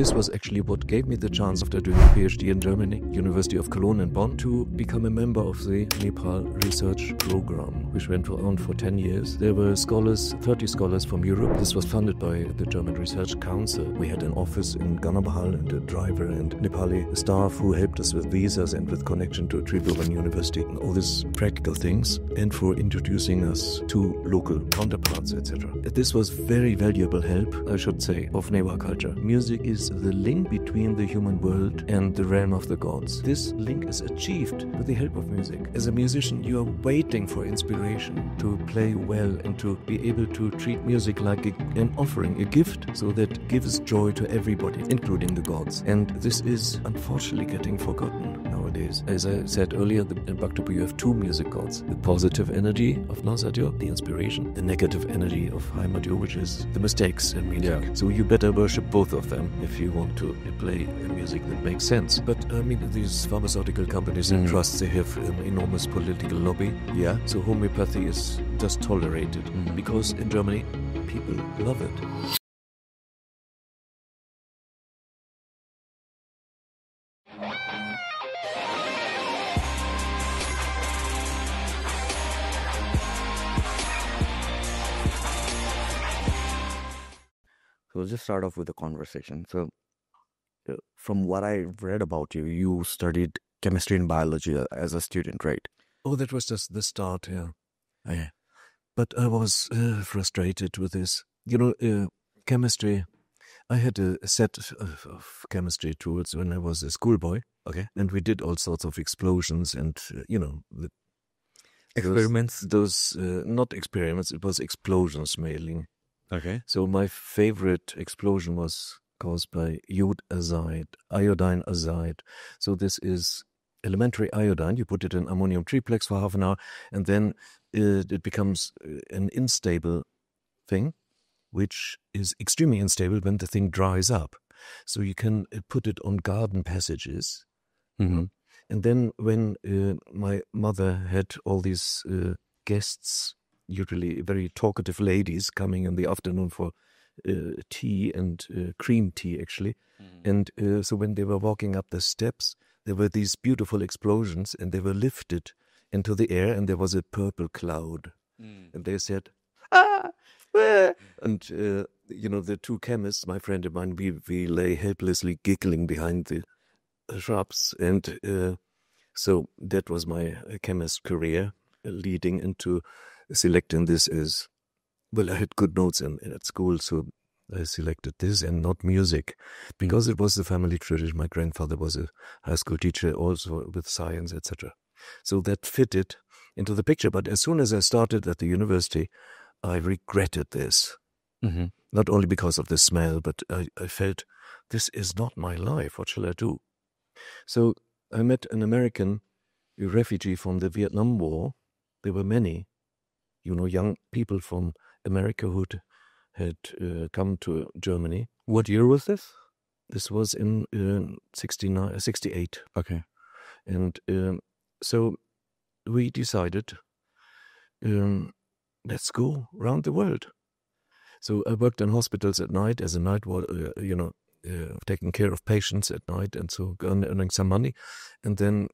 This was actually what gave me the chance after doing a PhD in Germany, University of Cologne and Bonn, to become a member of the Nepal research program, which went on for 10 years. There were scholars, 30 scholars from Europe. This was funded by the German Research Council. We had an office in Ganabahal and a driver and Nepali staff who helped us with visas and with connection to Tribhuvan University and all these practical things, and for introducing us to local counterparts, etc. This was very valuable help, I should say, of Newa culture. Music is the link between the human world and the realm of the gods. This link is achieved with the help of music. As a musician, you are waiting for inspiration to play well and to be able to treat music like an offering, a gift, so that gives joy to everybody, including the gods. And this is unfortunately getting forgotten nowadays. As I said earlier, in Bhaktapur you have two music gods. The positive energy of Nasadyo, the inspiration, the negative energy of Heimatyo, which is the mistakes in music. Yeah. So you better worship both of them if you want to play music that makes sense. But I mean, these pharmaceutical companies and trusts, they have an enormous political lobby. Yeah. So homeopathy is just tolerated because in Germany people love it. So we'll just start off with a conversation. So from what I read about you, you studied chemistry and biology as a student, right? Oh, that was just the start, yeah. Oh, yeah. But I was frustrated with this. You know, chemistry, I had a set of chemistry tools when I was a schoolboy. Okay. And we did all sorts of explosions and, the experiments? Those not experiments, it was explosions mainly. Okay. So my favorite explosion was caused by iodine azide. So this is elementary iodine. You put it in ammonium triplex for half an hour, and then it becomes an unstable thing, which is extremely unstable when the thing dries up. So you can put it on garden passages. Mm-hmm. And then when my mother had all these guests, usually very talkative ladies, coming in the afternoon for tea and cream tea, actually. And so when they were walking up the steps, there were these beautiful explosions, and they were lifted into the air, and there was a purple cloud. And they said, "Ah!" And, the two chemists, my friend and mine, we lay helplessly giggling behind the shrubs. And so that was my chemist career, leading into selecting this as, well, I had good notes at school, so I selected this and not music, because it was the family tradition. My grandfather was a high school teacher also with science, etc. So that fitted into the picture. But as soon as I started at the university, I regretted this. Mm-hmm. Not only because of the smell, but I felt, this is not my life. What shall I do? So I met an American, a refugee from the Vietnam War. There were many, young people from America who had come to Germany. What year was this? This was in 68. Okay. And so we decided, let's go around the world. So I worked in hospitals at night as a night ward, taking care of patients at night, and so earning some money. And then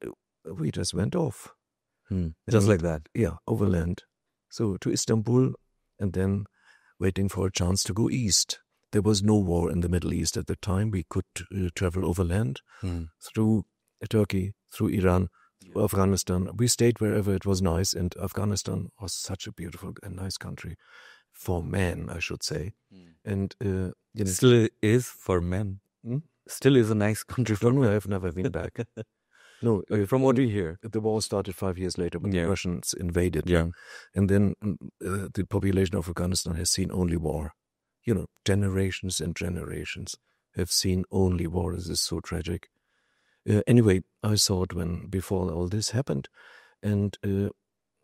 we just went off. Just like that? Yeah, overland. So to Istanbul, and then waiting for a chance to go east. There was no war in the Middle East at the time. We could travel overland through Turkey, through Iran, Afghanistan. We stayed wherever it was nice, and Afghanistan was such a beautiful and nice country for men, I should say. And still is for men. Still is a nice country for men. I've never been back. No, from what we hear, the war started 5 years later when the Russians invaded. Yeah. And then the population of Afghanistan has seen only war. Generations and generations have seen only war. This is so tragic. Anyway, I saw it before all this happened. And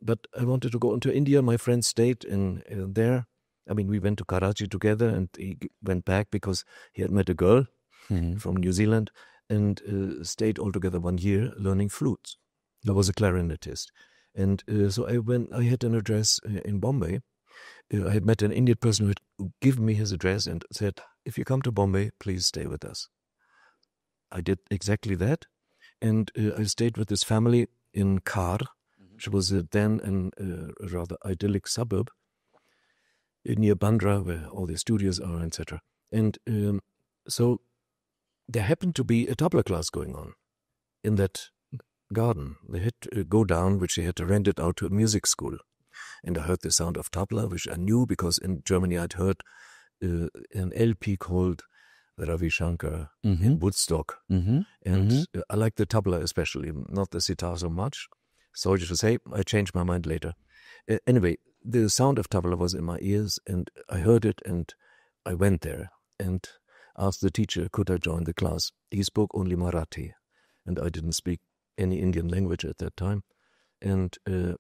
but I wanted to go into India. My friend stayed in there. I mean, we went to Karachi together, and he went back because he had met a girl from New Zealand, and stayed altogether 1 year learning flutes. I was a clarinetist. And so I had an address in Bombay. I had met an Indian person who had given me his address and said, if you come to Bombay, please stay with us. I did exactly that. And I stayed with this family in Khar, which was then a rather idyllic suburb near Bandra, where all the studios are, etc. And so there happened to be a tabla class going on in that garden. They had to go down, which they had to rent it out to a music school. And I heard the sound of tabla, which I knew because in Germany I'd heard an LP called Ravi Shankar in Woodstock. And I like the tabla especially, not the sitar so much. Sorry to say, I changed my mind later. Anyway, the sound of tabla was in my ears, and I heard it, and I went there and asked the teacher, could I join the class? He spoke only Marathi, and I didn't speak any Indian language at that time. And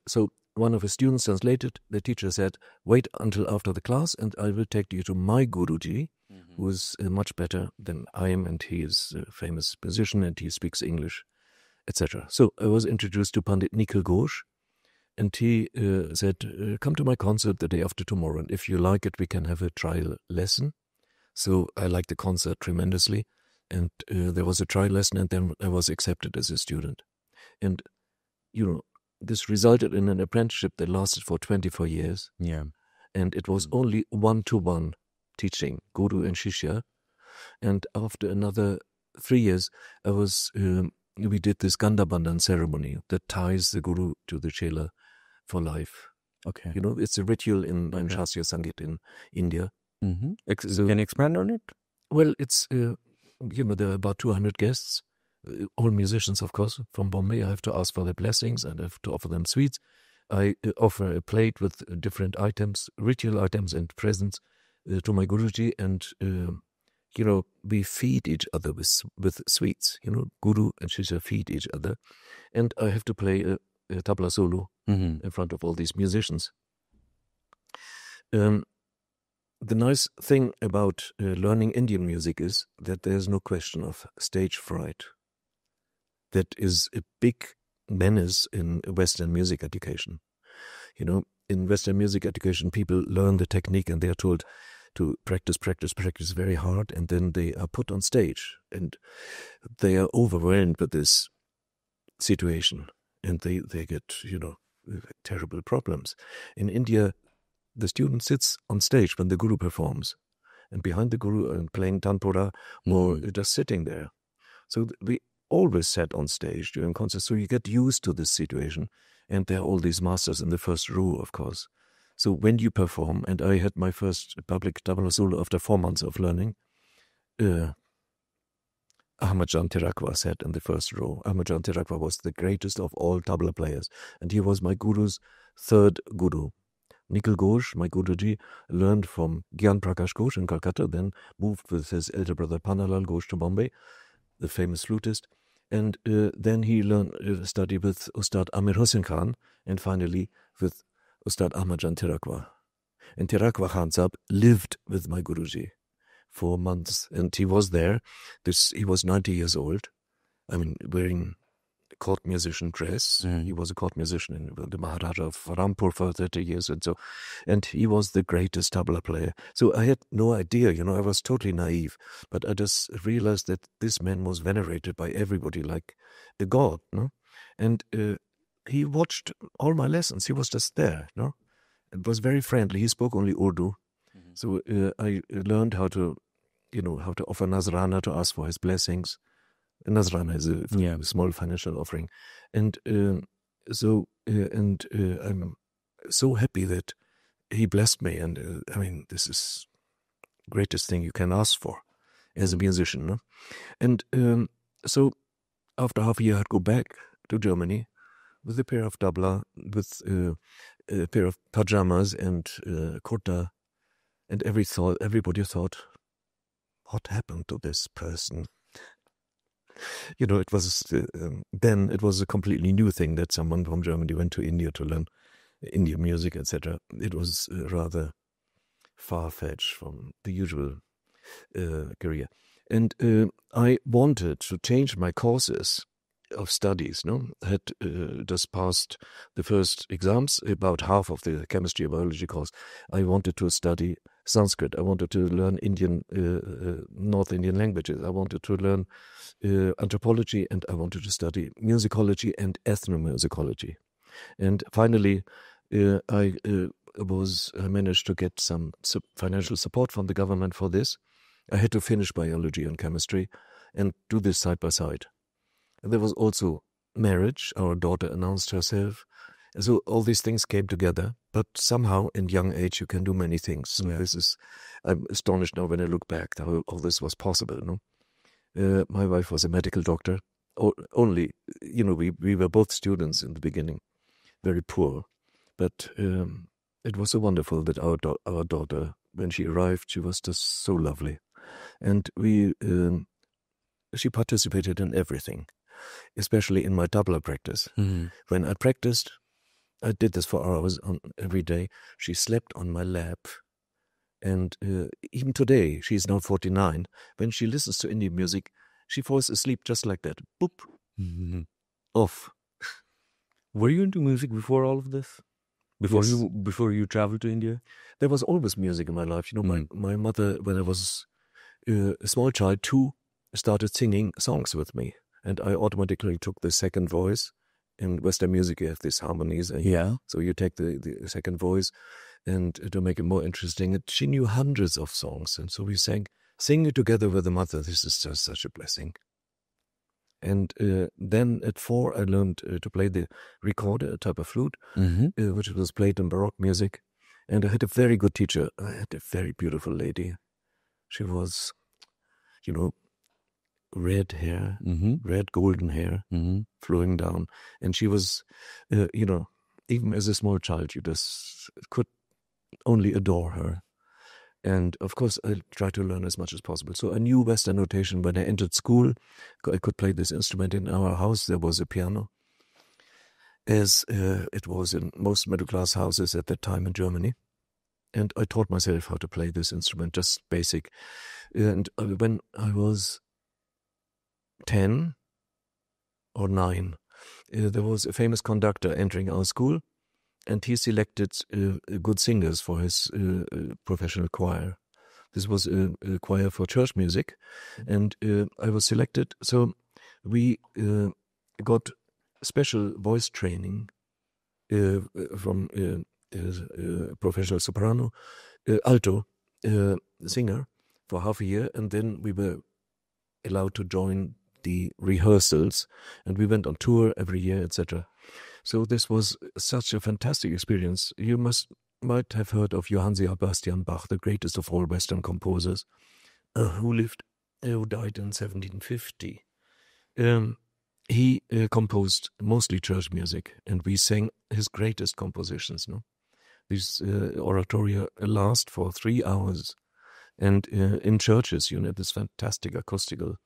so one of his students translated. The teacher said, wait until after the class, and I will take you to my Guruji, who is much better than I am, and he is a famous musician, and he speaks English, etc. So I was introduced to Pandit Nikhil Ghosh, and he said, come to my concert the day after tomorrow, and if you like it, we can have a trial lesson. So I liked the concert tremendously, and there was a trial lesson, and then I was accepted as a student. And, this resulted in an apprenticeship that lasted for 24 years. Yeah. And it was only one-to-one teaching, Guru and Shishya. And after another 3 years, we did this Gandhabandhan ceremony that ties the Guru to the Chela for life. Okay. It's a ritual in Shastriya Sangeet in India. So can you expand on it? Well, it's, there are about 200 guests, all musicians, of course, from Bombay. I have to ask for their blessings and I have to offer them sweets. I offer a plate with different items, ritual items and presents to my Guruji, and, we feed each other with sweets. Guru and Shishya feed each other. And I have to play a tabla solo in front of all these musicians. The nice thing about learning Indian music is that there's no question of stage fright. That is a big menace in Western music education. In Western music education, people learn the technique and they are told to practice very hard, and then they are put on stage and they are overwhelmed with this situation, and they get, terrible problems. In India, the student sits on stage when the Guru performs, and behind the Guru and playing tanpura or just sitting there. So we always sat on stage during concerts, so you get used to this situation. And there are all these masters in the first row, of course. So when you perform, and I had my first public tabla solo after 4 months of learning, Ahmadjan Tirakwa sat in the first row. Ahmadjan Tirakwa was the greatest of all tabla players, and he was my Guru's third Guru. Nikhil Ghosh, my Guruji, learned from Gyan Prakash Ghosh in Calcutta, then moved with his elder brother Panalal Ghosh to Bombay, the famous flutist. And then he studied with Ustad Amir Hussain Khan, and finally with Ustad Ahmadjan Tirakwa. And Tirakwa Khan Sahab lived with my Guruji for months, and he was there. He was 90 years old. Wearing court musician dress. He was a court musician in the Maharaja of Rampur for 30 years and he was the greatest tabla player. So I had no idea, I was totally naive, but I just realized that this man was venerated by everybody like a god, and he watched all my lessons. He was just there, It was very friendly. He spoke only Urdu. So I learned how to offer Nazrana, to ask for his blessings. Nazrana is a small financial offering. And I'm so happy that he blessed me. And this is the greatest thing you can ask for as a musician. No? And so after half a year, I'd go back to Germany with a pair of tabla, with a pair of pajamas and kurta. And everybody thought, what happened to this person? It was then it was a completely new thing that someone from Germany went to India to learn Indian music, etc. It was rather far-fetched from the usual career. And I wanted to change my courses of studies. No, I had just passed the first exams, about half of the chemistry and biology course. I wanted to study Sanskrit. I wanted to learn North Indian languages. I wanted to learn anthropology, and I wanted to study musicology and ethnomusicology. And finally, I managed to get some financial support from the government for this. I had to finish biology and chemistry and do this side by side. And there was also marriage. Our daughter announced herself. So all these things came together. But somehow, in young age, you can do many things. Yeah. I'm astonished now when I look back how all this was possible. No, my wife was a medical doctor. Only, we were both students in the beginning, very poor. But it was so wonderful that our daughter, when she arrived, she was just so lovely. And she participated in everything, especially in my tabla practice. Mm-hmm. When I practiced, I did this for hours every day. She slept on my lap. And even today, she's now 49. When she listens to Indian music, she falls asleep just like that. Boop. Mm-hmm. Off. Were you into music before all of this? Before you traveled to India? There was always music in my life. My mother, when I was a small child, too, started singing songs with me. And I automatically took the second voice. In Western music, you have these harmonies. Yeah. So you take the second voice, and to make it more interesting, she knew hundreds of songs. And so we sing it together with the mother. This is just such a blessing. And then at 4, I learned to play the recorder, a type of flute, mm-hmm. Which was played in Baroque music. And I had a very good teacher. I had a very beautiful lady. She was, red hair, mm-hmm. red golden hair, mm-hmm. flowing down. And she was, even as a small child, you just could only adore her. And of course, I tried to learn as much as possible. So I knew Western notation. When I entered school, I could play this instrument. In our house, there was a piano, as it was in most middle-class houses at that time in Germany. And I taught myself how to play this instrument, just basic. And when I was 10 or 9, there was a famous conductor entering our school, and he selected good singers for his professional choir. This was a choir for church music, and I was selected. So we got special voice training from professional soprano, alto singer for half a year, and then we were allowed to join the rehearsals, and we went on tour every year, etc. So this was such a fantastic experience. You might have heard of Johann Sebastian Bach, the greatest of all Western composers, who died in 1750. He composed mostly church music, and we sang his greatest compositions. No, these oratoria last for 3 hours, and in churches, this fantastic acoustical.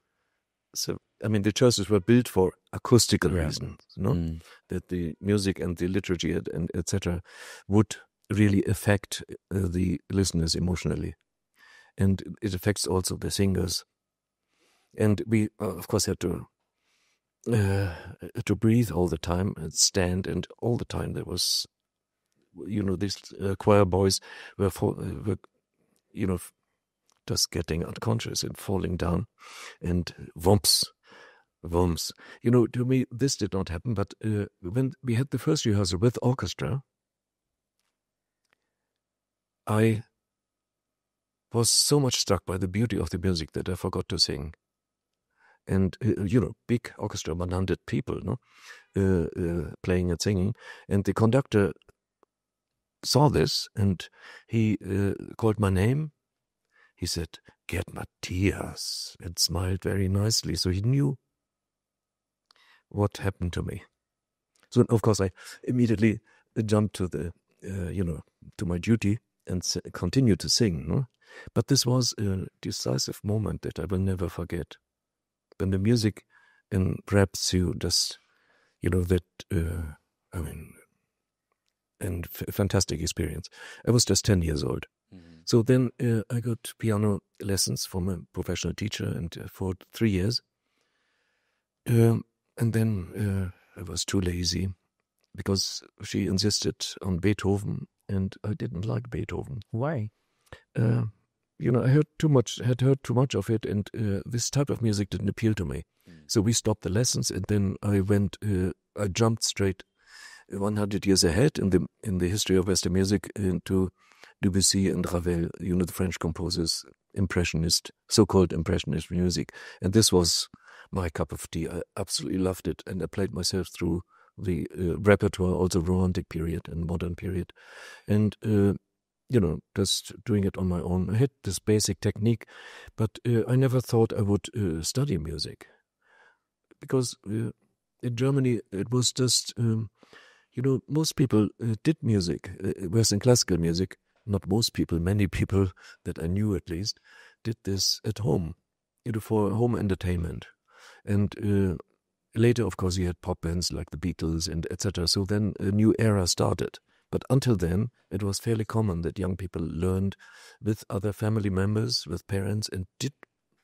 So, the churches were built for acoustical reasons, that the music and the liturgy and etc. would really affect the listeners emotionally. And it affects also the singers. And we, of course, had to breathe all the time and stand, and all the time there was, these choir boys were just getting unconscious and falling down, and whomps. To me, this did not happen, but when we had the first rehearsal with orchestra, I was so much struck by the beauty of the music that I forgot to sing. And, big orchestra, 100 people, playing and singing, and the conductor saw this, and he called my name. He said, "Gert Matthias," and smiled very nicely. So he knew what happened to me. So, of course, I immediately jumped to to my duty and continued to sing. No? But this was a decisive moment that I will never forget. When the music enwraps you, just, and fantastic experience. I was just 10 years old. So then I got piano lessons from a professional teacher, and for 3 years. And then I was too lazy because she insisted on Beethoven, and I didn't like Beethoven. Why? I had heard too much of it, and this type of music didn't appeal to me. So we stopped the lessons, and then I jumped straight 100 years ahead in the history of Western music into Debussy and Ravel, the French composers, so-called impressionist music. And this was my cup of tea. I absolutely loved it, and I played myself through the repertoire, also Romantic period and modern period. And just doing it on my own. I had this basic technique, but I never thought I would study music. Because in Germany, it was just, most people did music, Western classical music. Not most people, many people that I knew at least, did this at home, for home entertainment. And later, of course, you had pop bands like the Beatles and etc. So then a new era started. But until then, it was fairly common that young people learned with other family members, with parents, and did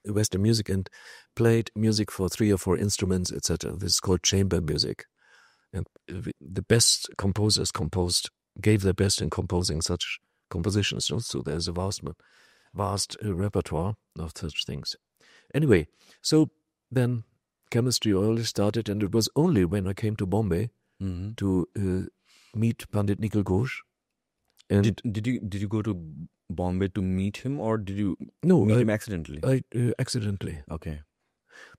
Western music and played music for 3 or 4 instruments, etc. This is called chamber music. And the best composers gave their best in composing such compositions. So there's a vast repertoire of such things. Anyway, so then chemistry early started, and it was only when I came to Bombay to meet Pandit Nikhil Ghosh. And did you go to Bombay to meet him, or did you meet him accidentally? Accidentally. Okay.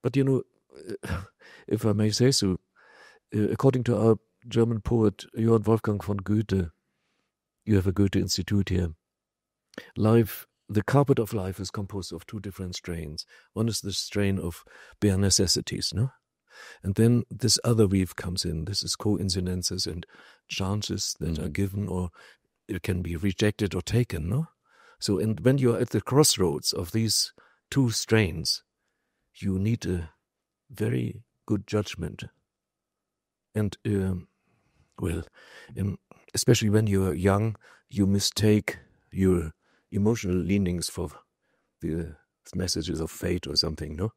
But if I may say so, according to our German poet Johann Wolfgang von Goethe, you have a Goethe Institute here. The carpet of life is composed of 2 different strains. One is the strain of bare necessities, no? And then this other weave comes in. This is coincidences and chances that are given, or it can be rejected or taken, no? So, and when you're at the crossroads of these 2 strains, you need a very good judgment. And, especially when you're young, you mistake your emotional leanings for the messages of fate or something, no?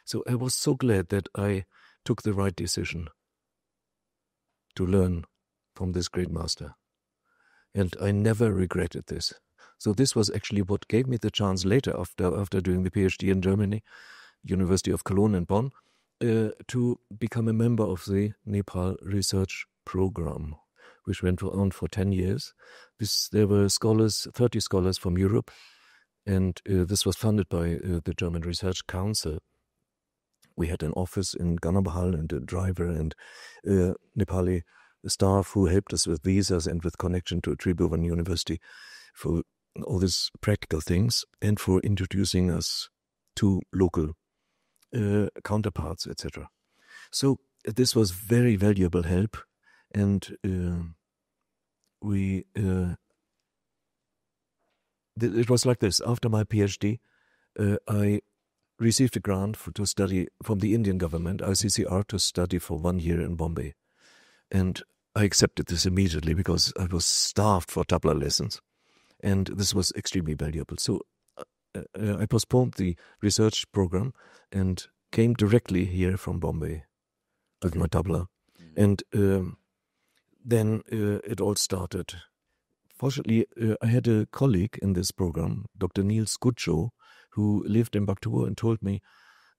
So I was so glad that I took the right decision to learn from this great master. And I never regretted this. So this was actually what gave me the chance later, after doing the PhD in Germany, University of Cologne and Bonn, to become a member of the Nepal research program, which went on for 10 years. There were 30 scholars from Europe, and this was funded by the German Research Council. We had an office in Ganabahal and a driver and Nepali staff who helped us with visas and with connection to Tribhuvan University for all these practical things and for introducing us to local counterparts, etc. So this was very valuable help, and it was like this. After my PhD, I received a grant to study from the Indian government, ICCR, to study for 1 year in Bombay. And I accepted this immediately because I was starved for tabla lessons. And this was extremely valuable. So I postponed the research program and came directly here from Bombay with my tabla. And then it all started. Fortunately, I had a colleague in this program, Dr. Niels Gutschow, who lived in Bhaktapur and told me,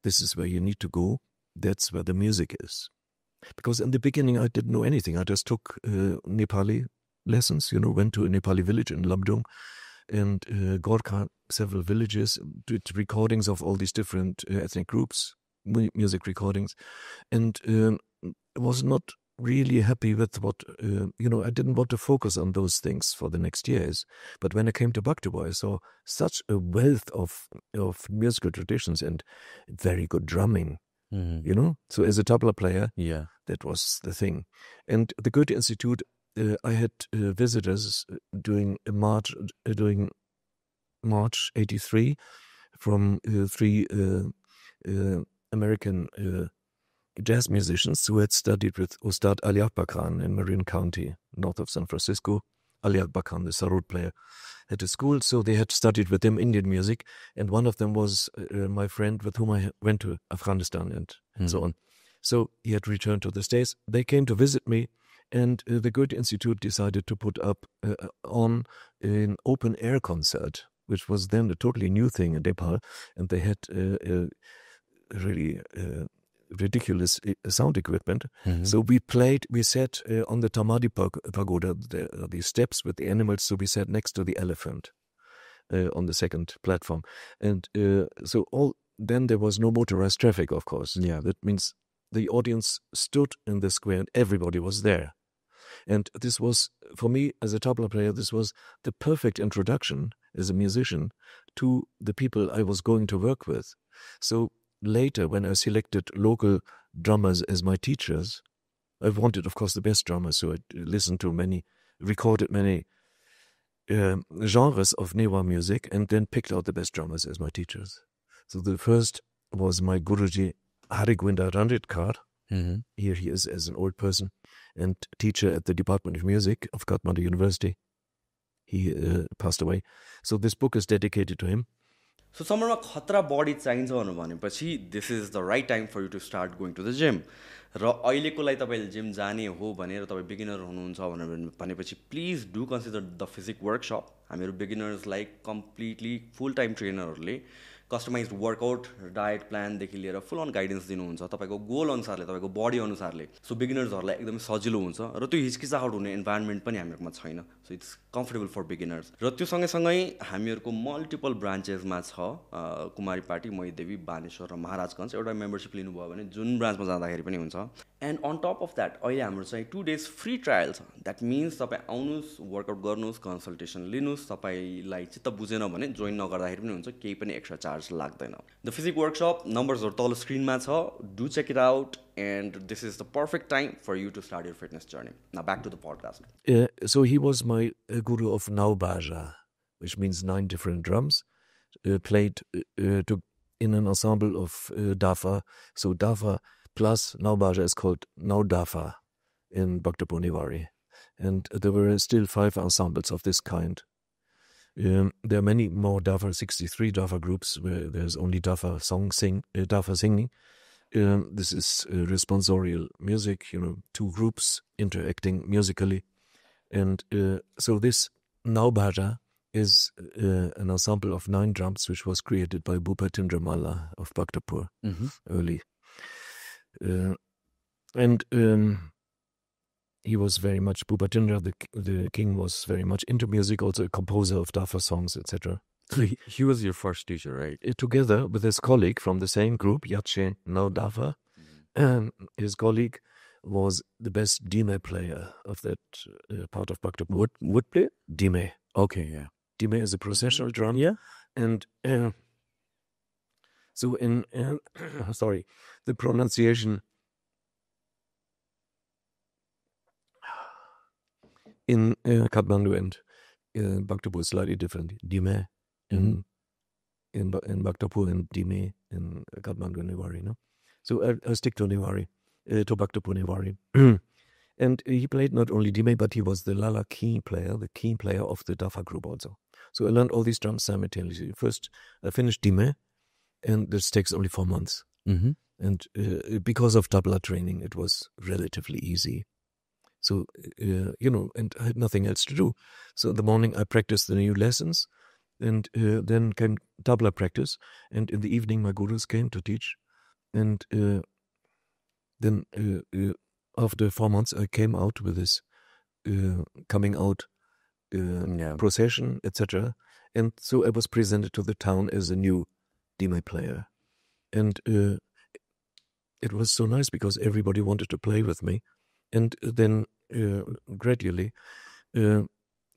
this is where you need to go. That's where the music is. Because in the beginning, I didn't know anything. I just took Nepali lessons, went to a Nepali village in Lamdung and Gorkha, several villages, did recordings of all these different ethnic groups, music recordings, and was not really happy with what, I didn't want to focus on those things for the next years. But when I came to Bhaktapur, I saw such a wealth of musical traditions and very good drumming, So as a tabla player, that was the thing. And the Goethe Institute, I had visitors during March 83 from 3 American jazz musicians who had studied with Ustad Ali Akbar Khan in Marin County, north of San Francisco. Ali Akbar Khan, the sarod player, at a school, so they had studied with them Indian music, and one of them was my friend with whom I went to Afghanistan and so on. So he had returned to the States. They came to visit me, and the Goethe Institute decided to put up on an open-air concert, which was then a totally new thing in Nepal, and they had really ridiculous sound equipment. So we sat on the Tamadi Pagoda, the steps with the animals, so we sat next to the elephant on the second platform. And then there was no motorized traffic, of course. Yeah. That means the audience stood in the square and everybody was there. And this was, for me as a tabla player, this was the perfect introduction as a musician to the people I was going to work with. So later, when I selected local drummers as my teachers, I wanted, of course, the best drummers. So I recorded many genres of Newa music, and then picked out the best drummers as my teachers. So the first was my Guruji Harigwinda Randitkar. Here he is as an old person and teacher at the Department of Music of Kathmandu University. He passed away. So this book is dedicated to him. So समरमा खतरा बडी चाहिन्छ भनेपछि this is the right time for you to start going to the gym. र अहिलेको लागि तपाईले gym जाने हो भनेर तपाई बिगिनर हुनुहुन्छ भनेपछि please do consider the physic workshop. हामीहरु बिगिनर्सलाई कम्प्लिटली फुल टाइम ट्रेनरहरुले कस्टमाइज्ड वर्कआउट डायट प्लानदेखि लिएर फुल अन गाइडेन्स दिनुहुन्छ तपाईको गोल अनुसारले तपाईको बडी अनुसारले. सो बिगिनर्सहरुलाई एकदमै सजिलो हुन्छ र त्यो हिचकिचाहट हुने इन्भाइरोन्मेन्ट पनि हामीहरुमा छैन. So it's comfortable for beginners. र त्यो सँगै हामीहरुको मल्टिपल ब्रान्चेसमा छ कुमारी पार्टी, मैदेवी, बानेश्वर र महाराजगञ्ज. एउटा मेम्बरशिप लिनुभयो भने जुन ब्रान्चमा जाँदाखेरि पनि हुन्छ. And on top of that अहिले हाम्रो चाहिँ 2 days फ्री ट्रायल छ. द्याट मिन्स तपाईँ आउनुहोस्, वर्कआउट गर्नुहोस्, कन्सल्टेसन लिनुहोस्. तपाईँलाई चित्त बुझेन भने जोइन नगर्दाखेरि पनि हुन्छ, केही पनि एक्स्ट्रा चार्ज लाग्दैन. द फिजिक वर्कसप नम्बर्सहरू तल स्क्रिनमा छ. Do check it out and this is the perfect time for you to start your fitness journey. Now back to the podcast. So he was my guru of Naubaja, which means 9 different drums, played in an ensemble of Dafa. So Dafa plus Naubaja is called Naudafa in Bhaktapur, Newari. And there were still 5 ensembles of this kind. There are many more Dafa, 63 Dafa groups where there's only Dafa singing. This is responsorial music, 2 groups interacting musically. And so this Naubaja is an ensemble of 9 drums, which was created by Bhupatindra Malla of Bhaktapur early. He was very much, Bhupatindra, the king, was very much into music, also a composer of Dafa songs, etc. He was your first teacher, right? Together with his colleague from the same group, Yache Naudafa, his colleague was the best dime player of that part of Bhaktapur. Would play? Dime. Okay, yeah. Dime is a processional drum. Yeah. And so in, the pronunciation in Kathmandu and Bhaktapur is slightly different. Dime. In Bhaktapur and Dime in Kathmandu and Newari, no? So I stick to Newari, to Bhaktapur Newari. And he played not only Dime, but he was the Lala key player of the Dafa group also. So I learned all these drums simultaneously. First, I finished Dime, and this takes only 4 months. And because of tabla training, it was relatively easy. So, and I had nothing else to do. So in the morning, I practiced the new lessons. And then came tabla practice, and in the evening my gurus came to teach. And then after 4 months I came out with this coming out procession, etc. And so I was presented to the town as a new dime player. And it was so nice because everybody wanted to play with me. And then gradually...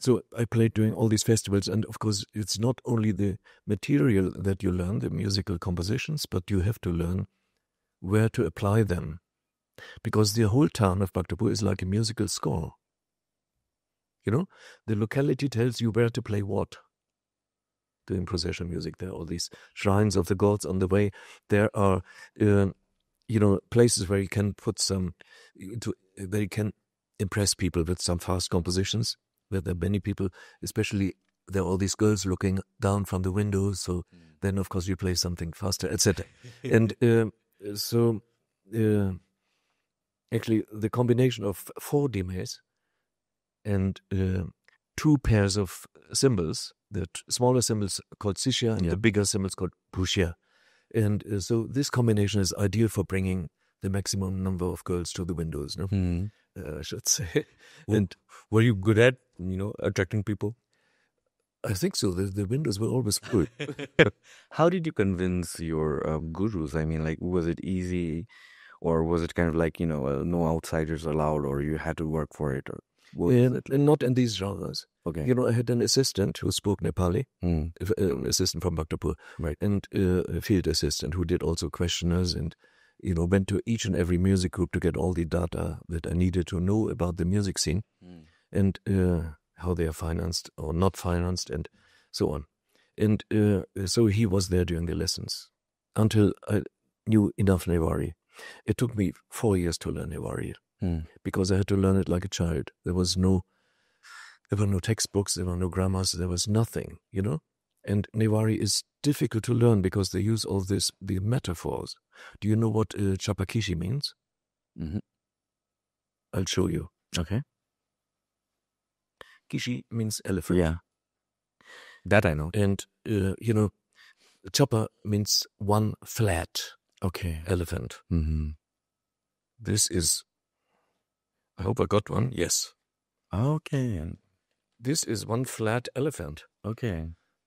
So I played during all these festivals, and of course it's not only the material that you learn, the musical compositions, but you have to learn where to apply them. Because the whole town of Bhaktapur is like a musical score. The locality tells you where to play what. Doing procession music, there are all these shrines of the gods on the way. There are, places where you can put where you can impress people with some fast compositions. Where there are many people, especially there are all these girls looking down from the windows. So then, of course, you play something faster, etc. And actually, the combination of 4 dimes and 2 pairs of cymbals, the smaller cymbals called Shishya and the bigger cymbals called Pushya. And so this combination is ideal for bringing the maximum number of girls to the windows, no? I should say. And were you good at, attracting people? I think so. The windows were always full. How did you convince your gurus? I mean, like, was it easy, or was it kind of like, no outsiders allowed, or you had to work for it? Or not in these genres. Okay. I had an assistant who spoke Nepali, an assistant from Bhaktapur, right, and a field assistant who did also questionnaires and, went to each and every music group to get all the data that I needed to know about the music scene and how they are financed or not financed and so on. And so he was there during the lessons until I knew enough Newari. It took me 4 years to learn Newari because I had to learn it like a child. There were no textbooks, there were no grammars, there was nothing, And Newari is difficult to learn because they use all the metaphors. Do you know what chapakishi means? Mm-hmm. I'll show you. Okay. Kishi means elephant. Yeah. That I know. And, chapa means one flat elephant. Mm-hmm. This is, I hope I got one. Yes. Okay. This is one flat elephant. Okay.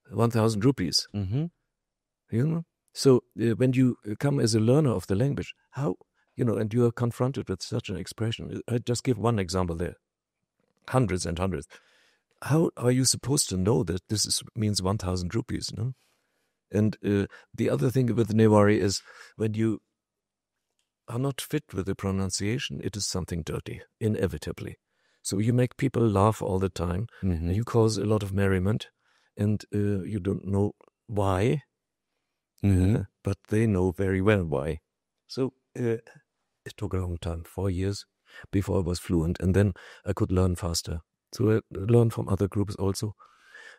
1,000 rupees. Mm-hmm. So when you come as a learner of the language, how, and you are confronted with such an expression. I just give one example there. Hundreds and hundreds. How are you supposed to know that this means 1,000 rupees? No? And the other thing with Newari is when you are not fit with the pronunciation, it is something dirty, inevitably. So you make people laugh all the time, and you cause a lot of merriment, and you don't know why, but they know very well why. So it took a long time, 4 years, before I was fluent, and then I could learn faster. So I learned from other groups also.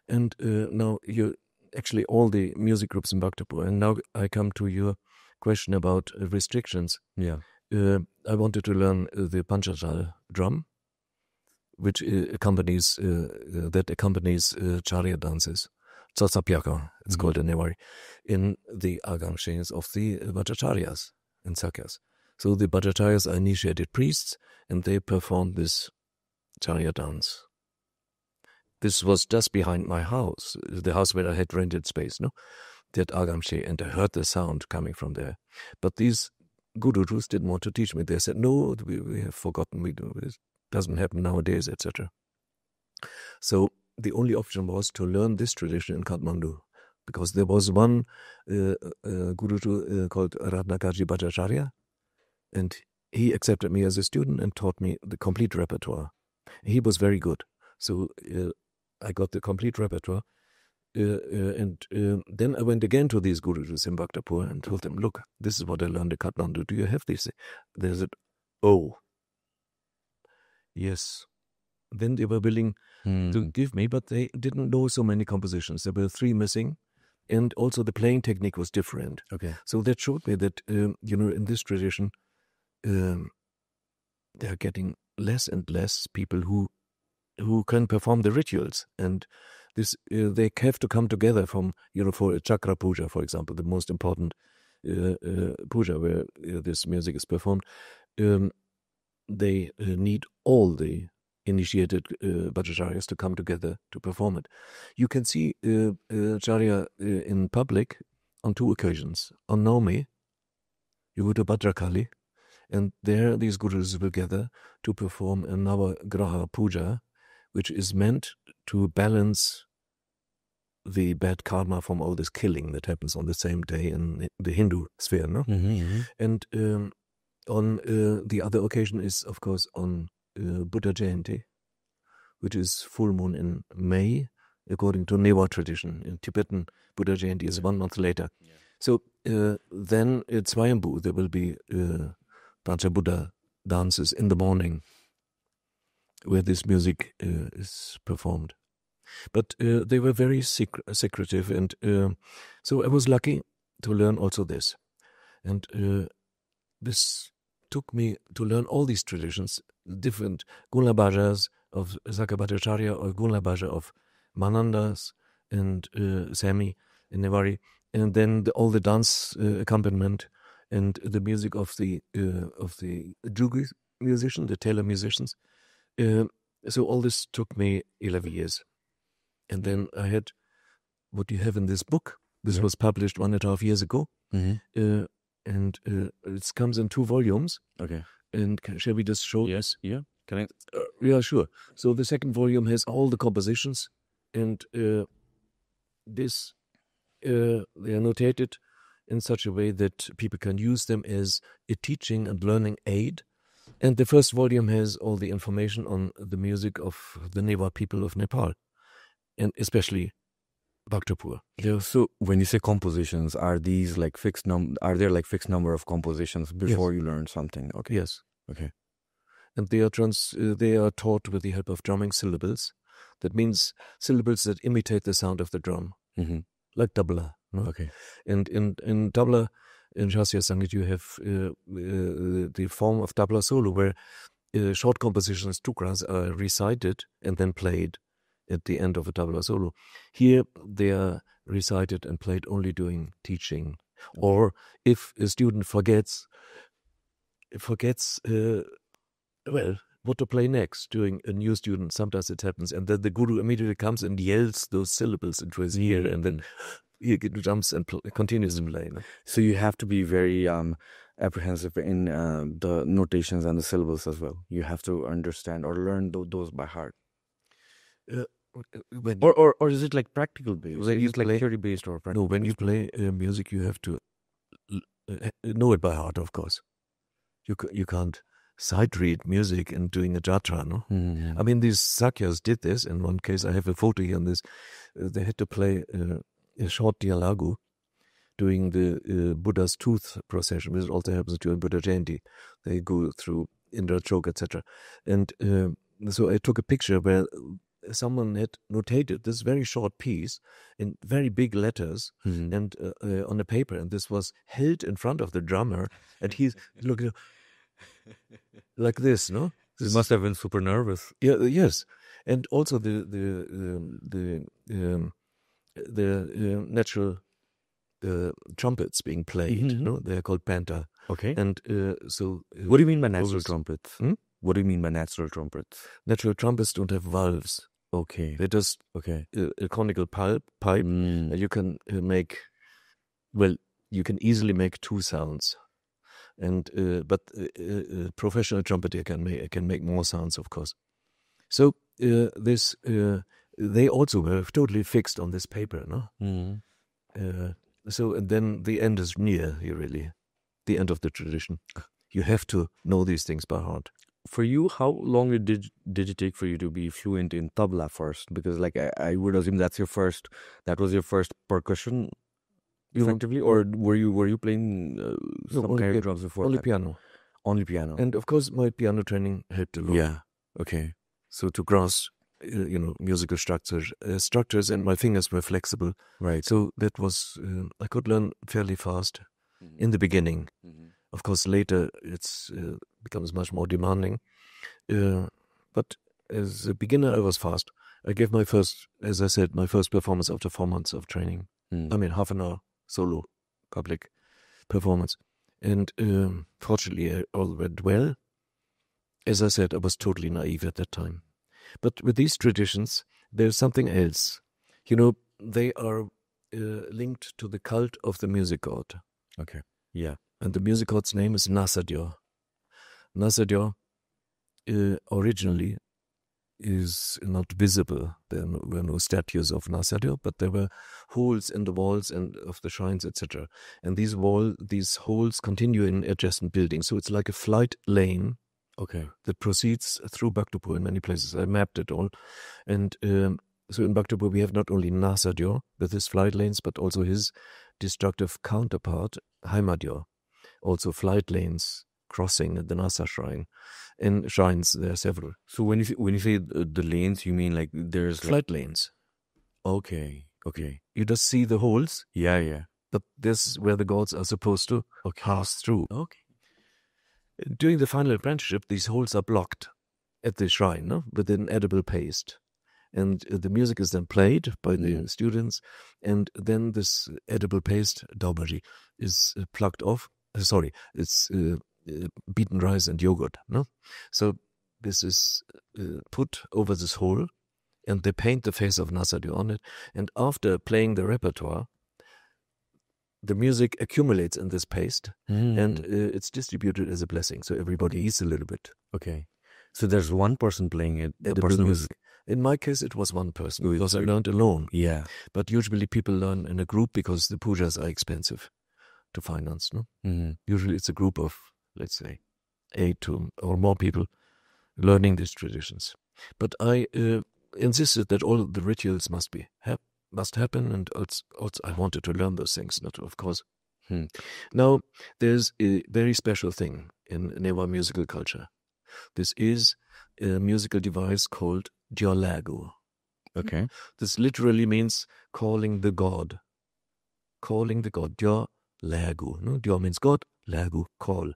And now actually all the music groups in Bhaktapur, and now I come to your question about restrictions. Yeah. I wanted to learn the Panchajal drum, which accompanies Charya dances. Tsatsapyaka, it's called in Newari, in the Agamshes of the Bhattacharyas and Sakyas. So the Bhattacharyas are initiated priests, and they perform this Charya dance. This was just behind my house, the house where I had rented space, that Agamshe, and I heard the sound coming from there. But these gurus didn't want to teach me. They said, no, we have forgotten, it doesn't happen nowadays, etc. So the only option was to learn this tradition in Kathmandu, because there was one guru called Ratnakaji Bhattacharya, and he accepted me as a student and taught me the complete repertoire. He was very good. So I got the complete repertoire. And then I went again to these gurus in Bhaktapur and told them, look, this is what I learned in Kathmandu. Do you have this? They said, oh, yes. Then they were willing to give me, but they didn't know so many compositions. There were 3 missing, and also the playing technique was different. Okay. So that showed me that, in this tradition, they are getting less and less people who can perform the rituals, and this they have to come together from for a chakra puja, for example, the most important puja where this music is performed. They need all the initiated bhattacharyas to come together to perform it. You can see charya in public on 2 occasions. On Naumi, you go to Bhadrakali, and there these gurus will gather to perform a Navagraha puja, which is meant to balance the bad karma from all this killing that happens on the same day in the Hindu sphere, no? And on the other occasion is, of course, on Buddha Jayanti, which is full moon in May, according to Newa tradition. In Tibetan, Buddha Jayanti is 1 month later. Yeah. So then at Swayambhu, there will be Pancha Buddha dances in the morning, where this music is performed. But they were very secretive, and so I was lucky to learn also this. And this took me to learn all these traditions, different Gula Bhajas of Sakabhatacharya or Gula Bhaja of Manandas and Sami and Newari, and then all the dance accompaniment and the music of the Jugi musician, the tailor musicians. So all this took me 11 years. And then I had what you have in this book. This was published 1.5 years ago. Mm-hmm. And it comes in 2 volumes. Okay. And shall we just show? Yes. Yeah. Can I? Yeah, sure. So the second volume has all the compositions, and this they are notated in such a way that people can use them as a teaching and learning aid. And the first volume has all the information on the music of the Newa people of Nepal, and especially Bhaktapur. So when you say compositions, are these like fixed are there like fixed number of compositions before you learn something? Okay. Yes. Okay. And they are taught with the help of drumming syllables. That means syllables that imitate the sound of the drum, Mm-hmm. like tabla. No? Okay. And in tabla, in Shasya Sangit, you have the form of tabla solo, where short compositions, tukras, are recited and then played at the end of a tabla solo. Here, they are recited and played only during teaching. Or if a student forgets what to play next during a new student, sometimes it happens, and then the guru immediately comes and yells those syllables into his ear, and then he jumps and continues to play. No? So you have to be very apprehensive in the notations and the syllables as well. You have to understand or learn those by heart. Or is it like practical based? Is it like theory based or practical? No, when you play music, you have to know it by heart, of course. You can't sight read music and doing a jatra, no? Mm-hmm. I mean, these sakyas did this. In one case, I have a photo here on this. They had to play a short dialogue during the Buddha's tooth procession, which also happens during Buddha Jayanti. They go through Indra Chok, etc. And so I took a picture where someone had notated this very short piece in very big letters and on a paper, and this was held in front of the drummer, and he's looking like this, no? This must have been super nervous. Yeah, yes, and also the natural trumpets being played. No, they are called panta. Okay. And so, what do you mean by natural trumpets? What do you mean by natural trumpets? Natural trumpets don't have valves. Okay. They're just a conical pipe. You can make, well, you can easily make 2 sounds, and but a professional trumpeter can make more sounds, of course. So this they also were totally fixed on this paper, no. So and then the end is near here, really, the end of the tradition. You have to know these things by heart. For you, how long did it take for you to be fluent in tabla first? Because like I would assume that was your first percussion, effectively, or were you playing some kind of drums before? Only piano. Only piano. And of course, my piano training helped a lot. Yeah. Okay. So to grasp, musical structures, and my fingers were flexible. Right. So that was I could learn fairly fast in the beginning. Of course, later it becomes much more demanding. But as a beginner, I was fast. I gave my first performance after 4 months of training. I mean, half an hour solo public performance. And fortunately, all went well. As I said, I was totally naive at that time. But with these traditions, there's something else. They are linked to the cult of the music god. Okay. Yeah. And the music god's name is Nasadyor. Nasadyor originally is not visible. There were no statues of Nasadyor, but there were holes in the walls and of the shrines, etc. And these holes continue in adjacent buildings. So it's like a flight lane. Okay. That proceeds through Bhaktapur in many places. I mapped it all. And so in Bhaktapur, we have not only Nasadyor with his flight lanes, but also his destructive counterpart, Heimadyor. Also flight lanes crossing at the Nasa shrine. In shrines, there are several. So when you say the lanes, you mean like there's flight lanes. Okay. You just see the holes, Yeah. but this is where the gods are supposed to pass through. Okay. During the final apprenticeship, these holes are blocked at the shrine, no? With an edible paste. And the music is then played by the students, and then this edible paste, daubaji, is plucked off. It's beaten rice and yogurt, no? So this is put over this hole, and they paint the face of Nasadu on it. And after playing the repertoire, the music accumulates in this paste, and it's distributed as a blessing. So everybody eats a little bit. Okay. So there's one person playing it. The Edible person music. In my case, it was one person because I learned alone. Yeah. But usually people learn in a group because the pujas are expensive to finance. No, usually it's a group of, let's say, 8 or more people learning these traditions. But I insisted that all the rituals must happen, and also I wanted to learn those things. Not of course. Now there's a very special thing in Newa musical culture. This is a musical device called diolagu. Okay. This literally means calling the god. Calling the god. Diolagu. No? Dio means God, lagu, call.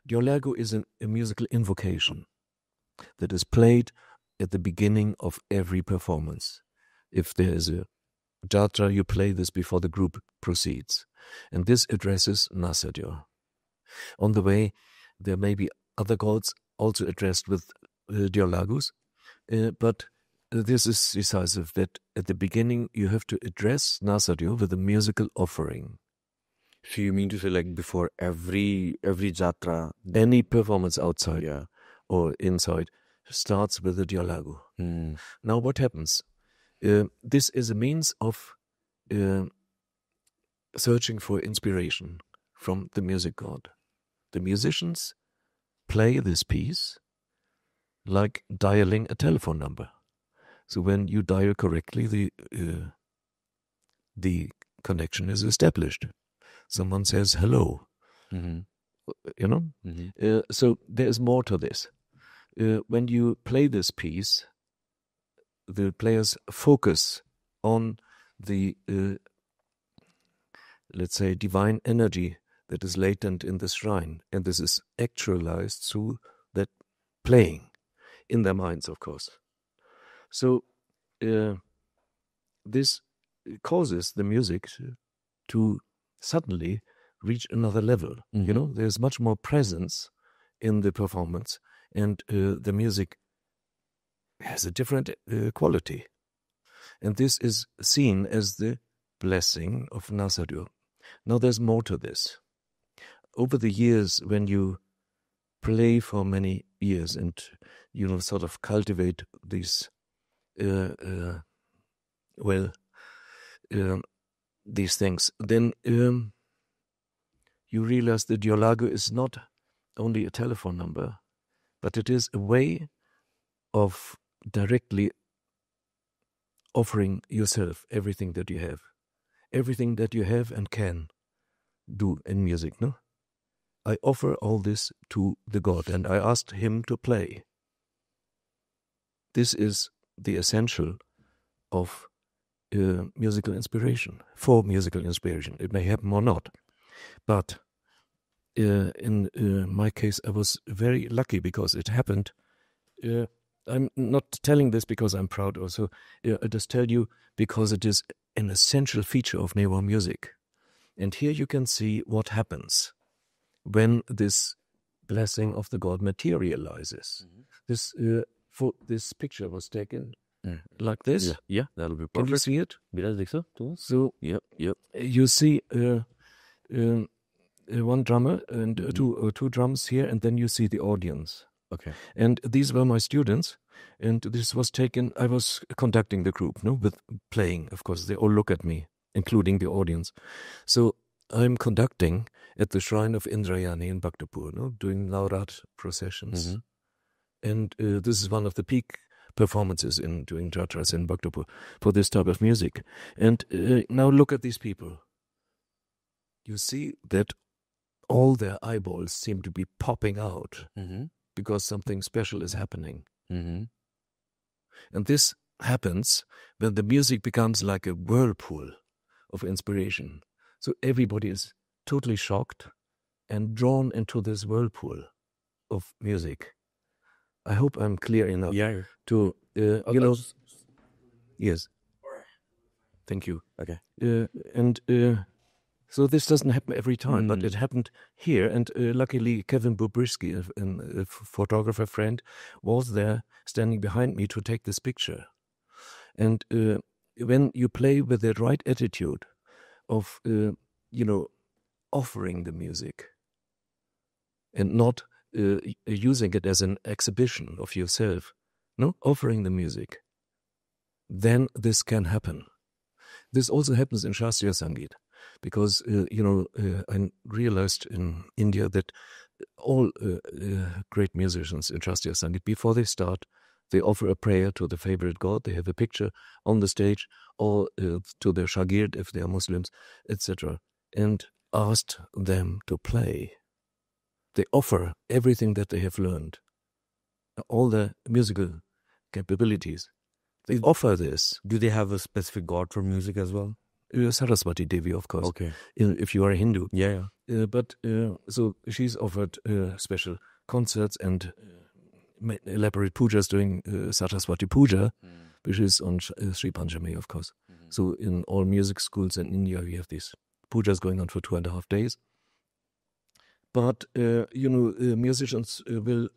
Diolagu is a musical invocation that is played at the beginning of every performance. If there is a Jatra, you play this before the group proceeds. And this addresses Nasadyo. On the way, there may be other gods also addressed with diolagus, but this is decisive that at the beginning you have to address Nasadyo with a musical offering. So you mean to say like before every Jatra, Any performance outside or inside starts with a diolagu. Now what happens? This is a means of searching for inspiration from the music god. The musicians play this piece like dialing a telephone number. So when you dial correctly, the connection is established. Someone says hello. You know? So there is more to this. When you play this piece, the players focus on the, let's say, divine energy that is latent in the shrine, and this is actualized through that playing in their minds, of course. So this causes the music to suddenly reach another level. You know, there's much more presence in the performance, and the music has a different quality. And this is seen as the blessing of Nasadyo. Now there's more to this. Over the years, when you play for many years and, you know, sort of cultivate these, these things, then you realize the diolagu is not only a telephone number, but it is a way of directly offering yourself everything that you have and can do in music, no? I offer all this to the God, and I asked him to play. This is the essential of musical inspiration, for musical inspiration. It may happen or not. But in my case, I was very lucky because it happened. I'm not telling this because I'm proud also. I just tell you because it is an essential feature of Newa music. And here you can see what happens when this blessing of the god materializes. This picture was taken like this. Yeah, that'll be perfect. Can you see it? So Yep. you see one drummer and two drums here, and then you see the audience. Okay. And these were my students, and this was taken. I was conducting the group, no, with playing. Of course, they all look at me, including the audience. So I'm conducting at the shrine of Indrayani in Bhaktapur, no, doing Naurat processions, and this is one of the peak performances in doing Jatras in Bhaktapur for this type of music. And now look at these people. You see that all their eyeballs seem to be popping out because something special is happening. And this happens when the music becomes like a whirlpool of inspiration. So everybody is totally shocked and drawn into this whirlpool of music. I hope I'm clear enough to, yes. Thank you. Okay. So this doesn't happen every time, but it happened here. And luckily, Kevin Bobrisky, a photographer friend, was there standing behind me to take this picture. And when you play with the right attitude of, offering the music and not using it as an exhibition of yourself, offering the music, then this can happen. This also happens in Shastriya Sangeet. Because, I realized in India that all great musicians in Shastriya Sangeet, before they start, they offer a prayer to the favorite god. They have a picture on the stage, or to their shagird if they are Muslims, etc., and asked them to play. They offer everything that they have learned, all the musical capabilities. They offer this. Do they have a specific god for music as well? Saraswati Devi, of course. Okay. If you are a Hindu. Yeah. But so she's offered special concerts and elaborate pujas during Saraswati Puja, which is on Sri Panchami, of course. So in all music schools in India, we have these pujas going on for 2.5 days. But, musicians will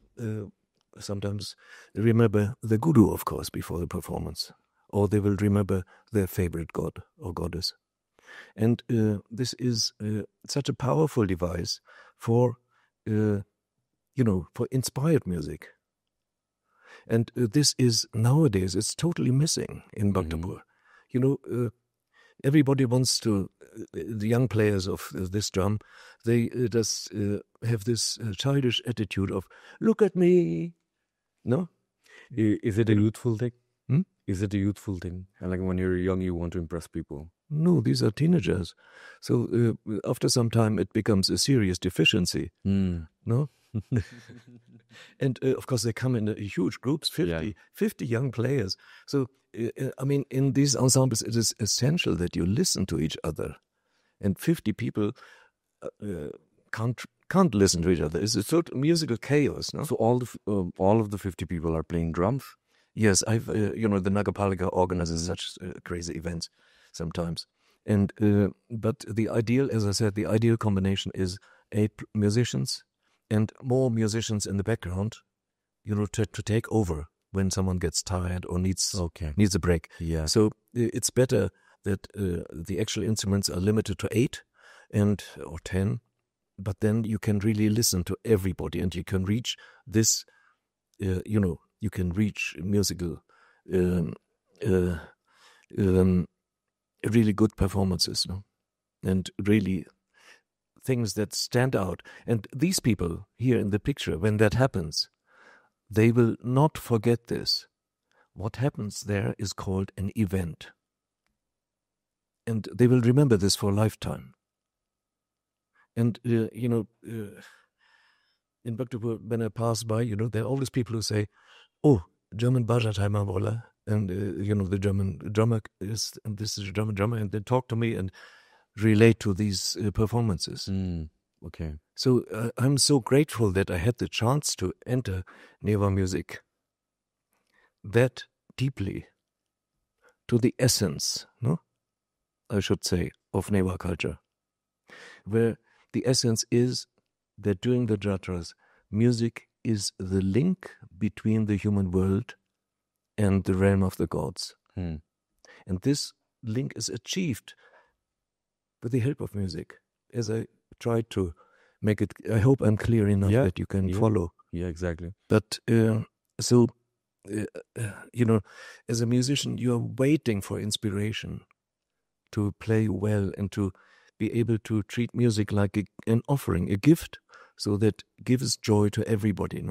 sometimes remember the guru, of course, before the performance. Or they will remember their favorite god or goddess. And this is such a powerful device for inspired music. And this is, nowadays, it's totally missing in Bhaktapur. Everybody wants to, the young players of this drum, they just have this childish attitude of, look at me. No? Is it a youthful thing? Is it a youthful thing? And like when you're young, you want to impress people? No, these are teenagers. So after some time, it becomes a serious deficiency. No? And of course, they come in huge groups, 50 young players. So, in these ensembles, it is essential that you listen to each other. And 50 people can't listen to each other. It's a sort of musical chaos. No? So all of the 50 people are playing drums? Yes, the Nagapalika organizes such crazy events sometimes. And but the ideal, as I said, the ideal combination is 8 musicians and more musicians in the background, to take over when someone gets tired or needs a break. Yeah. So it's better that the actual instruments are limited to 8 or 10, but then you can really listen to everybody and you can reach this, you can reach musical, really good performances, and really things that stand out. And these people here in the picture, when that happens, they will not forget this. What happens there is called an event. And they will remember this for a lifetime. And, in Bhaktapur, when I pass by, there are always people who say, oh, German Bajataimer Wolle, and, the German drummer is, and this is a German drummer, and they talk to me and relate to these performances. Okay. So I'm so grateful that I had the chance to enter Newa music that deeply, to the essence, I should say, of Newa culture, where the essence is that during the Jatras, music is the link between the human world and the realm of the gods. And this link is achieved with the help of music, as I tried to make it. I hope I'm clear enough that you can follow. Yeah, exactly. But as a musician, you are waiting for inspiration to play well and to be able to treat music like an offering, a gift, so that gives joy to everybody,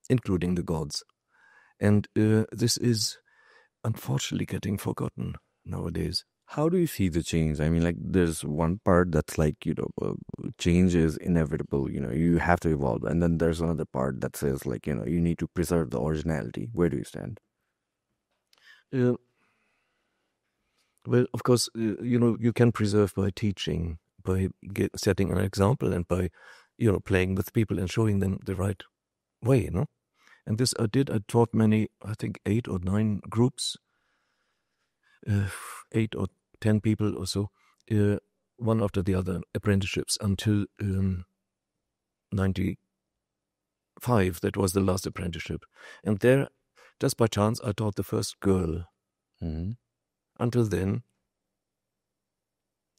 including the gods. And this is unfortunately getting forgotten nowadays. How do you see the change? I mean, like, there's one part that's like, change is inevitable, you have to evolve. And then there's another part that says, like, you need to preserve the originality. Where do you stand? Well, of course, you can preserve by teaching, by setting an example, and by, playing with people and showing them the right way, And this I did. I taught many, I think 8 or 9 groups, 8 or 10 people or so, one after the other, apprenticeships until 95. That was the last apprenticeship. And there, just by chance, I taught the first girl. Mm-hmm. Until then,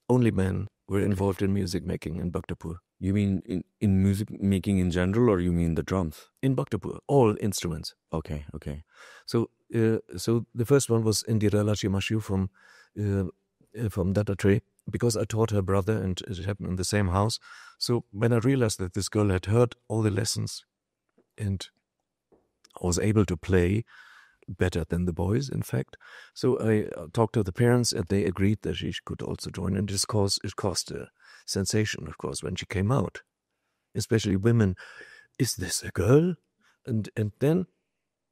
only men were involved in music making in Bhaktapur. You mean in music making in general, or you mean the drums? In Bhaktapur, all instruments. Okay. So the first one was Indira Lachimashu from Jatra, because I taught her brother, and it happened in the same house. So when I realized that this girl had heard all the lessons and was able to play better than the boys, in fact. So I talked to the parents, and they agreed that she could also join. And it caused a sensation, of course, when she came out. Especially women. Is this a girl? And then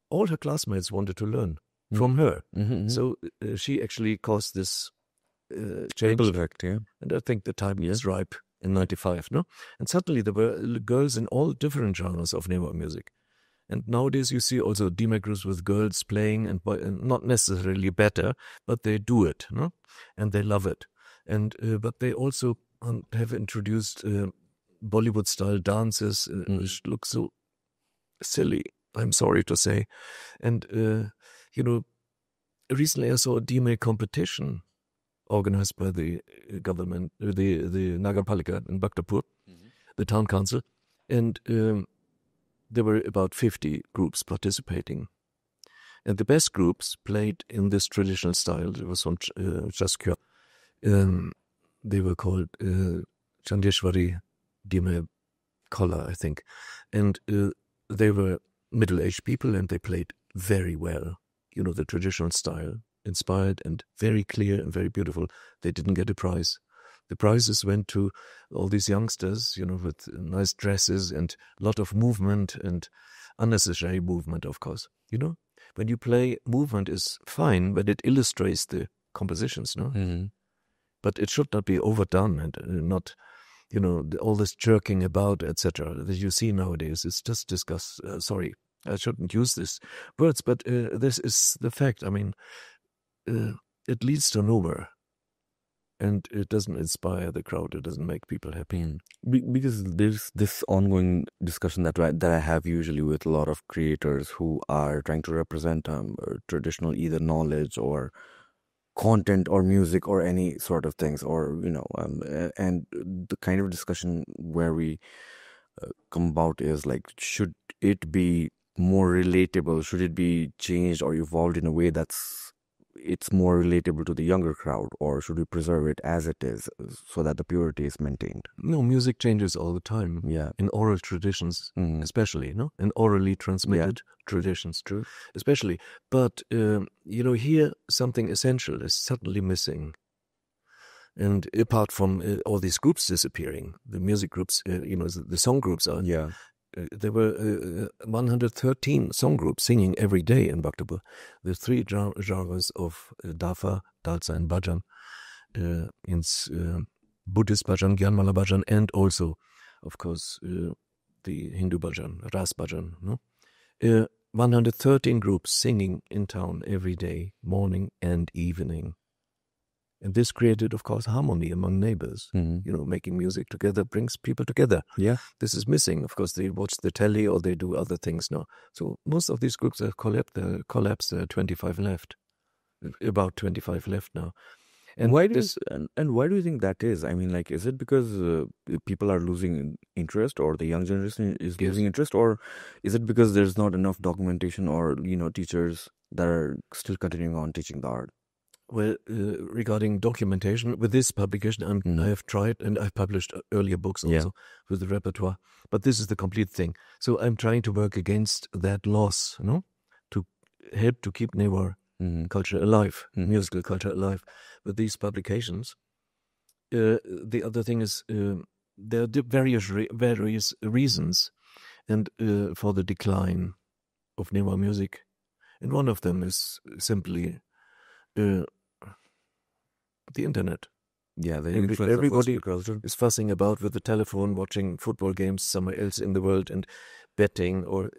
all her classmates wanted to learn from her. Mm-hmm. So she actually caused this change. Effect, yeah. And I think the time is ripe in 95, no? And suddenly there were girls in all different genres of Newa music. And nowadays you see also demo groups with girls playing, and not necessarily better, but they do it, no? And they love it. And but they also have introduced Bollywood-style dances, which look so silly, I'm sorry to say. And, recently I saw a demo competition organized by the government, the Nagarpalika in Bhaktapur, the town council, and there were about 50 groups participating. And the best groups played in this traditional style. There was from Jatra. They were called Chandeshwari Dime Kola, I think. And they were middle-aged people, and they played very well. The traditional style, inspired and very clear and very beautiful. They didn't get a prize. The prizes went to all these youngsters, with nice dresses and a lot of movement, and unnecessary movement, of course. When you play, movement is fine, but it illustrates the compositions, no? Mm-hmm. But it should not be overdone and not, all this jerking about, etc. that you see nowadays. It's just disgust. Sorry, I shouldn't use these words, but this is the fact. I mean, it leads to nowhere. And it doesn't inspire the crowd. It doesn't make people happy. Because there's this ongoing discussion that I have usually with a lot of creators who are trying to represent traditional either knowledge or content or music or any sort of things, or and the kind of discussion where we come about is like, should it be more relatable? Should it be changed or evolved in a way it's more relatable to the younger crowd, or should we preserve it as it is so that the purity is maintained? No, music changes all the time. Yeah. In oral traditions, especially, in orally transmitted traditions, True. Especially. But, here something essential is suddenly missing. And apart from all these groups disappearing, the music groups, the song groups are... Yeah. There were 113 song groups singing every day in Bhaktapur. The 3 genres of Dafa, Dalsa and Bhajan, Buddhist Bhajan, Gyanmala Bhajan, and also, of course, the Hindu Bhajan, Ras Bhajan. 113 groups singing in town every day, morning and evening. And this created, of course, harmony among neighbors. Making music together brings people together. Yeah. This is missing. Of course, they watch the telly or they do other things now. So most of these groups have collapsed. There are 25 left. About 25 left now. And why do you think that is? I mean, like, is it because people are losing interest, or the young generation is losing interest, or is it because there's not enough documentation or, teachers that are still continuing on teaching the art? Well, regarding documentation, with this publication, I have tried, and I've published earlier books also with the repertoire, but this is the complete thing. So I'm trying to work against that loss, to help to keep Newa culture alive, musical culture alive with these publications. The other thing is there are various reasons and for the decline of Newa music. And one of them is simply the internet. Yeah, the And influence of everybody Western culture. is fussing about with the telephone, watching football games somewhere else in the world and betting or,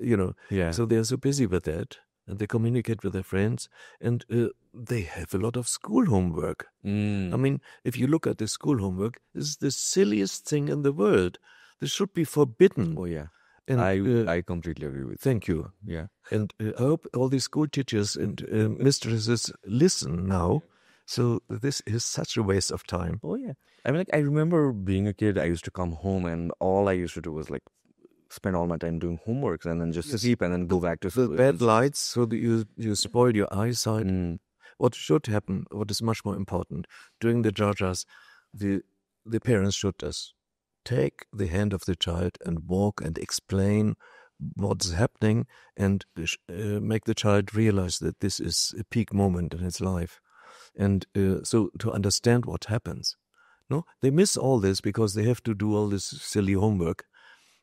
Yeah. So they're so busy with that and they communicate with their friends and they have a lot of school homework. I mean, if you look at the school homework, this is the silliest thing in the world. This should be forbidden. Oh, yeah. And I completely agree with thank you. Yeah. And I hope all these school teachers and mistresses listen now. So this is such a waste of time. Oh, yeah. I mean, like, I remember being a kid, I used to come home and all I used to do was like spend all my time doing homeworks and then just sleep and then go back to The school. bad lights, so that you spoil your eyesight. What should happen, what is much more important, during the Jatras, the parents should just take the hand of the child and walk and explain what's happening and make the child realize that this is a peak moment in its life. And so to understand what happens. No, they miss all this because they have to do all this silly homework.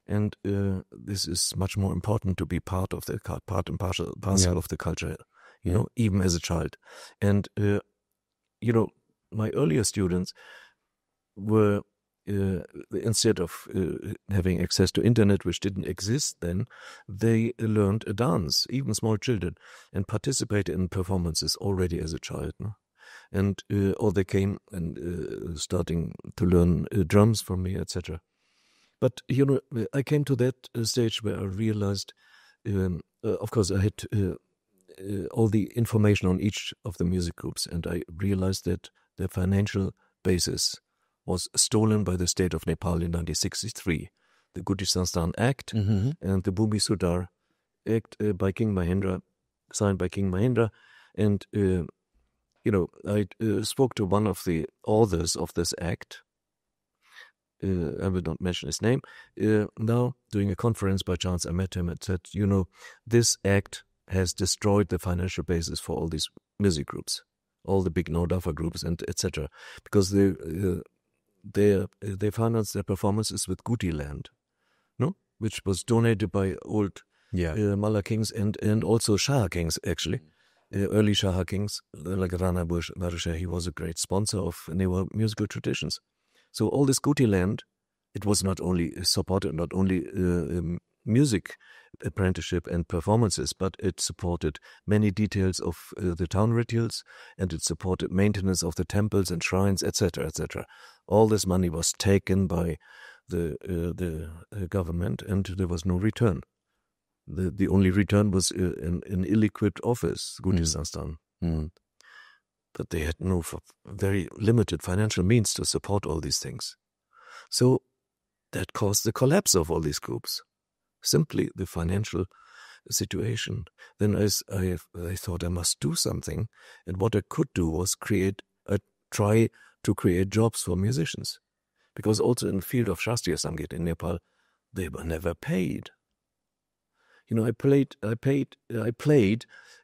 And this is much more important to be part of the part and parcel of the culture, even as a child. And, my earlier students were, instead of having access to internet, which didn't exist then, they learned a dance, even small children, and participated in performances already as a child. No? And or they came and starting to learn drums from me, etc. But I came to that stage where I realized, of course, I had all the information on each of the music groups, and I realized that the financial basis was stolen by the state of Nepal in 1963. The Guru Shishya Act and the Bhumi Sudhar Act by King Mahendra, signed by King Mahendra, and I spoke to one of the authors of this act. I will not mention his name. Now, doing a conference by chance, I met him and said, this act has destroyed the financial basis for all these music groups, all the big no-dafa groups and etc. Because they finance their performances with Guti land, no, which was donated by old Malla kings and also Shah kings actually. Early Shah kings like Rana Barsha, he was a great sponsor of Newa musical traditions. So all this Guti land, it was not only supported, not only music apprenticeship and performances, but it supported many details of the town rituals, and it supported maintenance of the temples and shrines, etc., etc. All this money was taken by the government, and there was no return. The only return was an ill-equipped office, Gudistan. But they had no very limited financial means to support all these things. So that caused the collapse of all these groups. Simply the financial situation. Then I thought I must do something. And what I could do was try to create jobs for musicians. Because also in the field of Shastriya Sangeet in Nepal, they were never paid. I played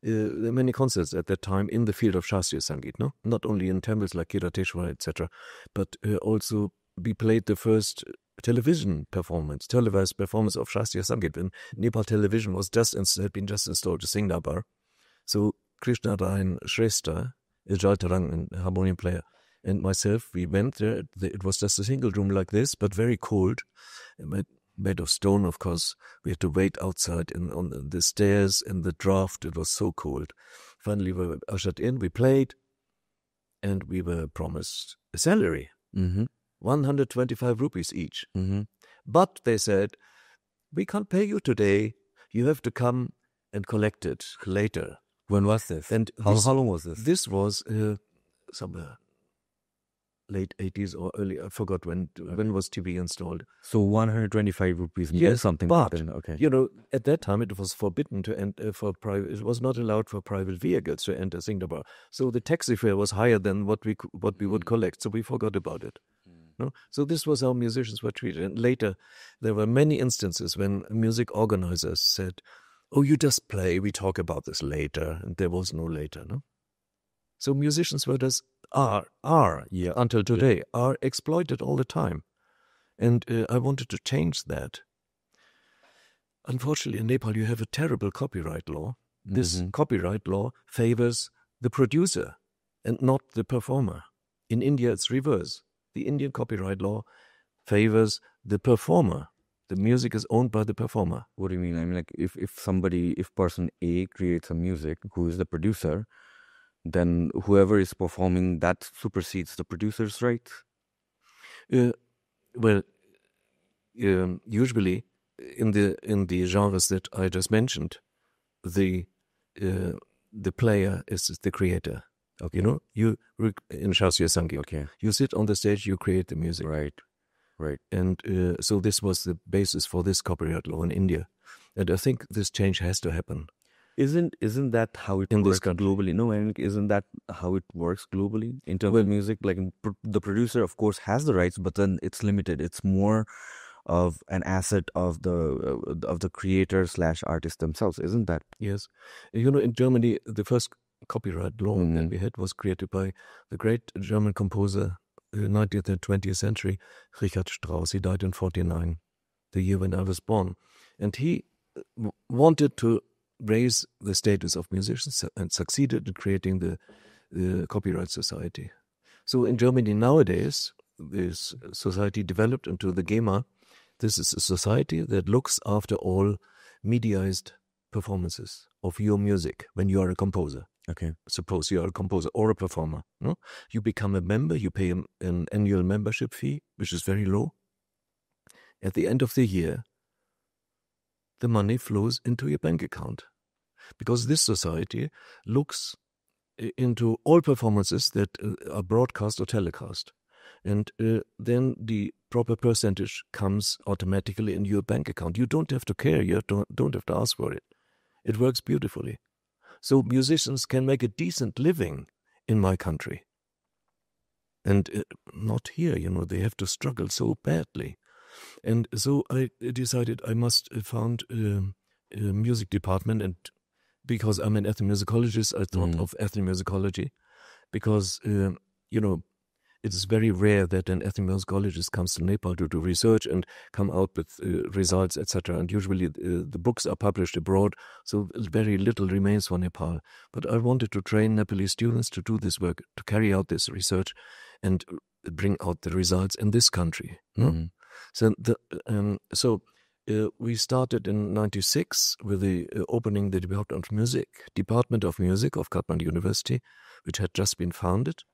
many concerts at that time in the field of Shastriya Sangeet, no? Not only in temples like Kirateshwar, etc., but also we played the first televised performance of Shastriya Sangeet when Nepal television had been just installed to Singapore. So Krishna Rayan Shrestha, a Jaltarang and harmonium player, and myself, we went there. It was just a single room like this, but very cold. Made of stone, of course. We had to wait outside on the stairs in the draft. It was so cold. Finally, we were ushered in. We played, and we were promised a salary, 125 rupees each. But they said, we can't pay you today. You have to come and collect it later. When was this? And how long was this? This was somewhere late 80s or early, I forgot when was TV installed. So 125 rupees yes, something. But, okay. At that time it was forbidden to enter it was not allowed for private vehicles to enter Singapore. So the taxi fare was higher than what we would collect. So we forgot about it. No? So this was how musicians were treated. And later there were many instances when music organizers said, oh, you just play, we talk about this later. And there was no later, no? So musicians were just until today, are exploited all the time. And I wanted to change that. Unfortunately, in Nepal, you have a terrible copyright law. This copyright law favors the producer. and not the performer. In India, it's reverse. The Indian copyright law favors the performer. The music is owned by the performer. What do you mean? I mean, like if person A creates a music, who is the producer, then whoever is performing that supersedes the producer's rights? Usually in the genres that I just mentioned, the player is the creator. Okay. You know, in Shasya Sangeet. Okay. You sit on the stage, you create the music. Right. And so this was the basis for this copyright law in India. And I think this change has to happen. Isn't that how it works globally? No, I mean, isn't that how it works globally in terms of music? Like the producer, of course, has the rights, but then it's limited. It's more of an asset of the creator / artist themselves, isn't that? Yes. You know, in Germany, the first copyright law that we had was created by the great German composer, 19th and 20th century, Richard Strauss. He died in 1949, the year when I was born. And he wanted to raise the status of musicians and succeeded in creating the Copyright Society. So in Germany nowadays, this society developed into the GEMA. This is a society that looks after all mediaized performances of your music when you are a composer. Okay. Suppose you are a composer or a performer. No? You become a member, you pay an annual membership fee, which is very low. At the end of the year, the money flows into your bank account. Because this society looks into all performances that are broadcast or telecast. And then the proper percentage comes automatically in your bank account. You don't have to care, you don't have to ask for it. It works beautifully. So musicians can make a decent living in my country. And not here, you know, they have to struggle so badly. And so I decided I must found a music department, and because I'm an ethnomusicologist, I thought of ethnomusicology, because, you know, it is very rare that an ethnomusicologist comes to Nepal to do research and come out with results, etc. And usually the books are published abroad, so very little remains for Nepal. But I wanted to train Nepalese students to do this work, to carry out this research and bring out the results in this country. No? So we started in 1996 with the opening the Department of Music of Kathmandu University, which had just been founded.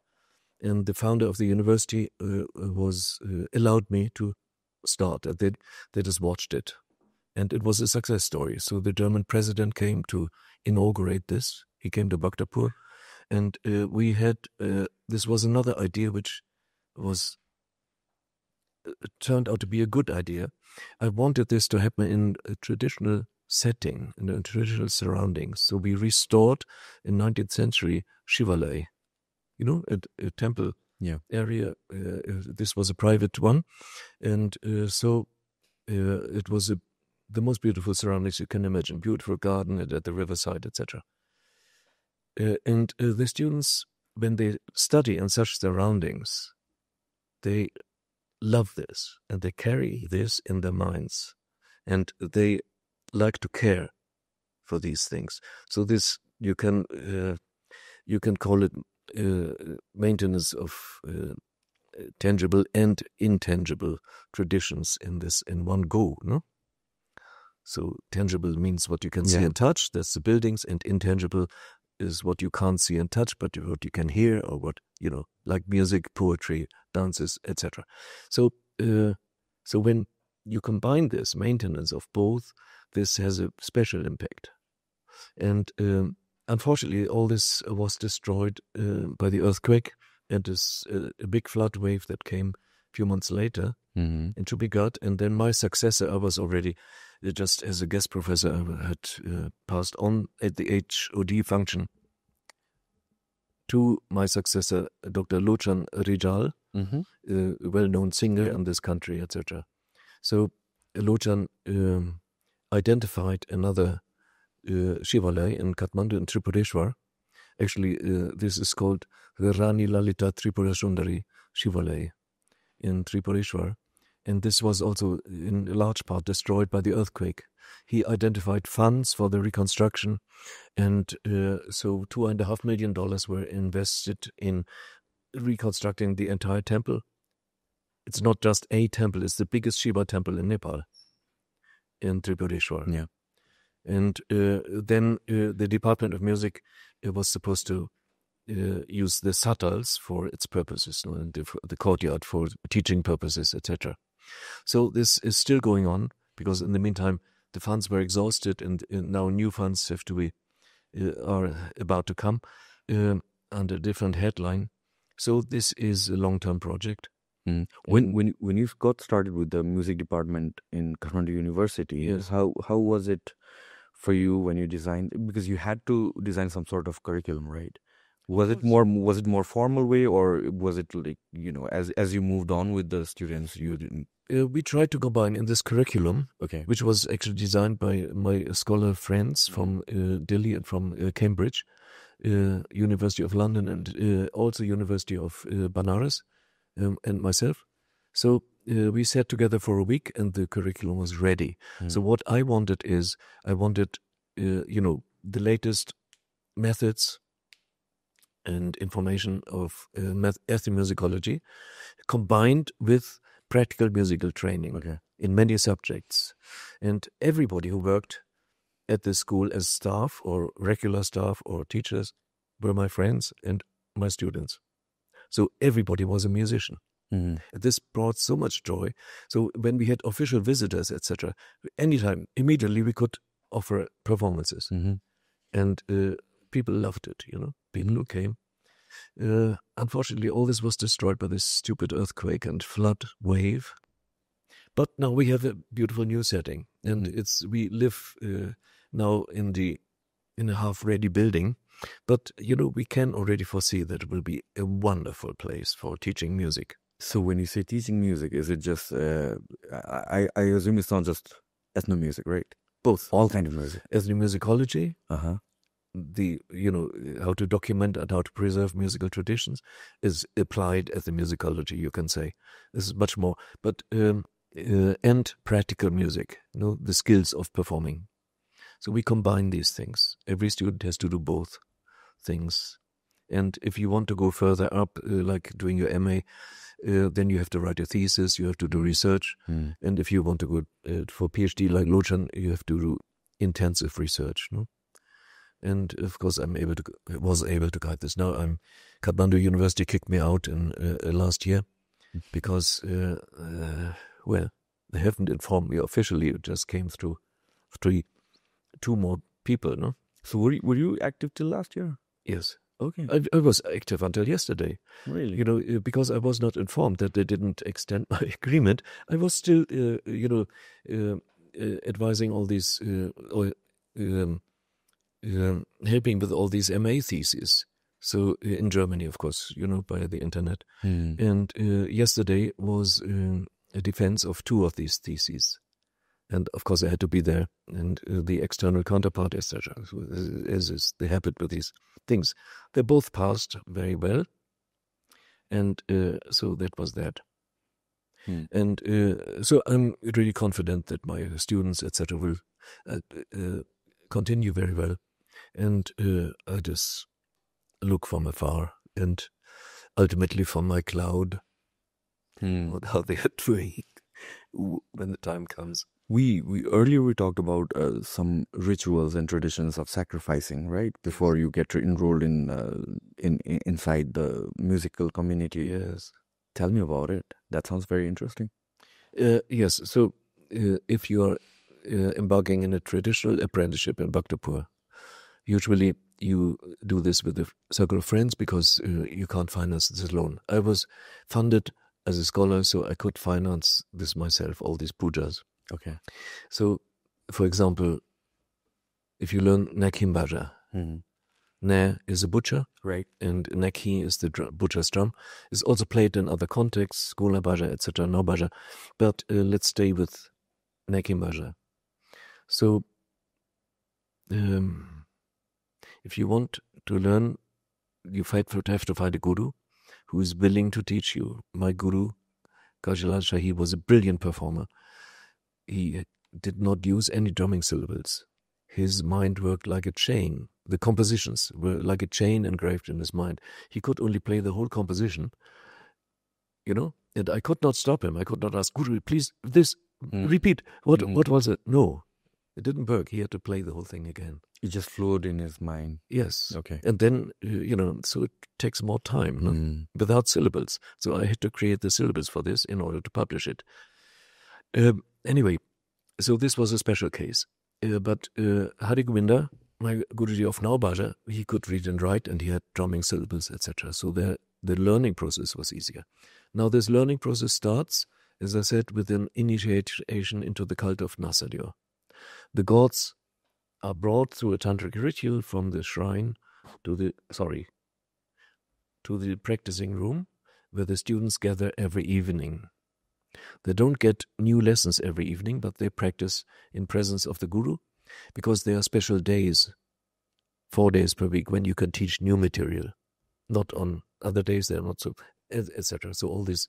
And the founder of the university was allowed me to start. They just watched it. And it was a success story. So the German president came to inaugurate this. He came to Bhaktapur. And we had, this was another idea which was turned out to be a good idea. I wanted this to happen in a traditional setting, in traditional surroundings. So we restored in 19th century Shivalaya. You know, a temple area. This was a private one. And so it was the most beautiful surroundings you can imagine. Beautiful garden at the riverside, etc. And the students, when they study in such surroundings, they love this and they carry this in their minds. And they like to care for these things. So this, you can call it maintenance of tangible and intangible traditions in one go, no? So tangible means what you can see and touch, that's the buildings, and intangible is what you can't see and touch, but what you can hear, or what, you know, like music, poetry, dances, etc. So when you combine this maintenance of both, this has a special impact. And unfortunately, all this was destroyed by the earthquake and a big flood wave that came a few months later in Chubigat. And then my successor, I was already, just as a guest professor, I had passed on at the HOD function to my successor, Dr. Lochan Rijal, a well-known singer in this country, etc. So Lochan identified another Shivalaya in Kathmandu in Tripureshwar. Actually, this is called the Rani Lalita Tripurasundari Shivalaya in Tripureshwar. And this was also in large part destroyed by the earthquake. He identified funds for the reconstruction, and so $2.5 million were invested in reconstructing the entire temple. It's not just a temple; it's the biggest Shiva temple in Nepal, in Tripureshwar. Yeah. And then the Department of Music was supposed to use the satals for its purposes, and the courtyard for teaching purposes, etc. So this is still going on, because in the meantime the funds were exhausted, and now new funds have to be are about to come under a different headline. So this is a long-term project. When you got started with the music department in Kathmandu University, Yes. how was it for you when you designed? Because you had to design some sort of curriculum, right? Was it more formal way, or was it like, as you moved on with the students, you didn't? We tried to combine in this curriculum, Okay. which was actually designed by my scholar friends from Delhi and from Cambridge, University of London, and also University of Banaras, and myself. So we sat together for a week, and the curriculum was ready. So what I wanted is, the latest methods and information of ethnomusicology combined with practical musical training in many subjects. And everybody who worked at the school as staff or regular staff or teachers were my friends and my students. So everybody was a musician. This brought so much joy. So when we had official visitors, etc., anytime, immediately we could offer performances. And people loved it, people who came. Unfortunately, all this was destroyed by this stupid earthquake and flood wave. But now we have a beautiful new setting, and we live now in a half-ready building. But we can already foresee that it will be a wonderful place for teaching music. So when you say teaching music, is it just? I assume it's not just ethno music, right? Both. All kind of music. Ethnomusicology, how to document and how to preserve musical traditions is applied ethnomusicology, you can say. This is much more, but and practical music, the skills of performing. So we combine these things. Every student has to do both things. And if you want to go further up, like doing your MA, then you have to write a thesis, you have to do research. And if you want to go for PhD like Lochan, you have to do intensive research. And of course, I was able to guide this. Now, Kathmandu University kicked me out in last year because, they haven't informed me officially. It just came through two more people. So were you active till last year? Yes. Okay. I was active until yesterday. Really? Because I was not informed that they didn't extend my agreement. I was still, advising all these, helping with all these MA theses. So in Germany, of course, by the internet. And yesterday was a defense of two of these theses. And of course, I had to be there, and the external counterpart, etc. As is the habit with these things, they both passed very well, and so that was that. And so I'm really confident that my students, etc., will continue very well, and I just look from afar and ultimately from my cloud on how they are doing when the time comes. We earlier talked about some rituals and traditions of sacrificing, right? Before you get enrolled inside the musical community. Yes. Tell me about it. That sounds very interesting. Yes. So if you are embarking in a traditional apprenticeship in Bhaktapur, usually you do this with a circle of friends because you can't finance this alone. I was funded as a scholar, so I could finance this myself, all these pujas. Okay. So, for example, if you learn Nakhi Bhaja, Ne is a butcher, right, and Nakhi is the butcher's drum. It's also played in other contexts, Gola Bhaja, etc., No Bhaja. But let's stay with Nakhi Bhaja. So, if you want to learn, you have to find a guru who is willing to teach you. My guru, Kajilal Shahi, was a brilliant performer. He did not use any drumming syllables. His mind worked like a chain. The compositions were like a chain engraved in his mind. He could only play the whole composition, and I could not stop him. I could not ask, Guru, please, repeat. What was it? No, it didn't work. He had to play the whole thing again. It just flowed in his mind. Yes. Okay. And then, so it takes more time without syllables. So I had to create the syllables for this in order to publish it. Anyway, so this was a special case. But Hari Govinda, my Guruji of Naubaja, he could read and write, and he had drumming syllables, etc. So the learning process was easier. Now this learning process starts, as I said, with an initiation into the cult of Nasadyo. The gods are brought through a tantric ritual from the shrine to the practicing room, where the students gather every evening. They don't get new lessons every evening, but they practice in presence of the Guru, because there are special days, 4 days per week, when you can teach new material. Not on other days, they're not so, etc. So all these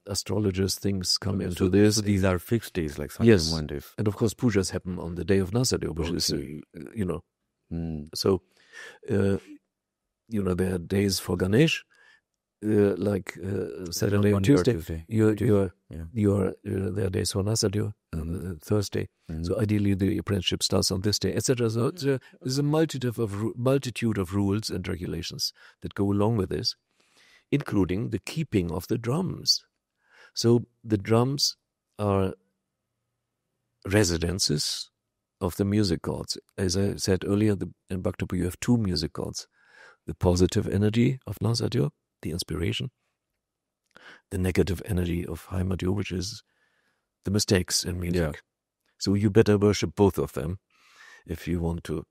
astrologers things come into this. So these are fixed days, like Sunday and Mondays. And of course pujas happen on the day of Nasadyo, which is, So, there are days for Ganesh, like Saturday and Tuesday. There are days for Nasadyo, Thursday. So ideally the apprenticeship starts on this day, etc. So there's a multitude of rules and regulations that go along with this, including the keeping of the drums. So the drums are residences of the music gods. As I said earlier, in Bhaktapur you have 2 music gods. The positive energy of Nasadyo, the inspiration. The negative energy of Homeopathic, which is the mistakes in music. Yeah. So you better worship both of them if you want to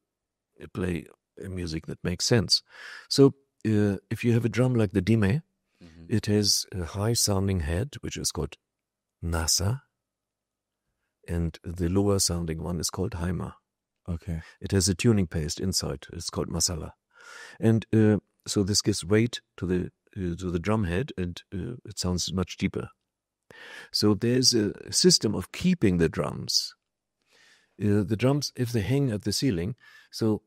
play music that makes sense. So if you have a drum like the dime, it has a high-sounding head, which is called nasa, and the lower-sounding one is called haima. Okay. It has a tuning paste inside. It's called masala. And so this gives weight to the drum head, and it sounds much deeper. So there's a system of keeping the drums. The drums, if they hang at the ceiling, so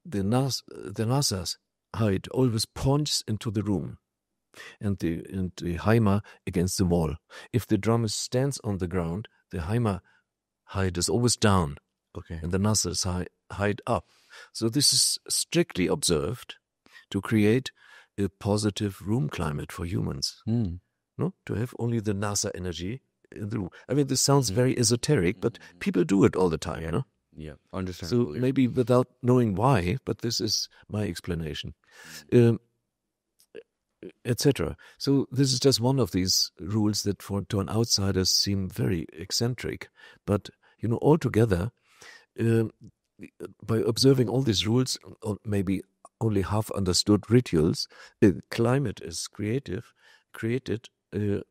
the nasa's height always points into the room, and the haima against the wall. If the drum stands on the ground, the haima height is always down, and the nasa's height up. So this is strictly observed to create a positive room climate for humans. No, to have only the nasa energy in the room. I mean, this sounds very esoteric, but people do it all the time, you know? Yeah, understand. So maybe without knowing why, but this is my explanation, etc. So this is just one of these rules that to an outsider seem very eccentric, but altogether, by observing all these rules, or maybe only half understood rituals, the climate is created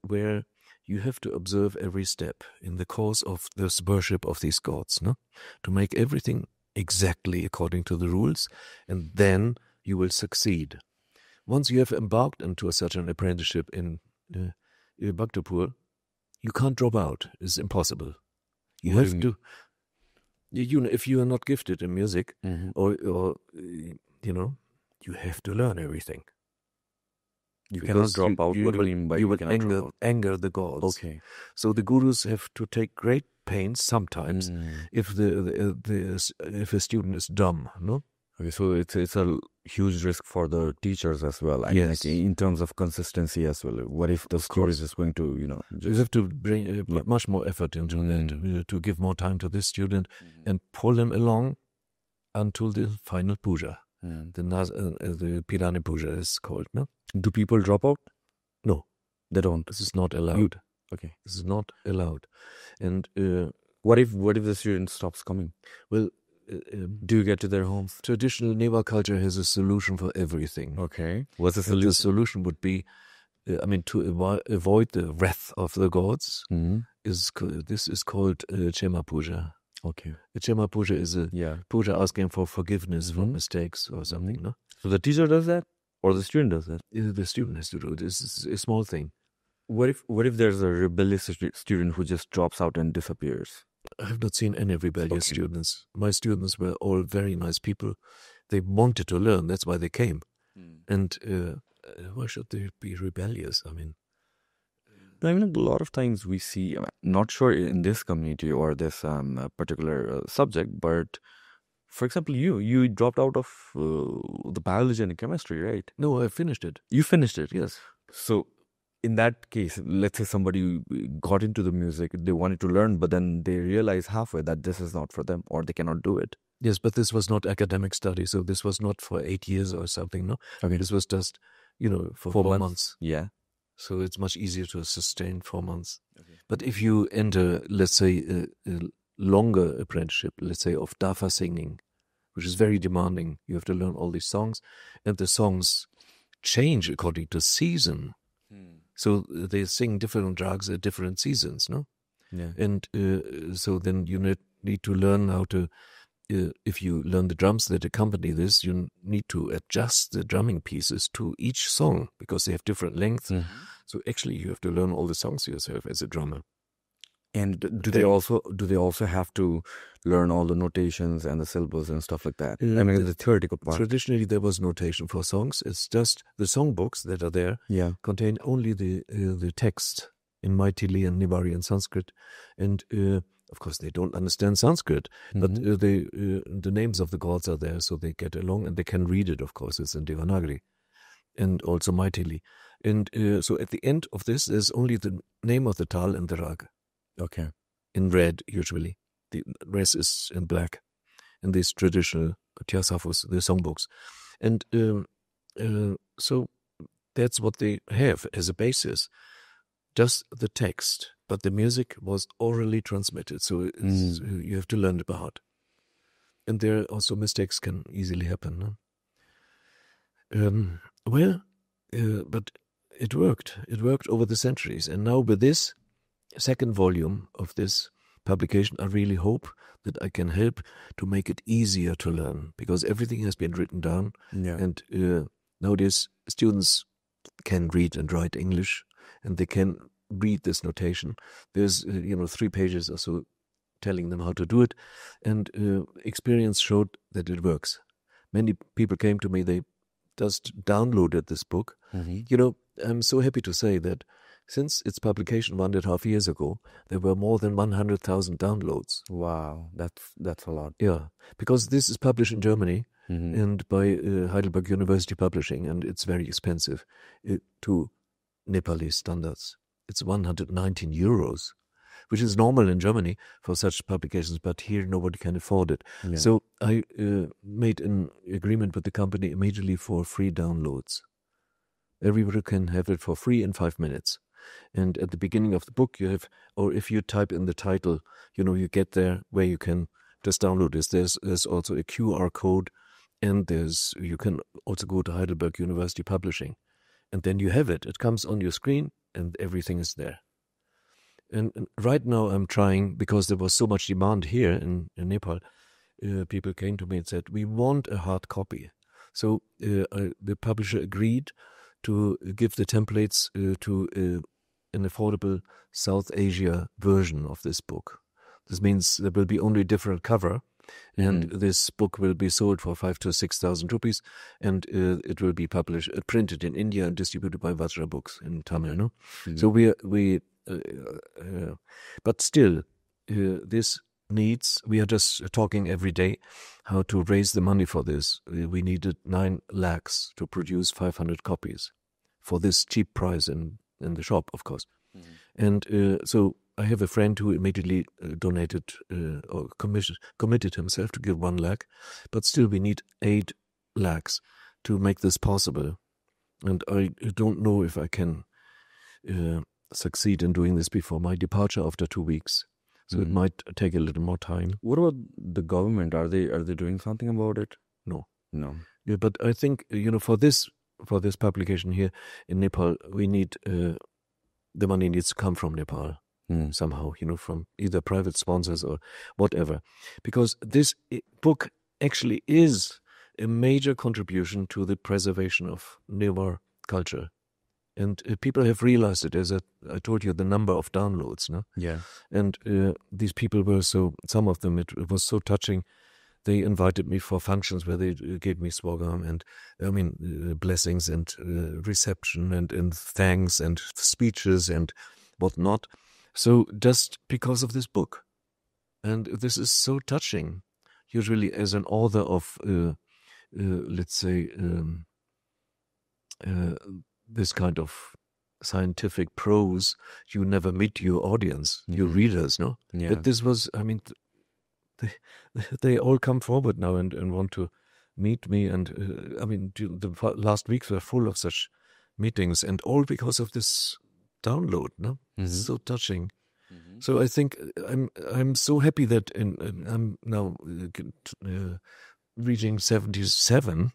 where you have to observe every step in the course of this worship of these gods, no? To make everything exactly according to the rules, and then you will succeed. Once you have embarked into such an apprenticeship in Bhaktapur, you can't drop out. It's impossible. You have to. If you are not gifted in music, or you have to learn everything. You cannot drop out. What do you mean by you will anger the gods? Okay. So the gurus have to take great pains sometimes if a student is dumb, no? Okay, so it's a huge risk for the teachers as well. Yes. Like in terms of consistency as well. What if the story is going to, you have to bring much more effort into that, to give more time to this student and pull him along until the final puja. The Pirani puja is called, no? Do people drop out? No, they don't. This is not allowed. Okay, this is not allowed. And what if the student stops coming? Well, do you get to their homes? Traditional Newa culture has a solution for everything. Okay, what's the solution? The solution would be, to avoid the wrath of the gods. This is called Chema Puja. Okay, the Chema Puja is a puja asking for forgiveness for mistakes or something. No, so the teacher does that, or the student does that? The student has to do it. This is a small thing. What if there's a rebellious student who just drops out and disappears? I have not seen any rebellious students. My students were all very nice people. They wanted to learn. That's why they came. And why should they be rebellious? I mean, a lot of times we see, not sure in this community or this particular subject, but for example, you dropped out of the biology and chemistry, right? no, I finished it. You finished it. Yes. So in that case, let's say somebody got into the music, they wanted to learn, but then they realize halfway that this is not for them or they cannot do it. Yes, but this was not academic study, so this was not for 8 years or something, no? Okay. This was just, for 4 months. Yeah. So it's much easier to sustain 4 months. Okay. But if you enter, let's say, a longer apprenticeship, let's say of Dafa singing, which is very demanding, you have to learn all these songs, and the songs change according to season. So they sing different drugs at different seasons, no? Yeah. And so then you need to learn how to, if you learn the drums that accompany this, you need to adjust the drumming pieces to each song because they have different lengths. So actually you have to learn all the songs yourself as a drummer. And do they also have to learn all the notations and the syllables and stuff like that? The theoretical part. Traditionally, there was notation for songs. It's just the songbooks that are there contain only the text in Maithili and Newari and Sanskrit, and of course they don't understand Sanskrit, but the names of the gods are there, so they get along and they can read it. Of course, it's in Devanagari and also Maithili, and so at the end of this, there's only the name of the tal and the rag. Okay. In red, usually. The rest is in black. In these traditional Tiasafos, the songbooks. And so that's what they have as a basis. Just the text. But the music was orally transmitted. So you have to learn it by heart. And there also mistakes can easily happen. No? But it worked. It worked over the centuries. And now with this second volume of this publication, I really hope that I can help to make it easier to learn, because everything has been written down, and nowadays students can read and write English, and they can read this notation. There's 3 pages or so telling them how to do it, and experience showed that it works. Many people came to me, they just downloaded this book. I'm so happy to say that since its publication 1.5 years ago, there were more than 100,000 downloads. Wow, that's a lot. Yeah, because this is published in Germany and by Heidelberg University Publishing, and it's very expensive to Nepali standards. It's 119 euros, which is normal in Germany for such publications, but here nobody can afford it. Yeah. So I made an agreement with the company immediately for free downloads. Everybody can have it for free in 5 minutes. And at the beginning of the book, you have, or if you type in the title, you get there where you can just download this. There's also a QR code, and you can also go to Heidelberg University Publishing, and then you have it. It comes on your screen, and everything is there. And right now I'm trying, because there was so much demand here in Nepal, people came to me and said, we want a hard copy. So the publisher agreed to give the templates to an affordable South Asia version of this book. This means there will be only different cover, and this book will be sold for 5,000 to 6,000 rupees, and it will be printed in India and distributed by Vajra Books in Tamil. No, so but still, this needs. We are just talking every day how to raise the money for this. We needed 9 lakhs to produce 500 copies for this cheap price in the shop, of course. And so I have a friend who immediately donated or committed himself to give 1 lakh, but still we need 8 lakhs to make this possible. And I don't know if I can succeed in doing this before my departure after 2 weeks. So it might take a little more time. What about the government? Are they doing something about it? No. Yeah, but I think for this publication here in Nepal, we need the money needs to come from Nepal somehow. From either private sponsors or whatever, because this book actually is a major contribution to the preservation of Newa culture And people have realized it, as I told you, the number of downloads. No? Yeah. And these people were some of them, it was so touching. They invited me for functions where they gave me swagam and, blessings and reception and thanks and speeches and whatnot. So just because of this book. And this is so touching. Usually as an author of, let's say, this kind of scientific prose, you never meet your audience, your readers, no? Yeah. But this was, they all come forward now and want to meet me. And the last weeks were full of such meetings, and all because of this download, no? So touching. So I think I'm so happy that I'm now reaching 77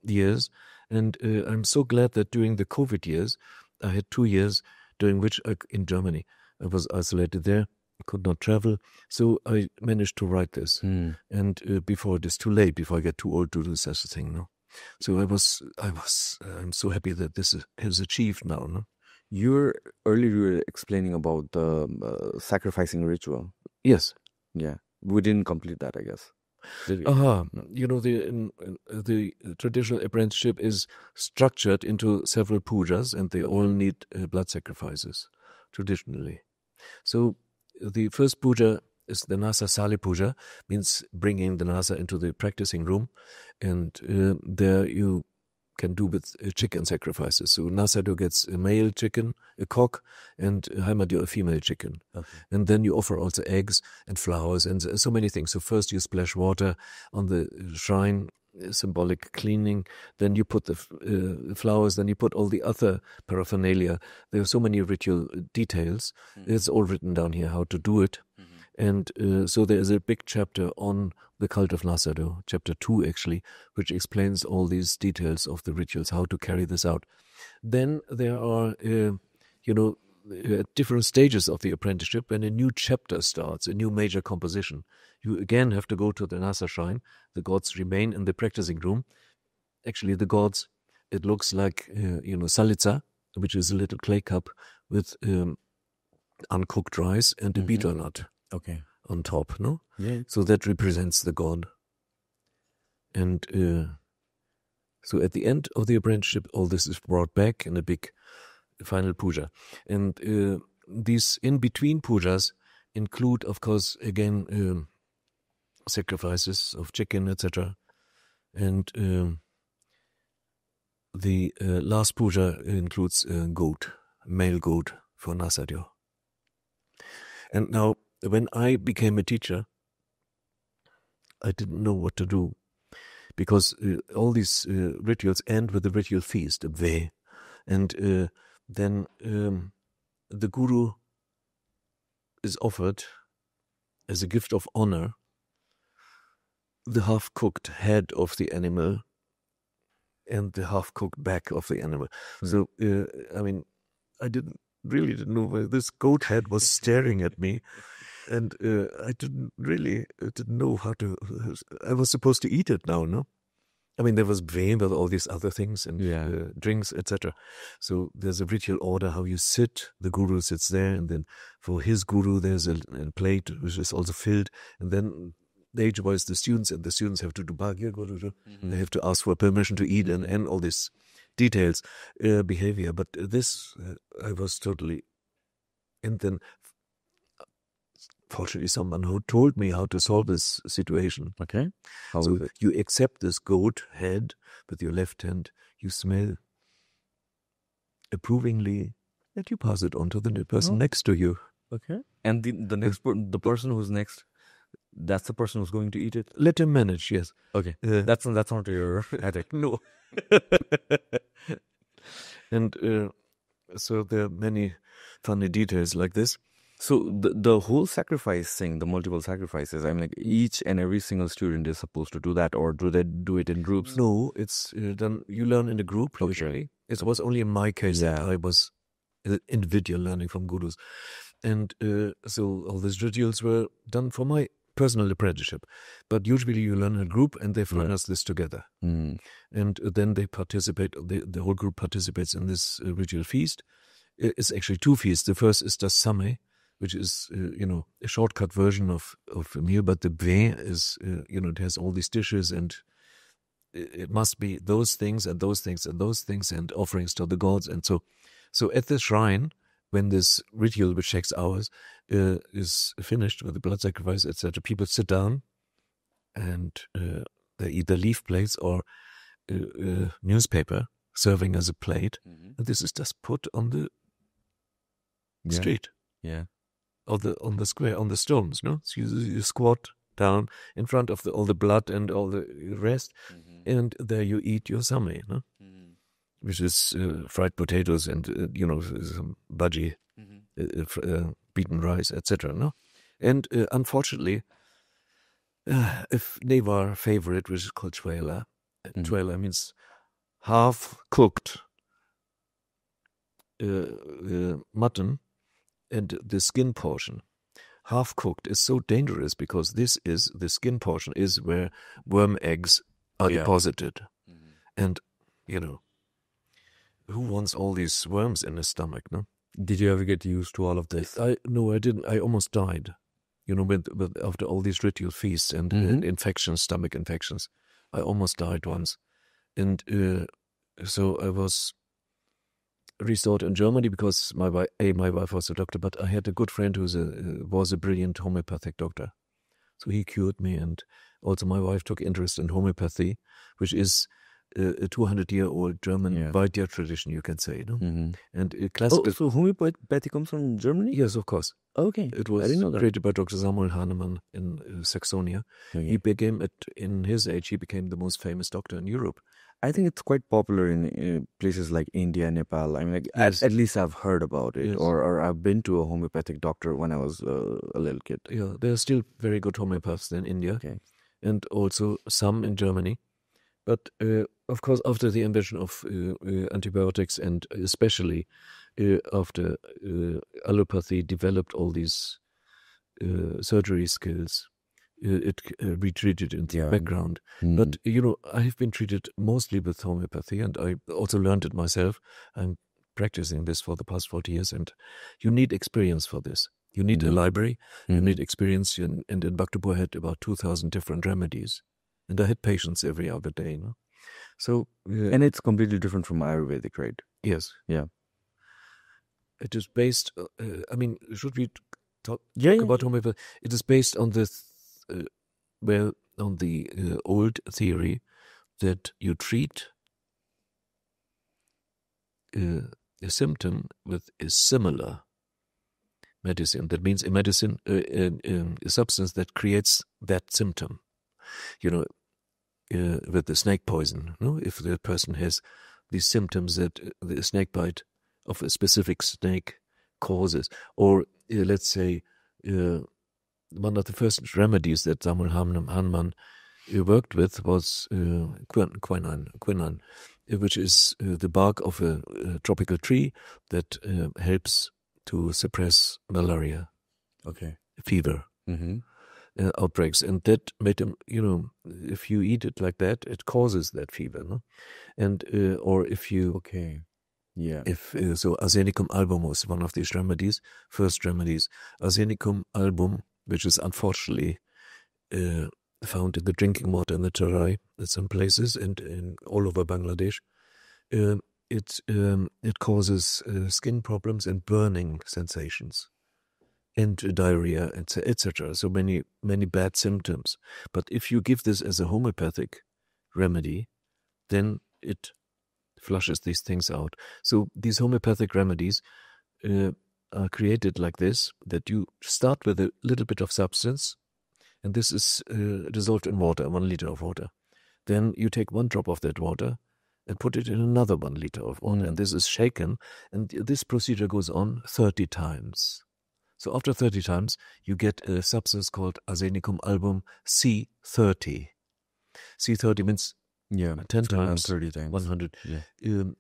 years, and I'm so glad that during the COVID years, I had 2 years during which in Germany I was isolated there, could not travel, so I managed to write this. And before it is too late, before I get too old to do such a thing, no. So I'm so happy that this is achieved now, no. Earlier you were explaining about the sacrificing ritual. Yes. Yeah. We didn't complete that, I guess. Did we? The traditional apprenticeship is structured into several pujas, and they all need blood sacrifices, traditionally. So the first puja is the Nasa Sali Puja, means bringing the Nasa into the practicing room, and there you can do with chicken sacrifices. So Nasado gets a male chicken, a cock, and Heimadio a female chicken. Okay. And then you offer also eggs and flowers and so many things. So first you splash water on the shrine, symbolic cleaning. Then you put the flowers. Then you put all the other paraphernalia. There are so many ritual details. It's all written down here how to do it. And so there is a big chapter on the cult of Nasado, chapter 2 actually, which explains all these details of the rituals, how to carry this out. Then there are, at different stages of the apprenticeship, when a new chapter starts, a new major composition, you again have to go to the Nasa shrine. The gods remain in the practicing room. Actually, the gods, it looks like, salitsa, which is a little clay cup with uncooked rice and a betel nut. Okay. On top, no? Yeah. So that represents the god. And so at the end of the apprenticeship, all this is brought back in a big final puja. And these in-between pujas include, of course, again, sacrifices of chicken, etc. And the last puja includes a goat, male goat for Nasadyo. And now, when I became a teacher, I didn't know what to do, because all these rituals end with the ritual feast, a Ve, and then the guru is offered as a gift of honor the half-cooked head of the animal and the half-cooked back of the animal. So, I didn't know why this goat head was staring at me. And I didn't know how to. I was supposed to eat it now, no? I mean, there was brain with all these other things and drinks, etc. So there's a ritual order how you sit. The guru sits there, and then for his guru, there's a plate which is also filled. And then age-wise, the students have to do bhagya guru. They have to ask for permission to eat and all these details, behavior. But this, I was totally. And then, fortunately, someone who told me how to solve this situation. Okay. How so is it? You accept this goat head with your left hand. You smell approvingly, and you pass it on to the person next to you. Okay. And the next the person who's next, that's the person who's going to eat it? Let him manage, yes. Okay. That's not your headache. No. And so there are many funny details like this. So the whole sacrifice thing, the multiple sacrifices, I mean, like each and every single student is supposed to do that, or do they do it in groups? No, it's done. You learn in a group usually. It was only in my case that I was individual learning from gurus, and so all these rituals were done for my personal apprenticeship. But usually you learn in a group and they harness this together. And then they participate, the whole group participates in this ritual feast. It's actually 2 feasts. The first is the Same, which is, a shortcut version of a meal, but the Bve is, it has all these dishes and it must be those things and those things and those things and offerings to the gods. And so at the shrine, when this ritual, which takes hours, is finished with the blood sacrifice, etc., people sit down and they either leave plates or newspaper serving as a plate. And this is just put on the street. Yeah. On the square, on the stones, no? So you squat down in front of all the blood and all the rest, and there you eat your same, no? Which is fried potatoes and some bhaji, beaten rice, etc. No, and unfortunately, if Newa favorite, which is called Twela, Twela means half cooked mutton, and the skin portion, half cooked, is so dangerous because the skin portion is where worm eggs are deposited, and who wants all these worms in his stomach, no? Did you ever get used to all of this? No, I didn't. I almost died, after all these ritual feasts and infections, stomach infections. I almost died once. And so I was restored in Germany because my wife was a doctor, but I had a good friend who was a brilliant homeopathic doctor. So he cured me, and also my wife took interest in homeopathy, which is a 200-year-old German Vaidya tradition, you can say. No? And classical. So homeopathy comes from Germany? Yes, of course. Okay. It was created by Dr. Samuel Hahnemann in Saxonia. Okay. In his age, he became the most famous doctor in Europe. I think it's quite popular in places like India, Nepal. I mean, at least I've heard about it, or I've been to a homeopathic doctor when I was a little kid. Yeah, there are still very good homeopaths in India, and also some in Germany. But of course, after the invention of antibiotics, and especially after allopathy developed all these surgery skills, it retreated into the background. But, I have been treated mostly with homeopathy, and I also learned it myself. I'm practicing this for the past 40 years, and you need experience for this. You need a library, you need experience, and in Bhaktapur I had about 2,000 different remedies. And I had patients every other day. No? So, and it's completely different from Ayurvedic, right? Yes. Yeah. It is based, should we talk about homeopathy? It is based on on the old theory that you treat a symptom with a similar medicine. That means a medicine, a substance that creates that symptom. With the snake poison, no? If the person has these symptoms that the snake bite of a specific snake causes, or let's say one of the first remedies that Samuel Hahnemann worked with was quinine, which is the bark of a tropical tree that helps to suppress malaria, fever. Outbreaks, and that made him, if you eat it like that, it causes that fever, no? And or if you, so Arsenicum album was one of these remedies, first remedies. Arsenicum album, which is unfortunately found in the drinking water in the Tarai at some places and in all over Bangladesh. It causes skin problems and burning sensations, and diarrhea, etc. So many bad symptoms. But if you give this as a homeopathic remedy, then it flushes these things out. So these homeopathic remedies are created like this, that you start with a little bit of substance, and this is dissolved in water, 1 liter of water. Then you take 1 drop of that water and put it in another 1 liter of water, and this is shaken, and this procedure goes on 30 times. So after 30 times, you get a substance called Arsenicum album C30. C30 means 10 times, 30 times, 100,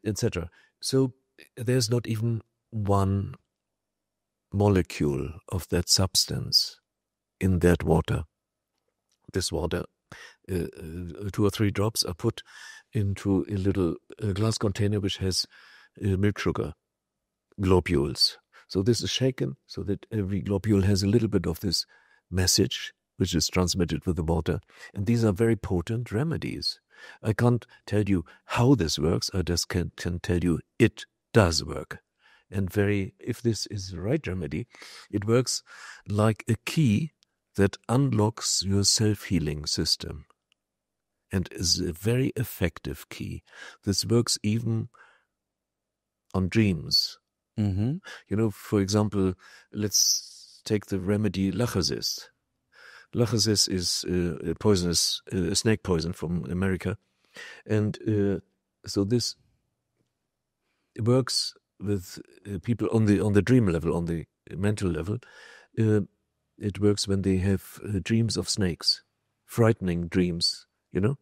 etc. So there's not even one molecule of that substance in that water. this water, 2 or 3 drops are put into a little glass container which has milk sugar globules. So this is shaken so that every globule has a little bit of this message which is transmitted with the water. And these are very potent remedies. I can't tell you how this works. I just can tell you it does work. And if this is the right remedy, it works like a key that unlocks your self-healing system and is a very effective key. This works even on dreams. Mm-hmm. You know, for example, let's take the remedy lachesis. Lachesis is a poisonous snake poison from America. And so this works with people on the dream level, on the mental level. It works when they have dreams of snakes, frightening dreams, you know,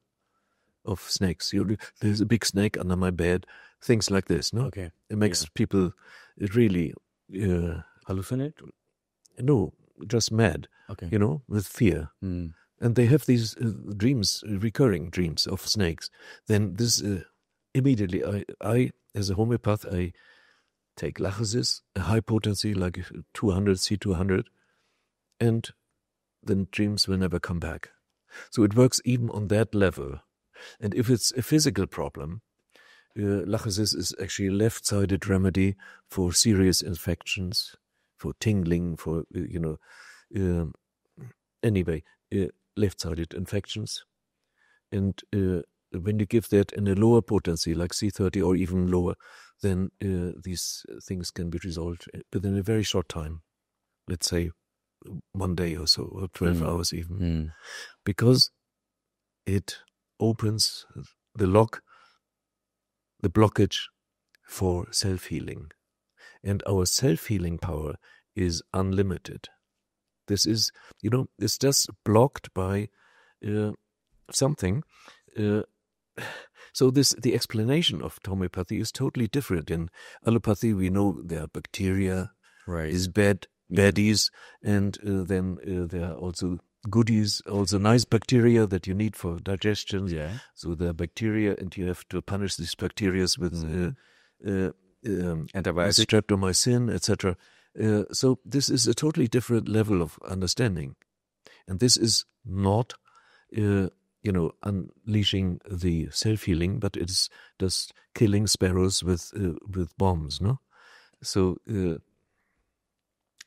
of snakes. There's a big snake under my bed, things like this, no? Okay. It makes people really... hallucinate? No, just mad, Okay. you know, with fear. Mm. And they have these dreams, recurring dreams of snakes. Then this immediately, I as a homeopath, I take lachesis, a high potency like 200 C200, and then dreams will never come back. So it works even on that level. And if it's a physical problem, lachesis is actually a left-sided remedy for serious infections, for tingling, for, anyway, left-sided infections. And when you give that in a lower potency, like C30 or even lower, then these things can be resolved within a very short time. Let's say 1 day or so, or 12 hours even. Because it opens the blockage for self-healing. And our self-healing power is unlimited. This is, it's just blocked by something. So the explanation of homeopathy is totally different. In allopathy, we know there are bacteria, Right. is baddies, and then there are also goodies, also nice bacteria that you need for digestion. Yeah. So there are bacteria, and you have to punish these bacteria with Antibiotics. streptomycin, etc. So this is a totally different level of understanding. And this is not, unleashing the self-healing, but it's just killing sparrows with bombs, no? So...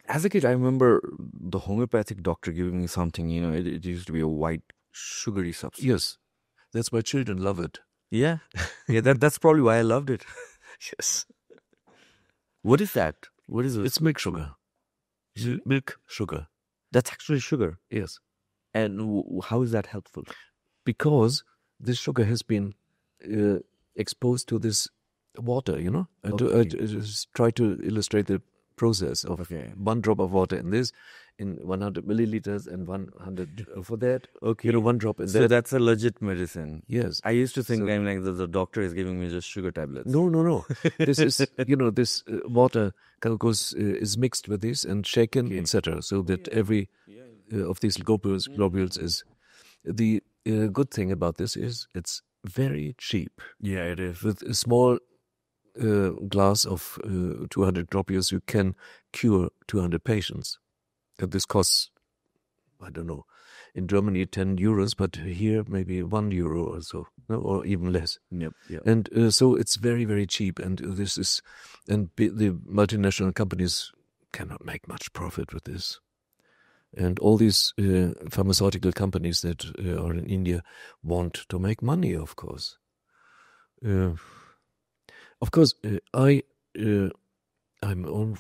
As a kid, I remember the homeopathic doctor giving me something, it used to be a white, sugary substance. yes, that's why children love it. Yeah. Yeah, that's probably why I loved it. Yes. What is that? What is it? It's milk sugar. Milk sugar. That's actually sugar. Yes. And how is that helpful? Because this sugar has been exposed to this water, I just try to illustrate the process of 1 drop of water in 100 milliliters and 100 for that. Okay. 1 drop in that. So that's a legit medicine. Yes. I used to think the doctor is giving me just sugar tablets. No. This is, this water is mixed with this and shaken, etc. So that every of these globules is... The good thing about this is it's very cheap. Yeah, it is. With a small glass of 200 droplets, you can cure 200 patients. And this costs, I don't know, in Germany 10 euros, but here maybe 1 euro or so, or even less. Yep. And so it's very, very cheap. And the multinational companies cannot make much profit with this. And all these pharmaceutical companies that are in India want to make money, of course. Of course, I'm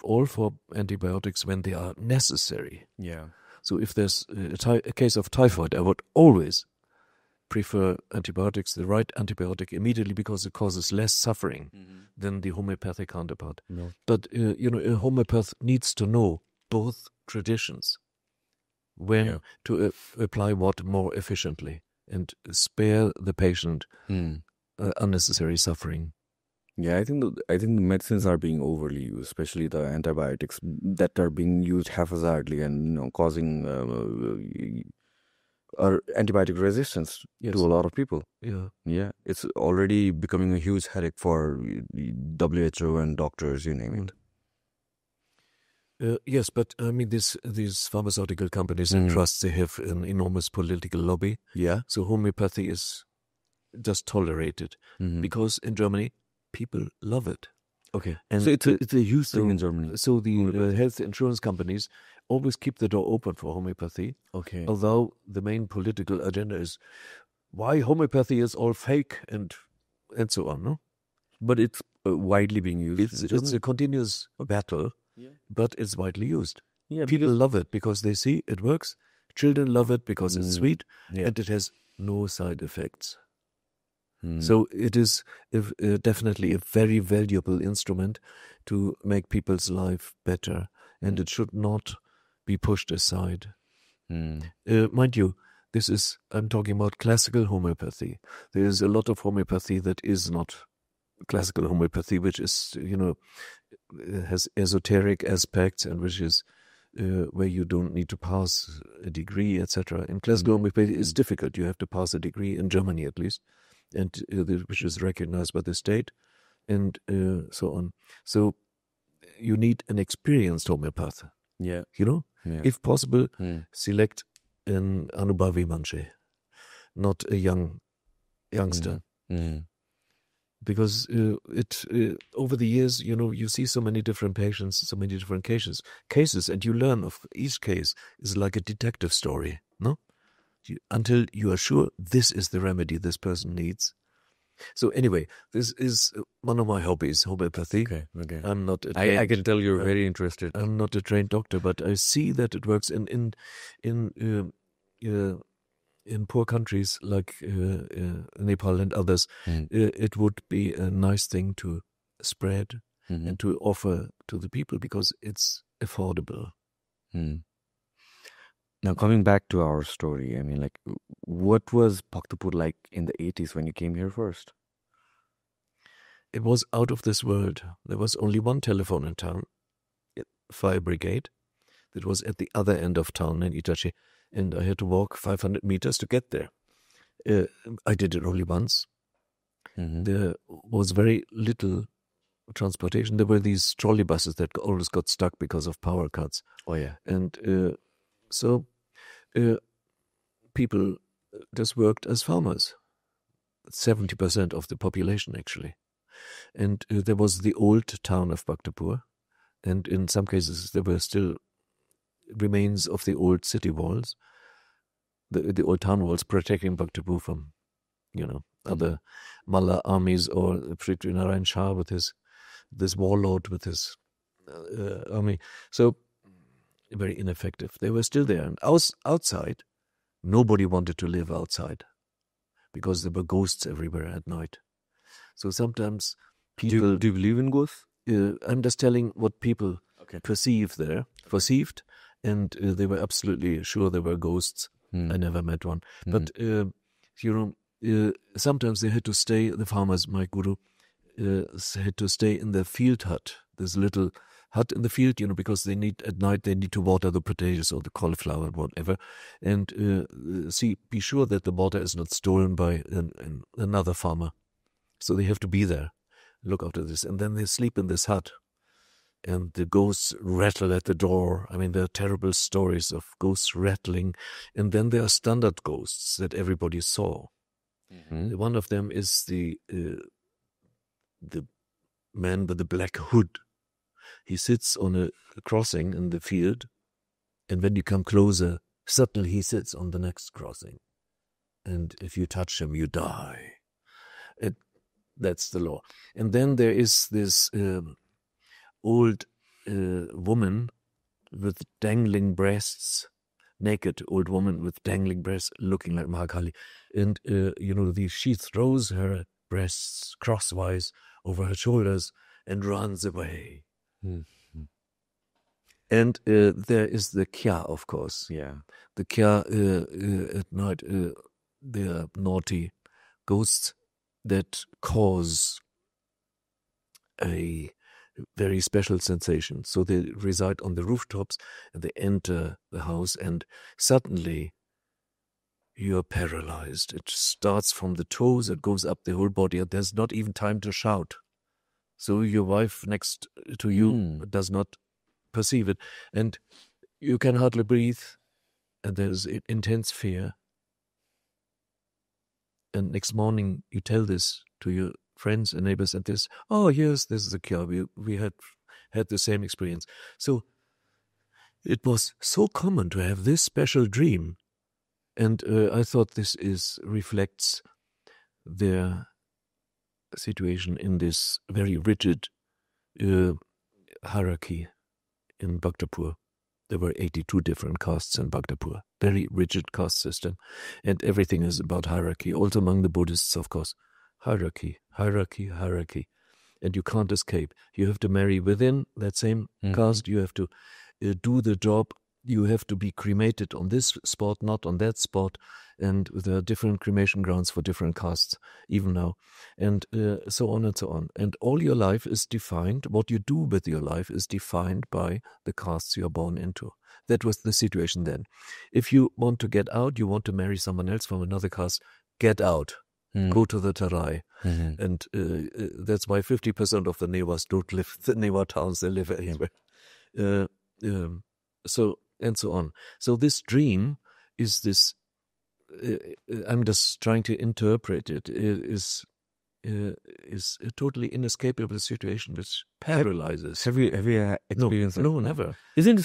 all for antibiotics when they are necessary. Yeah. So if there's a case of typhoid, I would always prefer antibiotics, the right antibiotic immediately, because it causes less suffering than the homeopathic counterpart. No. But, a homeopath needs to know both traditions, when to apply what more efficiently and spare the patient unnecessary suffering. Yeah, I think the medicines are being overly used, especially the antibiotics that are being used haphazardly and causing antibiotic resistance Yes. to a lot of people. Yeah. Yeah, it's already becoming a huge headache for WHO and doctors, you name it. Yes, but I mean, these pharmaceutical companies and trusts, they have an enormous political lobby. Yeah. So homeopathy is just tolerated because in Germany, people love it. Okay. And so it's a huge thing in Germany. So the health insurance companies always keep the door open for homeopathy. Okay. Although the main political agenda is why homeopathy is all fake and so on, no? But it's widely being used. It's a continuous battle, but it's widely used. Yeah, People love it because they see it works. Children love it because it's sweet and it has no side effects. So it is definitely a very valuable instrument to make people's life better, and it should not be pushed aside. Mind you, I'm talking about classical homeopathy. There is a lot of homeopathy that is not classical homeopathy, which is, has esoteric aspects and which is where you don't need to pass a degree, etc. In classical homeopathy, it's difficult. You have to pass a degree, in Germany at least, and which is recognized by the state, and so on. So you need an experienced homeopath. Yeah. If possible, select an Anubhavi Manche, not a youngster. Because over the years, you see so many different patients, so many different cases, and you learn of each case is like a detective story, no? Until you are sure this is the remedy this person needs. So anyway, this is one of my hobbies, homeopathy. Okay. I'm not. I can tell you're very interested. I'm not a trained doctor, but I see that it works in poor countries like Nepal and others. It would be a nice thing to spread and to offer to the people because it's affordable. Now, coming back to our story, I mean, what was Bhaktapur like in the 80s when you came here first? It was out of this world. There was only one telephone in town, fire brigade, that was at the other end of town in Itachi, and I had to walk 500 meters to get there. I did it only once. There was very little transportation. There were these trolley buses that always got stuck because of power cuts. Oh, yeah. And so people just worked as farmers. 70% of the population, actually. And there was the old town of Bhaktapur, and in some cases there were still remains of the old city walls, the old town walls protecting Bhaktapur from, other Malla armies or Prithvinarayan Shah with this warlord with his army. So very ineffective. They were still there. And outside, nobody wanted to live outside because there were ghosts everywhere at night. So sometimes people... Do you believe in ghosts? I'm just telling what people perceived, and they were absolutely sure there were ghosts. I never met one. But, sometimes they had to stay, the farmers, my guru, had to stay in the field hut, this little hut in the field, because at night they need to water the potatoes or the cauliflower or whatever, and be sure that the water is not stolen by another farmer. So they have to be there, look after this. And then they sleep in this hut. And the ghosts rattle at the door. I mean, there are terrible stories of ghosts rattling. And then there are standard ghosts that everybody saw. One of them is the man with the black hood. He sits on a crossing in the field. And when you come closer, suddenly he sits on the next crossing. And if you touch him, you die. That's the law. And then there is this old woman with dangling breasts, naked old woman with dangling breasts, looking like Mahakali. And, she throws her breasts crosswise over her shoulders and runs away. And there is the kya, of course. Yeah. The kya at night, they are naughty ghosts that cause a very special sensation. So they reside on the rooftops and they enter the house, and suddenly you're paralyzed. It starts from the toes, it goes up the whole body, and there's not even time to shout. So your wife next to you does not perceive it. And you can hardly breathe, and there's intense fear. And next morning you tell this to your friends and neighbors, and this, oh yes, this is a cure. We had the same experience. So it was so common to have this special dream. And I thought this reflects their situation in this very rigid hierarchy in Bhaktapur. There were 82 different castes in Bhaktapur, very rigid caste system. And everything is about hierarchy, also among the Buddhists, of course. Hierarchy, hierarchy, hierarchy. And you can't escape. You have to marry within that same caste. You have to do the job. You have to be cremated on this spot, not on that spot. And there are different cremation grounds for different castes, even now. And so on and so on. And all your life is defined, what you do with your life is defined by the castes you are born into. That was the situation then. If you want to get out, you want to marry someone else from another caste, get out. Go to the Tarai. And that's why 50% of the Newas don't live, the Newa towns, they live anywhere. So, and so on. So this dream is this, I'm just trying to interpret it, is a totally inescapable situation which paralyzes. Have you experienced that? No, never. Isn't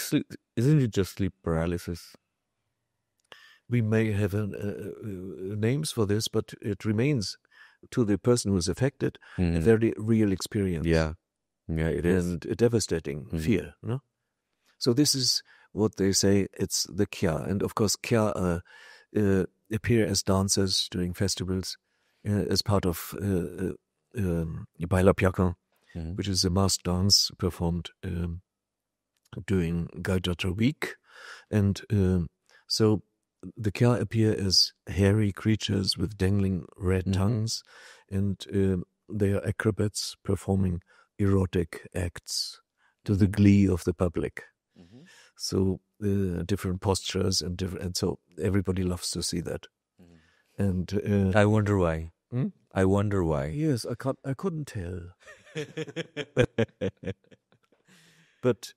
it just sleep paralysis? We may have names for this, but it remains to the person who is affected a very real experience. Yeah, it is. And a devastating fear. No? So this is what they say, it's the kya. And of course, kya appear as dancers during festivals as part of Baila Pyakon, which is a masked dance performed during Jatra week. And so the kya appear as hairy creatures with dangling red tongues, and they are acrobats performing erotic acts to the glee of the public. So different postures and so everybody loves to see that. And I wonder why. I wonder why. Yes, I couldn't tell. But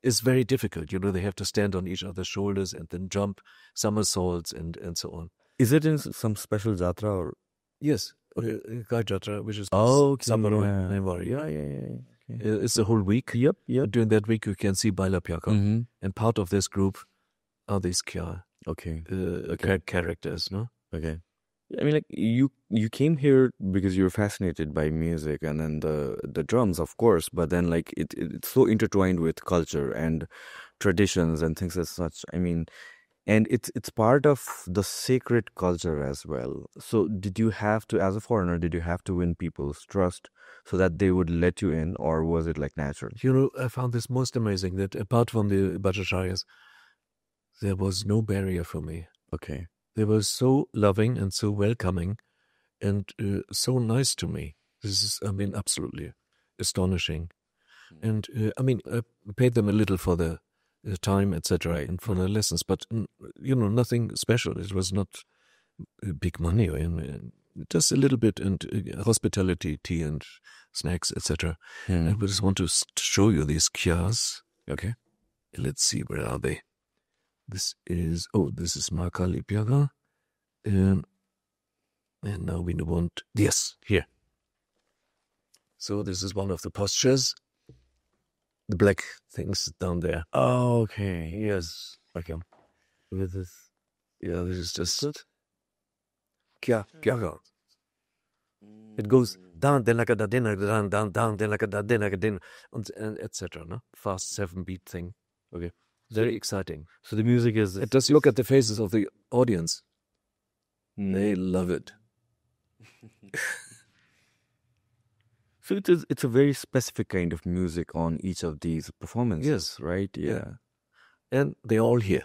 it's very difficult. You know, they have to stand on each other's shoulders and then jump somersaults and so on. Is it in some special Jatra or? Yes, Jatra, which is Sabaro Newari. Yeah. Okay. It's the whole week. Yep. During that week, you can see Baila Pyakon. And part of this group are these kya characters, no? Okay. I mean, like you came here because you were fascinated by music and then the drums, of course, but then like it's so intertwined with culture and traditions and things as such. I mean, and it's part of the sacred culture as well. So did you have to, as a foreigner, did you have to win people's trust so that they would let you in, or was it like natural? You know, I found this most amazing, that apart from the Bhattacharya's, there was no barrier for me. Okay. They were so loving and so welcoming and so nice to me. This is, I mean, absolutely astonishing. And I mean, I paid them a little for the time, etc., and for the lessons, but you know, nothing special. It was not big money, just a little bit, and hospitality, tea and snacks, etc. I just want to show you these kyas. Okay, let's see, where are they? This is Makali Pyaga, and now we want, yes, here. So this is one of the postures. The black things down there. Oh, okay. Yes. Okay. With this. Yeah, this is just kya. It goes down, then like a dinner, down, then like a dinner, and etc. No? Fast 7-beat thing. Okay. Very exciting. So the music is. Just look at the faces of the audience. They love it. So it's a very specific kind of music on each of these performances. Yes. Right? Yeah. And they're all here.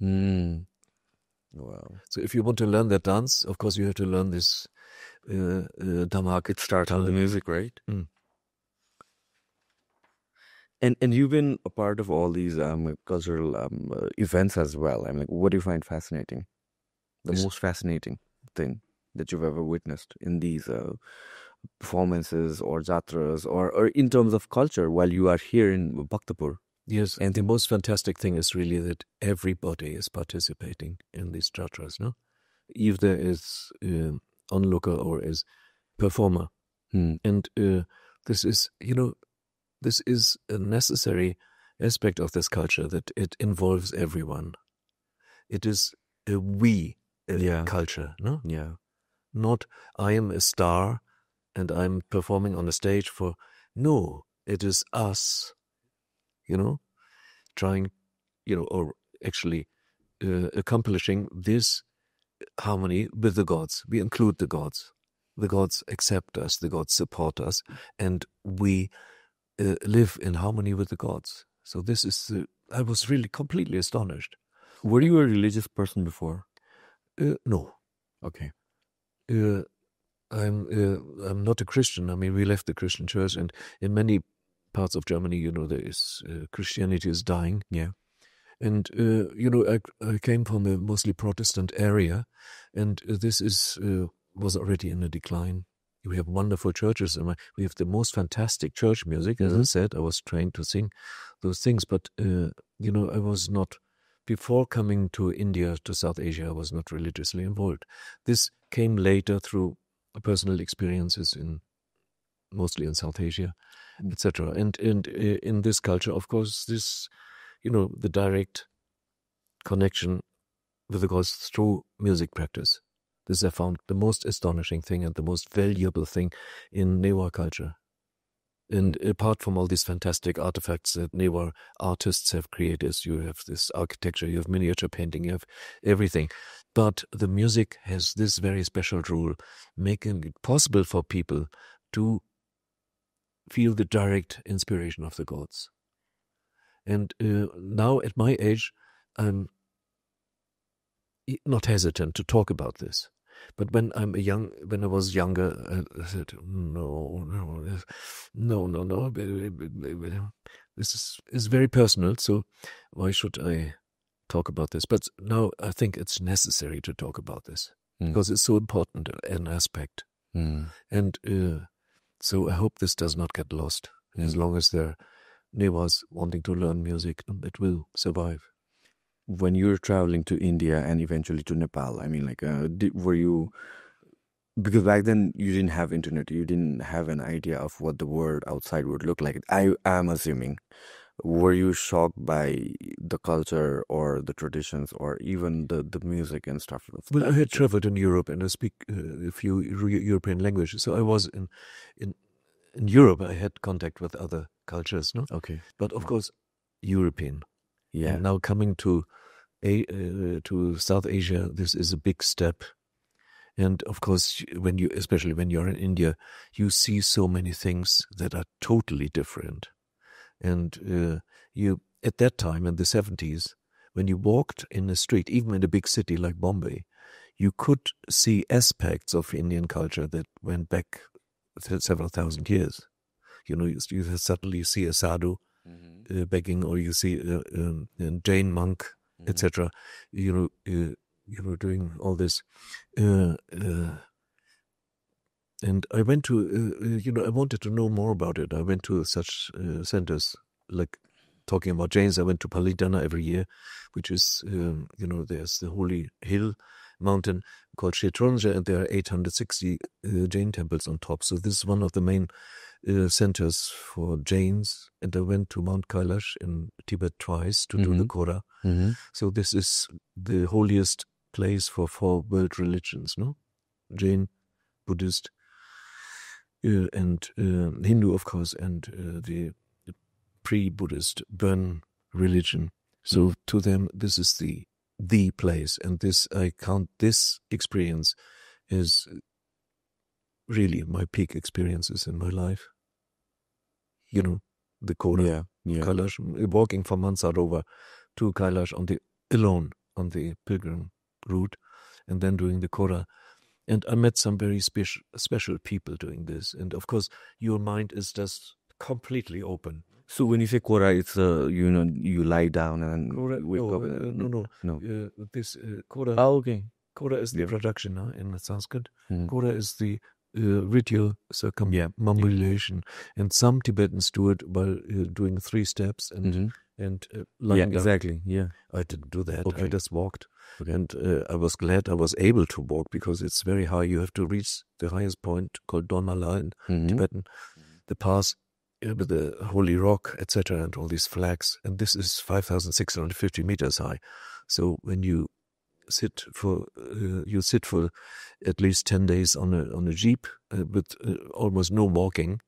Wow. So if you want to learn that dance, of course you have to learn this Kickstarting the music, right? And you've been a part of all these cultural events as well. I mean, what do you find fascinating? The most fascinating thing that you've ever witnessed in these performances or jatras or in terms of culture while you are here in Bhaktapur? Yes, and the most fantastic thing is really that everybody is participating in these jatras, no? Either as onlooker or as performer. And this is, this is a necessary aspect of this culture, that it involves everyone. It is a we culture, no? Yeah. Not I am a star and I'm performing on a stage for... No, it is us, trying, or actually accomplishing this harmony with the gods. We include the gods. The gods accept us, the gods support us, and we live in harmony with the gods. So this is, I was really completely astonished. Were you a religious person before? No. Okay. I'm not a Christian. I mean, we left the Christian church, and in many parts of Germany, there is Christianity is dying. Yeah. And I came from a mostly Protestant area, and this was already in a decline. We have wonderful churches, and we have the most fantastic church music. As I said, I was trained to sing those things, but I was not. Before coming to India, to South Asia, I was not religiously involved. This came later through personal experiences mostly in South Asia, etc. And in this culture, of course, this, the direct connection with the gods through music practice. This I found the most astonishing thing and the most valuable thing in Newa culture. And apart from all these fantastic artifacts that Newa artists have created, you have this architecture, you have miniature painting, you have everything. But the music has this very special rule, making it possible for people to feel the direct inspiration of the gods. And now at my age, I'm not hesitant to talk about this. But when I was younger, I said, no. This is very personal, so why should I talk about this? But now I think it's necessary to talk about this because it's so important an aspect. And so I hope this does not get lost. As long as there are Newas wanting to learn music, it will survive. When you were traveling to India and eventually to Nepal, I mean, were you, because back then you didn't have internet, you didn't have an idea of what the world outside would look like. I am assuming, were you shocked by the culture or the traditions or even the music and stuff? Well, I had traveled in Europe and I speak a few European languages. So I was in Europe. I had contact with other cultures, no? Okay. But of course, European. Yeah. And now coming to South Asia, this is a big step. And of course, especially when you're in India, you see so many things that are totally different. And at that time in the 70s, when you walked in the street, even in a big city like Bombay, you could see aspects of Indian culture that went back several thousand years. You suddenly see a sadhu begging, or you see a Jain monk, etc. Doing all this. And I went to, I wanted to know more about it. I went to such centers, like talking about Jains. I went to Palitana every year, which is, there's the holy hill mountain called Shetronja, and there are 860 Jain temples on top. So this is one of the main centers for Jains. And I went to Mount Kailash in Tibet twice to do the Kora. So this is the holiest place for 4 world religions, no? Jain, Buddhist, and Hindu, of course, and the pre-Buddhist Burn religion. So to them, this is the place, and I count this experience as really my peak experiences in my life. The Kora, Kailash, walking from Mansarovar to Kailash alone on the pilgrim route, and then doing the Kora. And I met some very special people doing this. And of course, your mind is just completely open. So when you say Kora, it's you lie down and Kora, wake up. No. This Kora. Oh, okay. Coda is the production in Sanskrit. Coda is the ritual circumambulation. And some Tibetans do it by doing 3 steps and lining up. Exactly. Yeah. I didn't do that. Okay. I just walked. Okay. And I was glad I was able to walk because it's very high. You have to reach the highest point called Donmala in Tibetan. The pass with the holy rock, etc., and all these flags. And this is 5,650 meters high. So when you sit for at least 10 days on a jeep with almost no walking,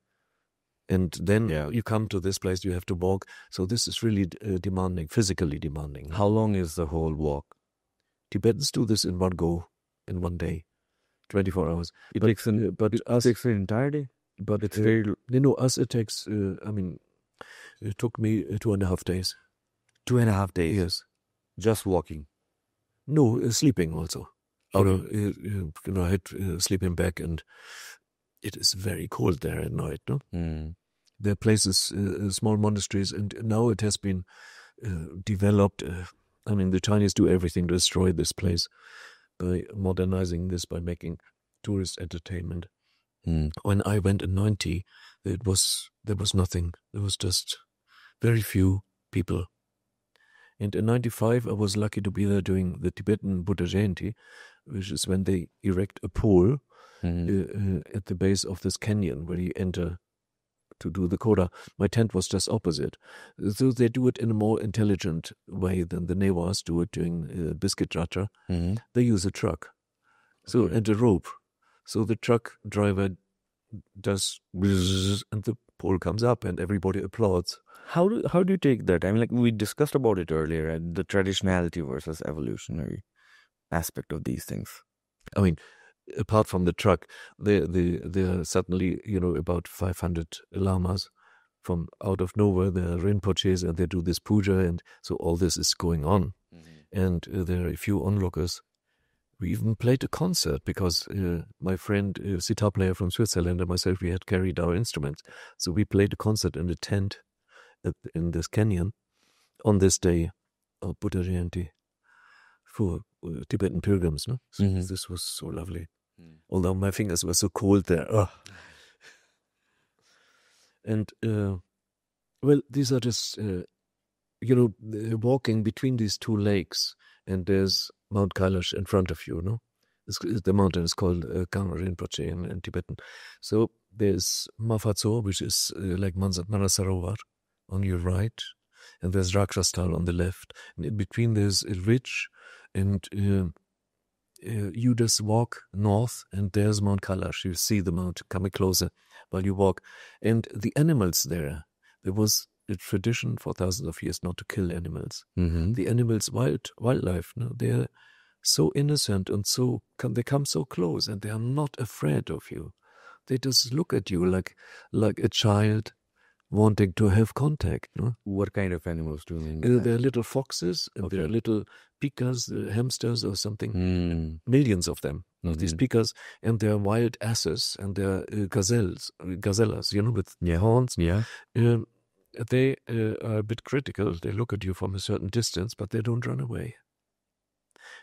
and then you come to this place, you have to walk. So this is really demanding, physically demanding. How long is the whole walk? Tibetans do this in one go, in one day, 24 hours. It takes an entire day? But it's very... us it takes, it took me 2.5 days. 2.5 days? Yes. Just walking? No, sleeping also. Okay. I had sleeping bag, and it is very cold there at night, no? There are places, small monasteries, and now it has been developed. The Chinese do everything to destroy this place by modernizing this, by making tourist entertainment. When I went in 90, there was nothing. There was just very few people. And in 95, I was lucky to be there doing the Tibetan Buddha Jayanti, which is when they erect a pole at the base of this canyon where you enter to do the coda. My tent was just opposite. So they do it in a more intelligent way than the Newas do it during Biscuit Jatra. They use a truck and a rope. So the truck driver does and the pole comes up and everybody applauds. How do you take that? We discussed about it earlier, the traditionality versus evolutionary aspect of these things. Apart from the truck, there are suddenly, about 500 lamas from out of nowhere. There are Rinpoches and they do this puja, and so all this is going on. And there are a few onlookers. We even played a concert because my friend, sitar player from Switzerland, and myself, we had carried our instruments. So we played a concert in a tent in this canyon on this day of Buddha Jayanti for Tibetan pilgrims. No? So this was so lovely. Although my fingers were so cold there. And, these are just, walking between these 2 lakes, and there's Mount Kailash in front of you, no? The mountain is called Gang Rinpoche in Tibetan. So there's Mafatso, which is like Manasarovar on your right, and there's Rakshastal on the left. And in between there's a ridge, and you just walk north, and there's Mount Kailash. You see the mountain coming closer while you walk. And the animals there was a tradition for thousands of years not to kill animals. The animals, wildlife, no, they're so innocent and they come so close, and they are not afraid of you. They just look at you like a child wanting to have contact. No? What kind of animals do you mean? There are little foxes, and there are little pikas, hamsters or something. Millions of them, of these pikas, and there are wild asses, and there are gazellas, with horns. Yeah. They are a bit critical. They look at you from a certain distance, but they don't run away.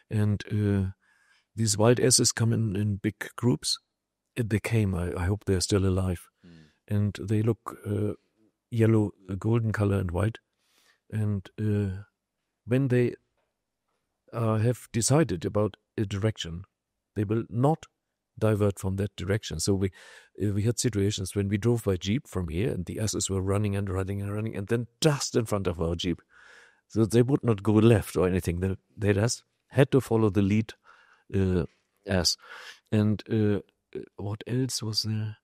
And these wild asses come in big groups. They came, I hope they're still alive. And they look yellow, golden color and white. And when they have decided about a direction, they will not divert from that direction. So we had situations when we drove by jeep from here, and the asses were running and running and running, and then just in front of our jeep. So they would not go left or anything. They just had to follow the lead ass. And what else was there?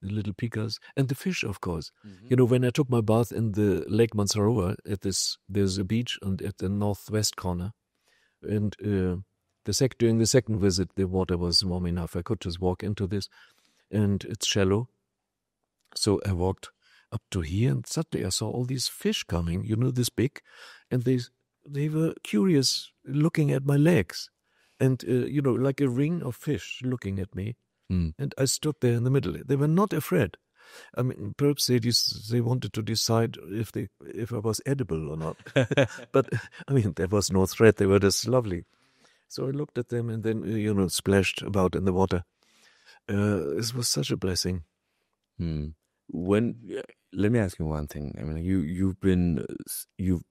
The little pikas and the fish, of course. When I took my bath in the Lake Mansarovar, there's a beach at the northwest corner, and during the second visit, the water was warm enough. I could just walk into this, and it's shallow. So I walked up to here, and suddenly I saw all these fish coming, this big, and they were curious, looking at my legs, and like a ring of fish looking at me. And I stood there in the middle. They were not afraid. Perhaps they wanted to decide if I was edible or not. But there was no threat. They were just lovely. So I looked at them and then, splashed about in the water. It was such a blessing. Let me ask you one thing. I mean, you've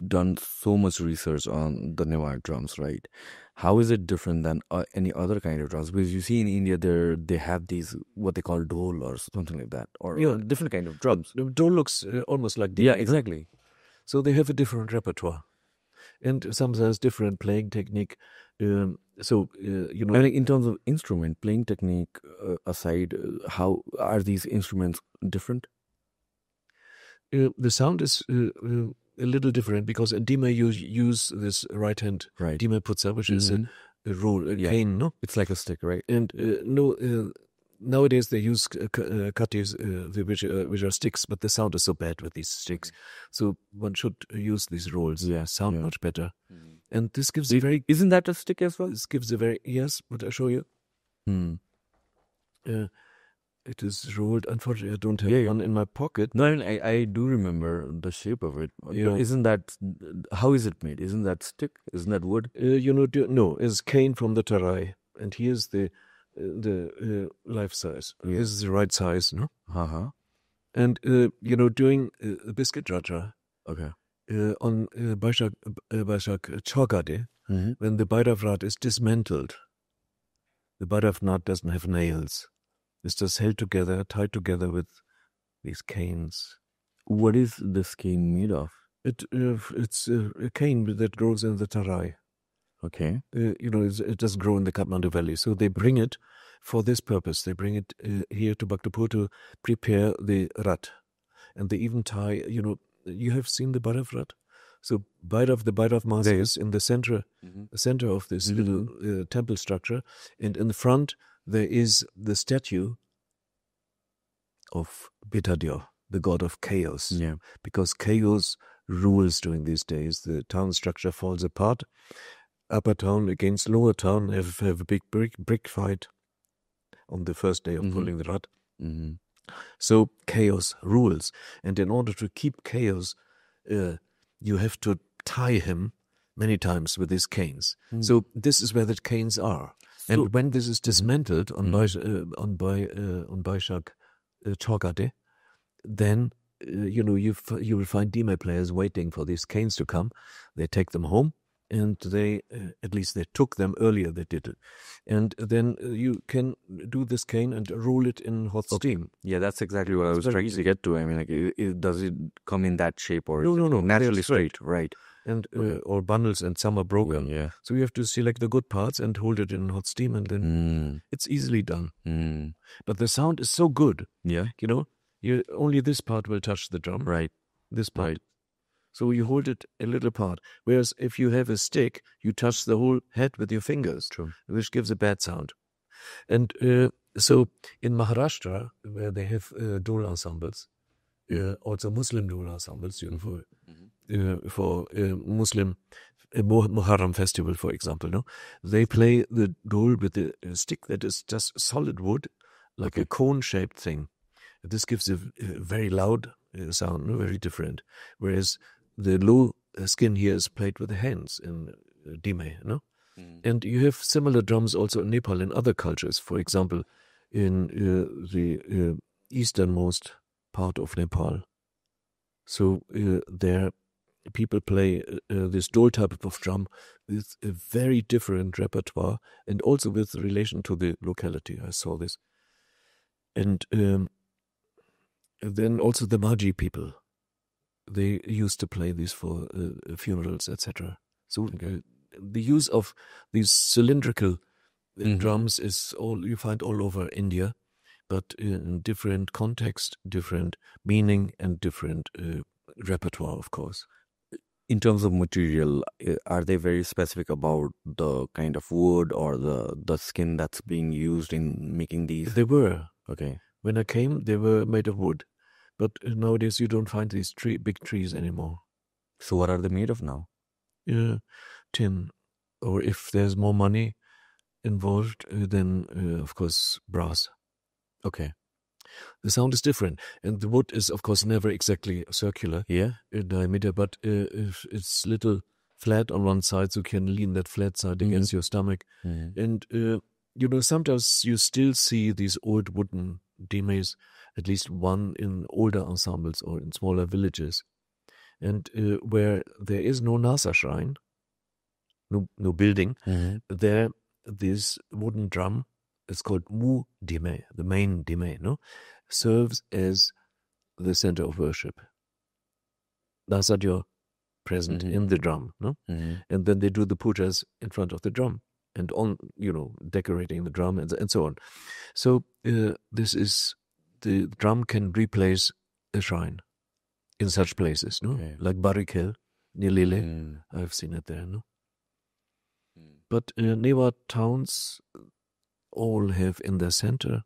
done so much research on the Newa drums, right? How is it different than any other kind of drums? Because you see in India, they have these what they call dhol or something like that, or different kind of drums. The dhol looks almost like Yeah, exactly. So they have a different repertoire, and sometimes different playing technique. I mean, in terms of instrument playing technique aside, how are these instruments different? The sound is a little different because in Dime you use this right hand Dime putsa, which is a roll, a cane, no? It's like a stick, right? And nowadays they use katis, which are sticks, but the sound is so bad with these sticks. So one should use these rolls. Sound much better. And this gives a very... Isn't that a stick as well? This gives a very... Yes, would I show you? It is rolled. Unfortunately, I don't have one in my pocket. No, I do remember the shape of it. Yeah. Isn't that... How is it made? Isn't that stick? Isn't that wood? No, it's cane from the Tarai. And here's the life size. This is the right size, no? And, doing a biscuit Jatra, on Baishak Chokade, when the Bairavrat is dismantled, the Bairavnat doesn't have nails. It's just held together, tied together with these canes. What is this cane made of? It's a cane that grows in the Tarai. Okay. It doesn't grow in the Kathmandu Valley. So they bring it for this purpose. They bring it here to Bhaktapur to prepare the rat. And they even tie, you have seen the Bhairav rat? So the Bhairav master is in the center of this little temple structure. And in the front, there is the statue of Betadyo, the god of chaos. Yeah. Because chaos rules during these days. The town structure falls apart. Upper town against lower town have a big brick fight on the first day of pulling the rat. So chaos rules. And in order to keep chaos, you have to tie him many times with these canes. So this is where the canes are. And when this is dismantled on Baishak Chokade, then you will find Dime players waiting for these canes to come. They take them home, and they at least they took them earlier. They did it, and then you can do this cane and roll it in hot steam. Yeah, that's exactly what I was trying to get to. I mean, does it come in that shape or no, naturally straight? Right. And or bundles, and some are broken. Yeah. So you have to select the good parts and hold it in hot steam, and then it's easily done. But the sound is so good. Yeah. Only this part will touch the drum. Right. This part. Right. So you hold it a little part. Whereas if you have a stick, you touch the whole head with your fingers. True. Which gives a bad sound. And so in Maharashtra, where they have dhol ensembles, also Muslim dhol ensembles, for Muslim Muharram festival, for example, no, they play the dhol with a stick that is just solid wood, like a cone-shaped thing. This gives a very loud sound, very different. Whereas the low skin here is played with the hands in Dime, no? And you have similar drums also in Nepal and other cultures. For example, in the easternmost part of Nepal. So there people play this dhol type of drum with a very different repertoire and also with relation to the locality. I saw this. And then also the Maji people, they used to play this for funerals, etc. So the use of these cylindrical drums is all you find all over India, but in different context, different meaning, and different repertoire, of course. In terms of material, are they very specific about the kind of wood or the skin that's being used in making these? They were. Okay. When I came, they were made of wood. But nowadays you don't find these big trees anymore. So what are they made of now? Tin. Or if there's more money involved, then of course brass. Okay. The sound is different. And the wood is of course never exactly circular. Yeah. In diameter, but it's little flat on one side, so you can lean that flat side against your stomach. And, sometimes you still see these old wooden dimes, at least one in older ensembles or in smaller villages. And where there is no Nasa shrine, no building, there this wooden drum, it's called mu dime, the main dime, serves as the center of worship. Nasadyo present in the drum, and then they do the pujas in front of the drum and on, decorating the drum and so on. So this is, the drum can replace a shrine in such places, like Barikel near Lille. I've seen it there, But Newa towns all have in their center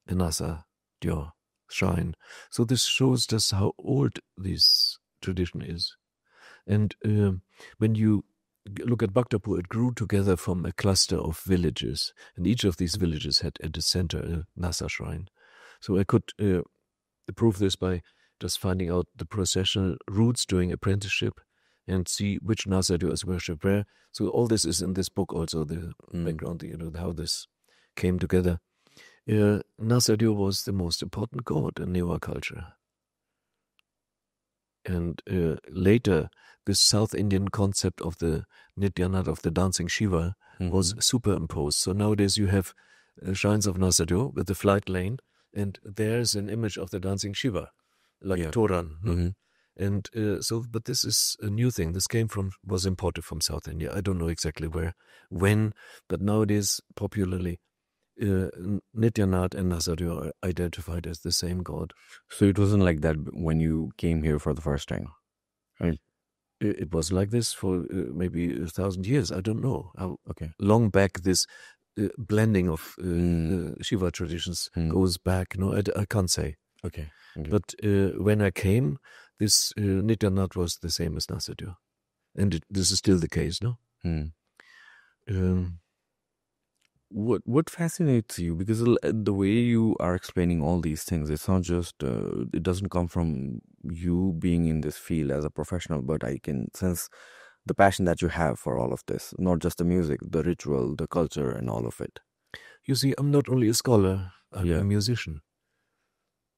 a Nasadyo shrine. So this shows just how old this tradition is. And when you look at Bhaktapur, it grew together from a cluster of villages, and each of these villages had at the center a Nasa shrine. So I could prove this by just finding out the processional routes during apprenticeship and see which Nasadyo is worshipped where. So all this is in this book also, the background, how this came together. Nasadyo was the most important god in Newa culture. And later, this South Indian concept of the Nityanat, of the dancing Shiva, was superimposed. So nowadays you have shrines of Nasadyo with the flight lane, and there's an image of the dancing Shiva, like Toran. And but this is a new thing. This was imported from South India. I don't know exactly when, but nowadays popularly Nityanat and Nasadyo are identified as the same god. So it wasn't like that when you came here for the first time? Right. It was like this for maybe 1,000 years. I don't know how long back this blending of Shiva traditions goes back. No, I can't say. Okay. But when I came, this Nityanat was the same as Nasadyo. And this is still the case, no? What fascinates you? Because the way you are explaining all these things, it's not just, it doesn't come from you being in this field as a professional, but I can sense the passion that you have for all of this, not just the music, the ritual, the culture, and all of it. You see, I'm not only a scholar, I'm a musician.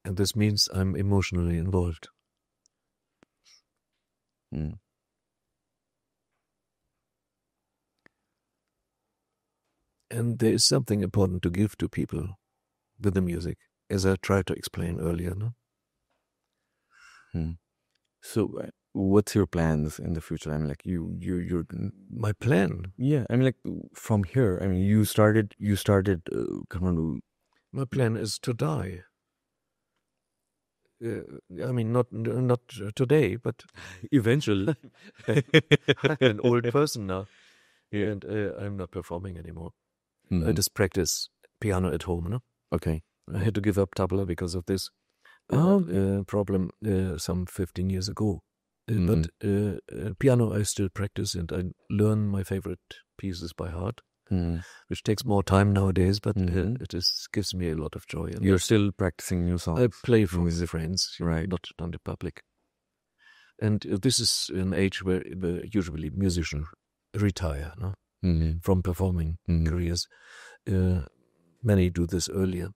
And this means I'm emotionally involved. And there is something important to give to people with the music, as I tried to explain earlier. No? So, what's your plans in the future? I mean, like you're my plan. Yeah, I mean, like from here. I mean, you started. Kathmandu. My plan is to die. I mean, not today, but eventually. I'm an old person now, and I'm not performing anymore. I just practice piano at home. No? Okay. I had to give up tabla because of this problem some 15 years ago. But piano I still practice, and I learn my favorite pieces by heart, which takes more time nowadays, but it gives me a lot of joy. You're still practicing new songs? I play with the friends, right? Not on the public. And this is an age where usually musicians retire, no? From performing careers. Many do this earlier.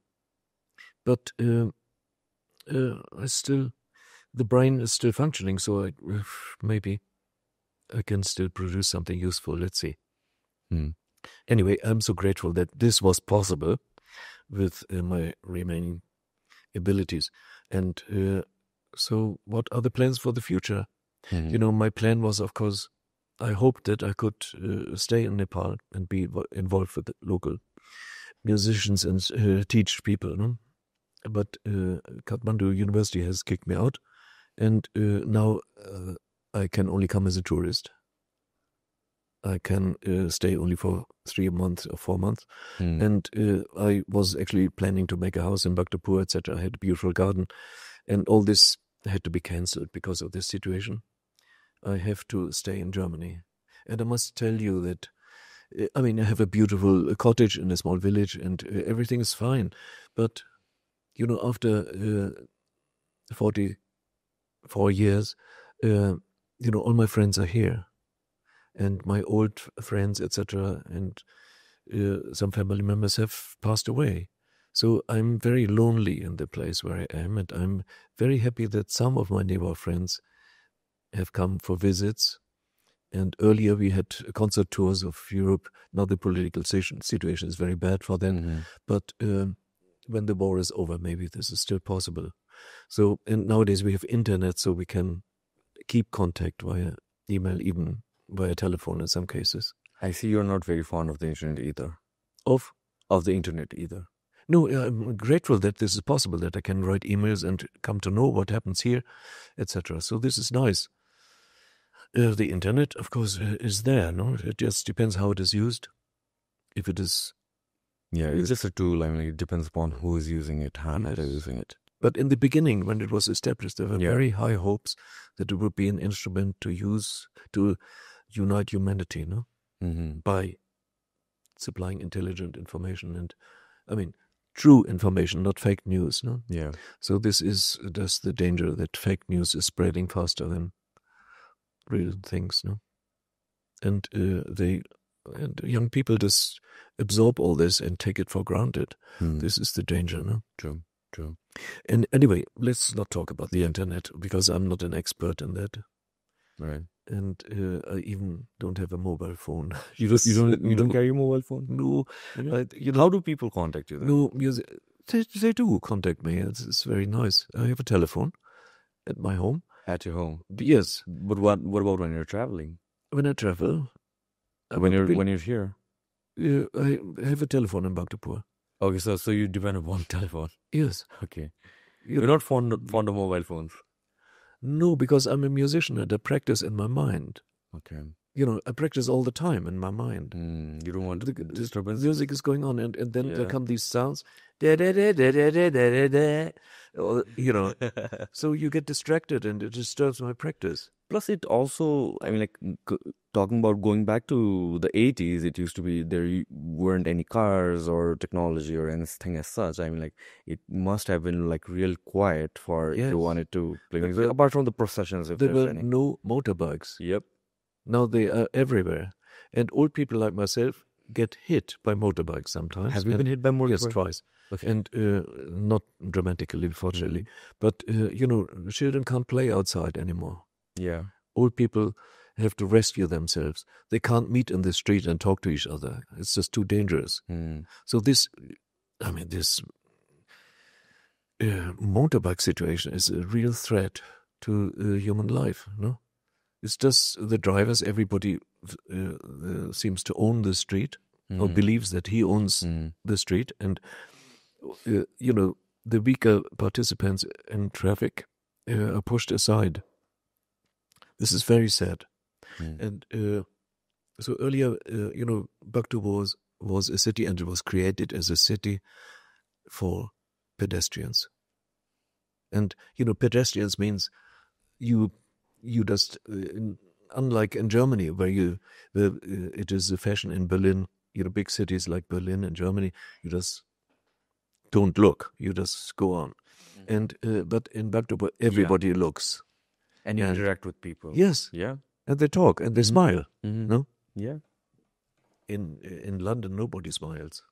But the brain is still functioning, so maybe I can still produce something useful. Let's see. Anyway, I'm so grateful that this was possible with my remaining abilities. And so what are the plans for the future? My plan was, of course, I hoped that I could stay in Nepal and be involved with the local musicians and teach people. No? But Kathmandu University has kicked me out, and now I can only come as a tourist. I can stay only for 3 months or 4 months. And I was actually planning to make a house in Bhaktapur, etc. I had a beautiful garden, and all this had to be cancelled because of this situation. I have to stay in Germany. And I must tell you that, I have a beautiful cottage in a small village, and everything is fine. But, after 44 years, all my friends are here. and my old friends, etc., and some family members have passed away. So I'm very lonely in the place where I am, and I'm very happy that some of my Newa friends have come for visits. And earlier we had concert tours of Europe. Now the political situation is very bad for them. But when the war is over, maybe this is still possible. So, and nowadays we have internet, so we can keep contact via email, even via telephone in some cases. I see you're not very fond of the internet either. Of the internet either. No, I'm grateful that this is possible, that I can write emails and come to know what happens here, etc. So this is nice. The internet, of course, is there, no? It just depends how it is used. If it is... Yeah, it's just a tool. I mean, it depends upon who is using it, how they're using it. But in the beginning, when it was established, there were very high hopes that it would be an instrument to use to unite humanity, no? By supplying intelligent information and, I mean, true information, not fake news, no? Yeah. So this is just the danger that fake news is spreading faster than real things, no? And young people just absorb all this and take it for granted. This is the danger, no? True. And anyway, let's not talk about the internet, because I'm not an expert in that. Right. And I even don't have a mobile phone. You don't carry a mobile phone? No. How do people contact you then? No, they do contact me. It's very nice. I have a telephone at my home. At your home? Yes. But what about when you're traveling? When I travel. When you're here? I have a telephone in Bhaktapur. Okay, so you depend upon telephone. Yes. Okay. You're not fond of mobile phones? No, because I'm a musician and I practice in my mind. Okay. I practice all the time in my mind. You don't want disturbance? The music is going on, and then there come these sounds. Da, da, da, da, da, da, da, da, da. So you get distracted and it disturbs my practice. Plus it also, I mean, like, talking about going back to the 80s, it used to be there weren't any cars or technology or anything as such. I mean, like, it must have been like real quiet for if you wanted to play music, apart from the processions. If there were no motorbikes. Yep. Now they are everywhere. And old people like myself get hit by motorbikes sometimes. Have you been hit by motorbikes? Yes, twice. Okay. And not dramatically, fortunately. But, children can't play outside anymore. Yeah. Old people have to rescue themselves. They can't meet in the street and talk to each other. It's just too dangerous. So this motorbike situation is a real threat to human life, no? It's just the drivers, everybody seems to own the street or believes that he owns the street. And, the weaker participants in traffic are pushed aside. This is very sad. And so earlier, Bhaktapur was a city, and it was created as a city for pedestrians. And, pedestrians means you just, unlike in Germany, where it is a fashion in Berlin, big cities like Berlin and Germany, you just don't look, you just go on. And but in Bhaktapur, everybody looks. And you interact with people. Yes. Yeah. And they talk and they smile. No? Yeah. In London, nobody smiles.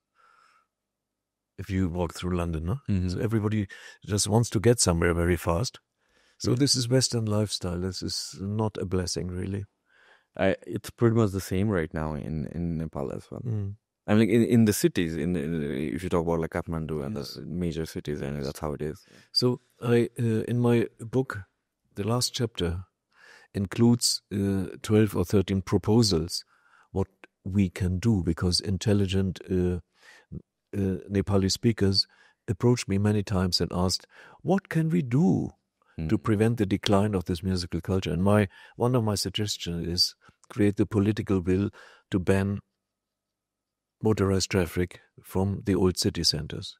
If you walk through London, no? So everybody just wants to get somewhere very fast. So this is Western lifestyle. This is not a blessing, really. It's pretty much the same right now in Nepal as well. I mean, in the cities, if you talk about like Kathmandu and the major cities, and that's how it is. So I, in my book, the last chapter includes 12 or 13 proposals what we can do, because intelligent Nepali speakers approached me many times and asked, what can we do to prevent the decline of this musical culture? And one of my suggestions is create the political will to ban motorized traffic from the old city centers.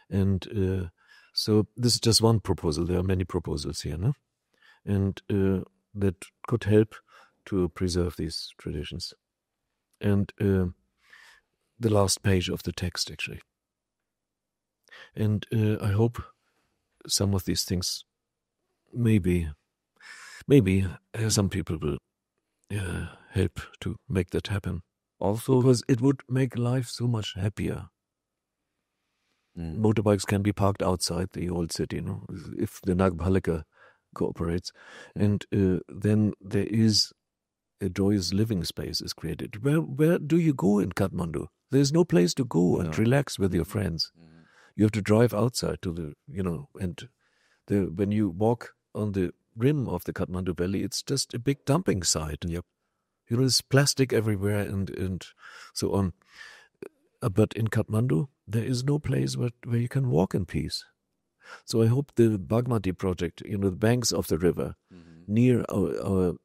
And so this is just one proposal. There are many proposals here, no? And that could help to preserve these traditions. And the last page of the text, actually. And I hope some of these things, maybe some people will help to make that happen. Also, Because it would make life so much happier. Motorbikes can be parked outside the old city, if the Nagbalika cooperates. And then there is a joyous living space is created. Where do you go in Kathmandu? There's no place to go and relax with your friends. You have to drive outside to the, and when you walk on the rim of the Kathmandu Valley, it's just a big dumping site. Yep. There's plastic everywhere and so on. But in Kathmandu, there is no place where you can walk in peace. So I hope the Bagmati project, the banks of the river, near our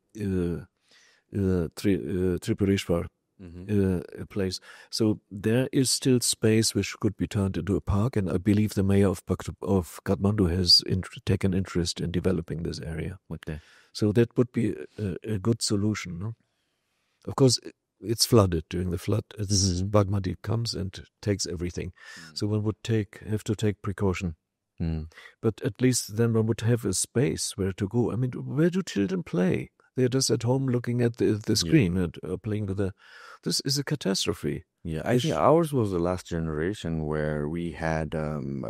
Tripureshwar place. So there is still space which could be turned into a park, and I believe the mayor of Kathmandu has taken interest in developing this area. Okay. So that would be a good solution. No? Of course, it's flooded during the flood. Bagmati comes and takes everything. So one would have to take precaution. But at least then one would have a space where to go. I mean, where do children play? They're just at home looking at the screen and playing with this is a catastrophe. Yeah, I think ours was the last generation where we had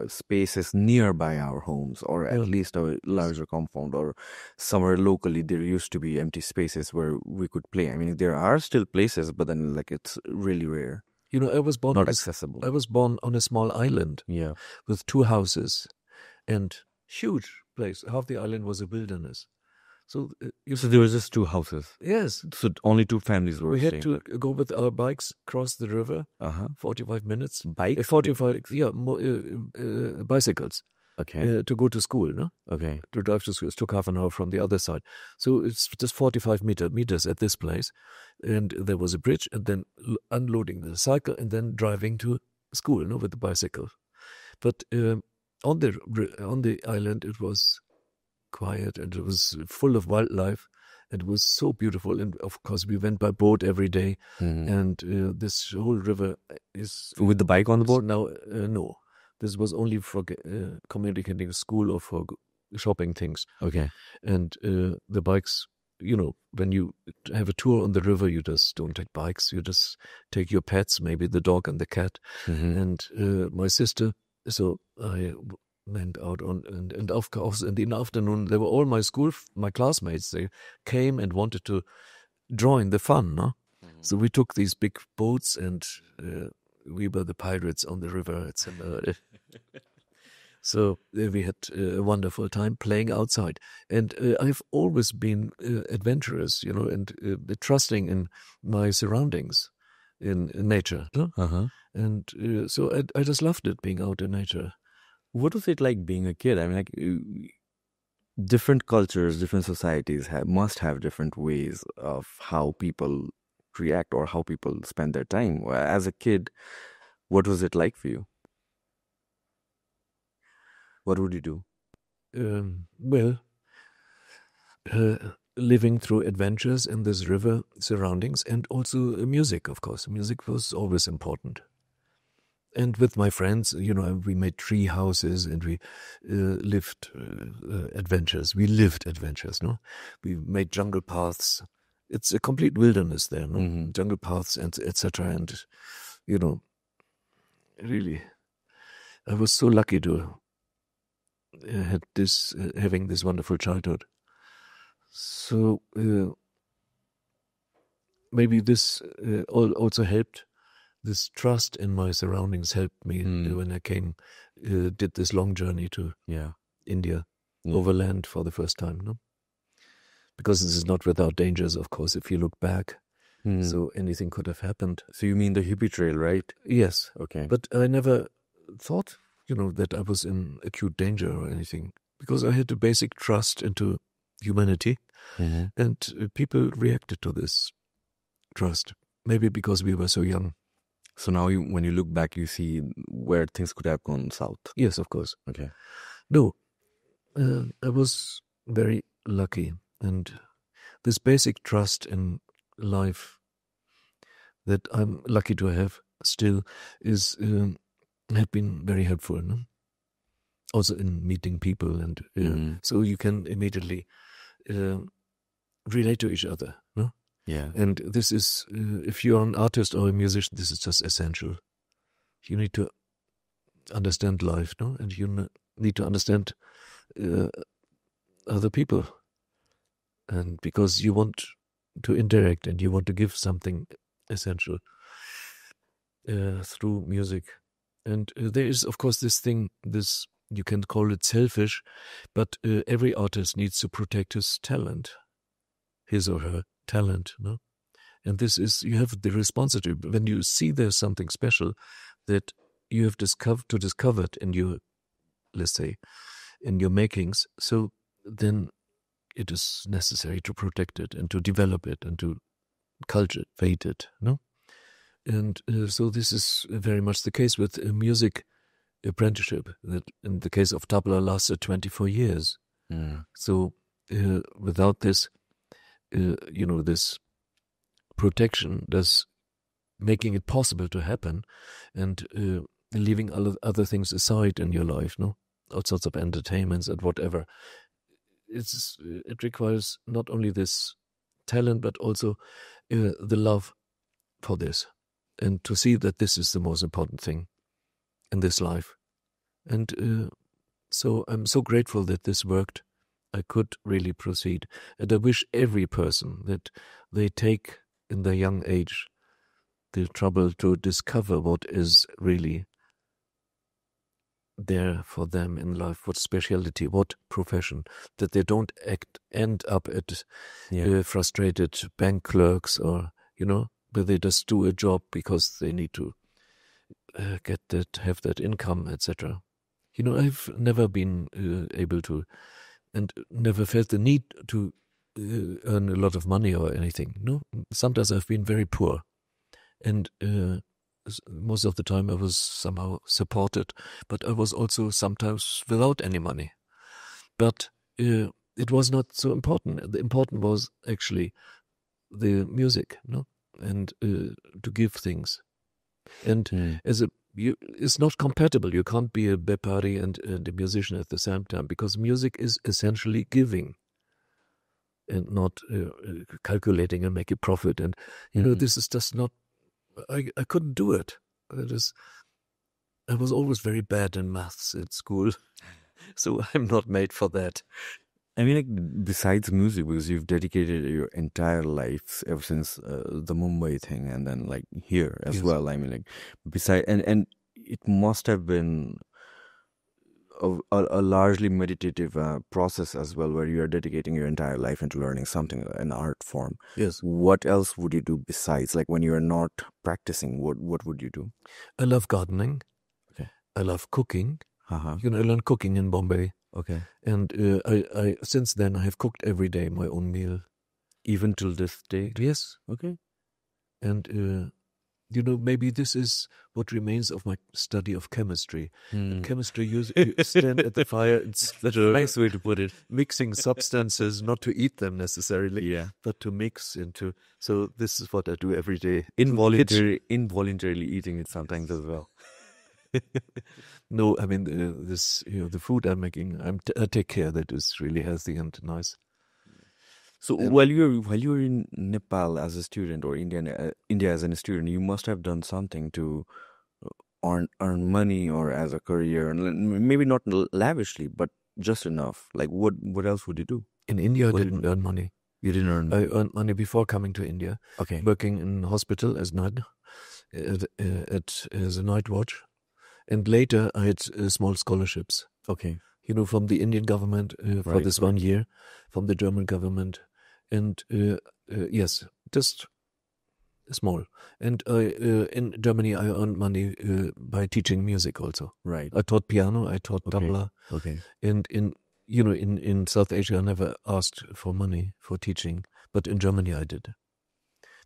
spaces nearby our homes, or at least a larger compound, or somewhere locally there used to be empty spaces where we could play. I mean, there are still places, but then it's really rare. I was born not accessible. I was born on a small island. Yeah, with 2 houses and huge place. Half the island was a wilderness. So there was just 2 houses. Yes. So only 2 families were We staying. had to go with our bikes, cross the river, 45 minutes. Bike? 45, bicycles. Okay. To go to school, no? Okay. To drive to school. It took half an hour from the other side. So it's just 45 meters at this place. And there was a bridge, and then unloading the cycle, and then driving to school, with the bicycle. But on the island, it was quiet, and it was full of wildlife. It was so beautiful, and of course we went by boat every day. And this whole river is with the bike on the boat. Now, no, this was only for communicating school or for shopping things. Okay, and the bikes. When you have a tour on the river, you just don't take bikes. You just take your pets, maybe the dog and the cat, and my sister. So I went out and of course in the afternoon there were all my classmates. They came and wanted to join the fun, no? So we took these big boats and we were the pirates on the river, etc. So we had a wonderful time playing outside, and I've always been adventurous, and trusting in my surroundings, in nature, no? And so I just loved it, being out in nature. What was it like being a kid? I mean, different cultures, different societies must have different ways of how people react or how people spend their time. As a kid, what was it like for you? What would you do? Living through adventures in this river surroundings, and also music, of course. Music was always important. And with my friends, we made tree houses, and we lived adventures. We lived adventures, no? We made jungle paths. It's a complete wilderness there, no? Jungle paths, and etc. And, really, I was so lucky to having this wonderful childhood. So maybe this also helped. This trust in my surroundings helped me when I did this long journey to India, overland for the first time. No, because this is not without dangers, of course. If you look back, so anything could have happened. So you mean the hippie trail, right? Yes. Okay. But I never thought, that I was in acute danger or anything, because I had a basic trust into humanity, and people reacted to this trust, maybe because we were so young. So now when you look back, you see where things could have gone south. Yes, of course. Okay. No, I was very lucky, and this basic trust in life that I'm lucky to have still had been very helpful, no? Also in meeting people, and so you can immediately relate to each other, no? Yeah. And this is, if you're an artist or a musician, this is just essential. You need to understand life, no? And you need to understand other people. And because you want to interact and you want to give something essential through music. And there is, of course, this thing, you can call it selfish, but every artist needs to protect his talent, his or her talent, no? And this is, you have the responsibility. When you see there's something special that you have discovered in your, let's say, in your makings, so then it is necessary to protect it and to develop it and to cultivate it, no? And so this is very much the case with music apprenticeship, that in the case of tabla lasted 24 years. So without this, this protection, thus making it possible to happen, and leaving other things aside in your life, no? All sorts of entertainments and whatever. It requires not only this talent, but also the love for this, and to see that this is the most important thing in this life. And so I'm so grateful that this worked. I could really proceed. And I wish every person that they take in their young age the trouble to discover what is really there for them in life, what specialty, what profession, that they don't end up at frustrated bank clerks or, where they just do a job because they need to have that income, etc. I've never been able to, and never felt the need to earn a lot of money or anything. No, sometimes I've been very poor, and most of the time I was somehow supported, but I was also sometimes without any money. But it was not so important. The important was actually the music, and to give things. And it's not compatible. You can't be a bepari and a musician at the same time, because music is essentially giving and not calculating and make a profit. And this is just not. I couldn't do it. I was always very bad in maths at school, so I'm not made for that. I mean, like, besides music, because you've dedicated your entire life ever since the Mumbai thing, and then like here as well. I mean, like, and it must have been a largely meditative process as well, where you are dedicating your entire life into learning something, an art form. Yes. What else would you do besides, like, when you are not practicing? What would you do? I love gardening. Okay. I love cooking. Uh-huh. I learned cooking in Bombay. Okay. And I since then I have cooked every day my own meal. Even till this day? Yes. Okay. And maybe this is what remains of my study of chemistry. In chemistry, you stand at the fire. It's that's a nice way to put it. Mixing substances, not to eat them necessarily, but to mix into. So this is what I do every day. Involuntarily eating it sometimes as well. No, I mean the food I'm making. I take care that it's really healthy and nice. So while you were in Nepal as a student, or India as a student, you must have done something to earn money, or as a career, and maybe not lavishly, but just enough. Like, what else would you do? In India, I didn't earn money. You didn't earn. I earned money before coming to India. Okay. Working in hospital as a night watch. And later, I had small scholarships. Okay. From the Indian government for this 1 year, from the German government. And yes, just small. And in Germany, I earned money by teaching music also. Right. I taught piano, I taught tabla. Okay. And in South Asia, I never asked for money for teaching. But in Germany, I did.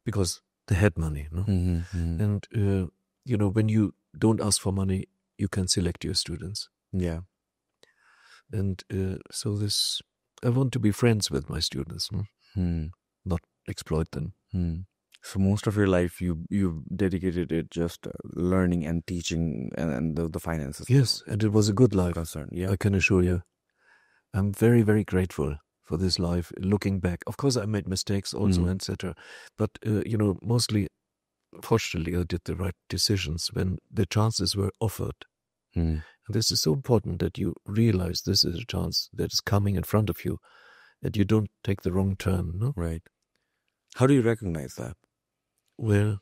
Because they had money. No? Mm-hmm. And, when you don't ask for money, you can select your students. Yeah. And so I want to be friends with my students, not exploit them. So most of your life, you've dedicated it just learning and teaching and the finances. Yes, and it was a good life. Concern. Yeah. I can assure you. I'm very, very grateful for this life. Looking back, of course, I made mistakes also, etc. But mostly, fortunately, I did the right decisions when the chances were offered. And this is so important that you realize this is a chance that is coming in front of you, that you don't take the wrong turn. No? Right. How do you recognize that? Well,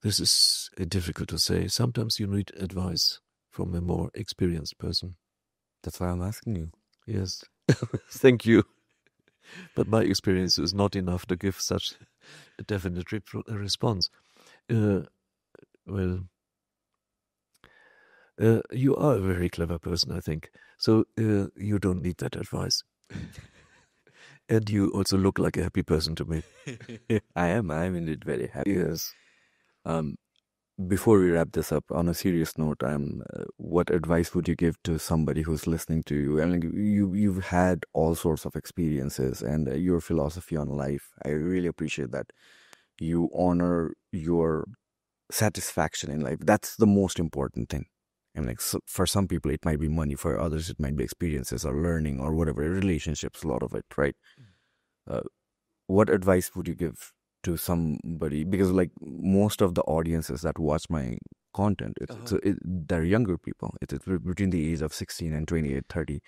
this is difficult to say. Sometimes you need advice from a more experienced person. That's why I'm asking you. Yes. Thank you. But my experience is not enough to give such a definite response. You are a very clever person, I think. So you don't need that advice. And you also look like a happy person to me. I am indeed very happy. Yes. Before we wrap this up, on a serious note, what advice would you give to somebody who's listening to you? And you've had all sorts of experiences and your philosophy on life. I really appreciate that you honor your satisfaction in life. That's the most important thing. And for some people, it might be money. For others, it might be experiences or learning or whatever, relationships, a lot of it, right? What advice would you give to somebody? Because most of the audiences that watch my content, they're younger people. It's between the age of 16 and 28, 30.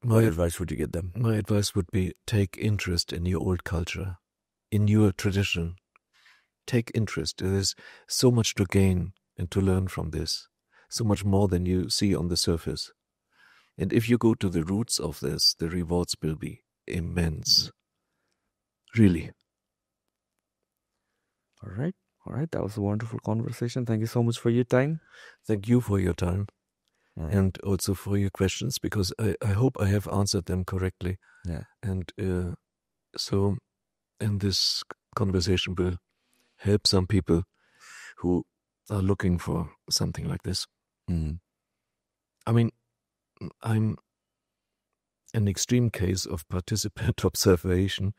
What advice would you give them? My advice would be take interest in your old culture, in your tradition. Take interest. There's so much to gain and to learn from this. So much more than you see on the surface. And if you go to the roots of this, the rewards will be immense. Really. All right. That was a wonderful conversation. Thank you so much for your time. Thank you for your time. And also for your questions, because I hope I have answered them correctly. Yeah. And this conversation will help some people who are looking for something like this. I mean, I'm an extreme case of participant observation,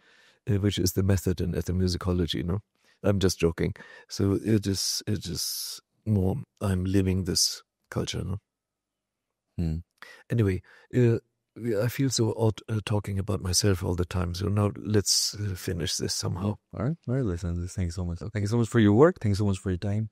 which is the method in ethnomusicology, I'm just joking. So it is more, I'm living this culture, Anyway, I feel so odd talking about myself all the time. So now let's finish this somehow. All right, listen, thank you so much. Thank you so much for your work. Thank you so much for your time.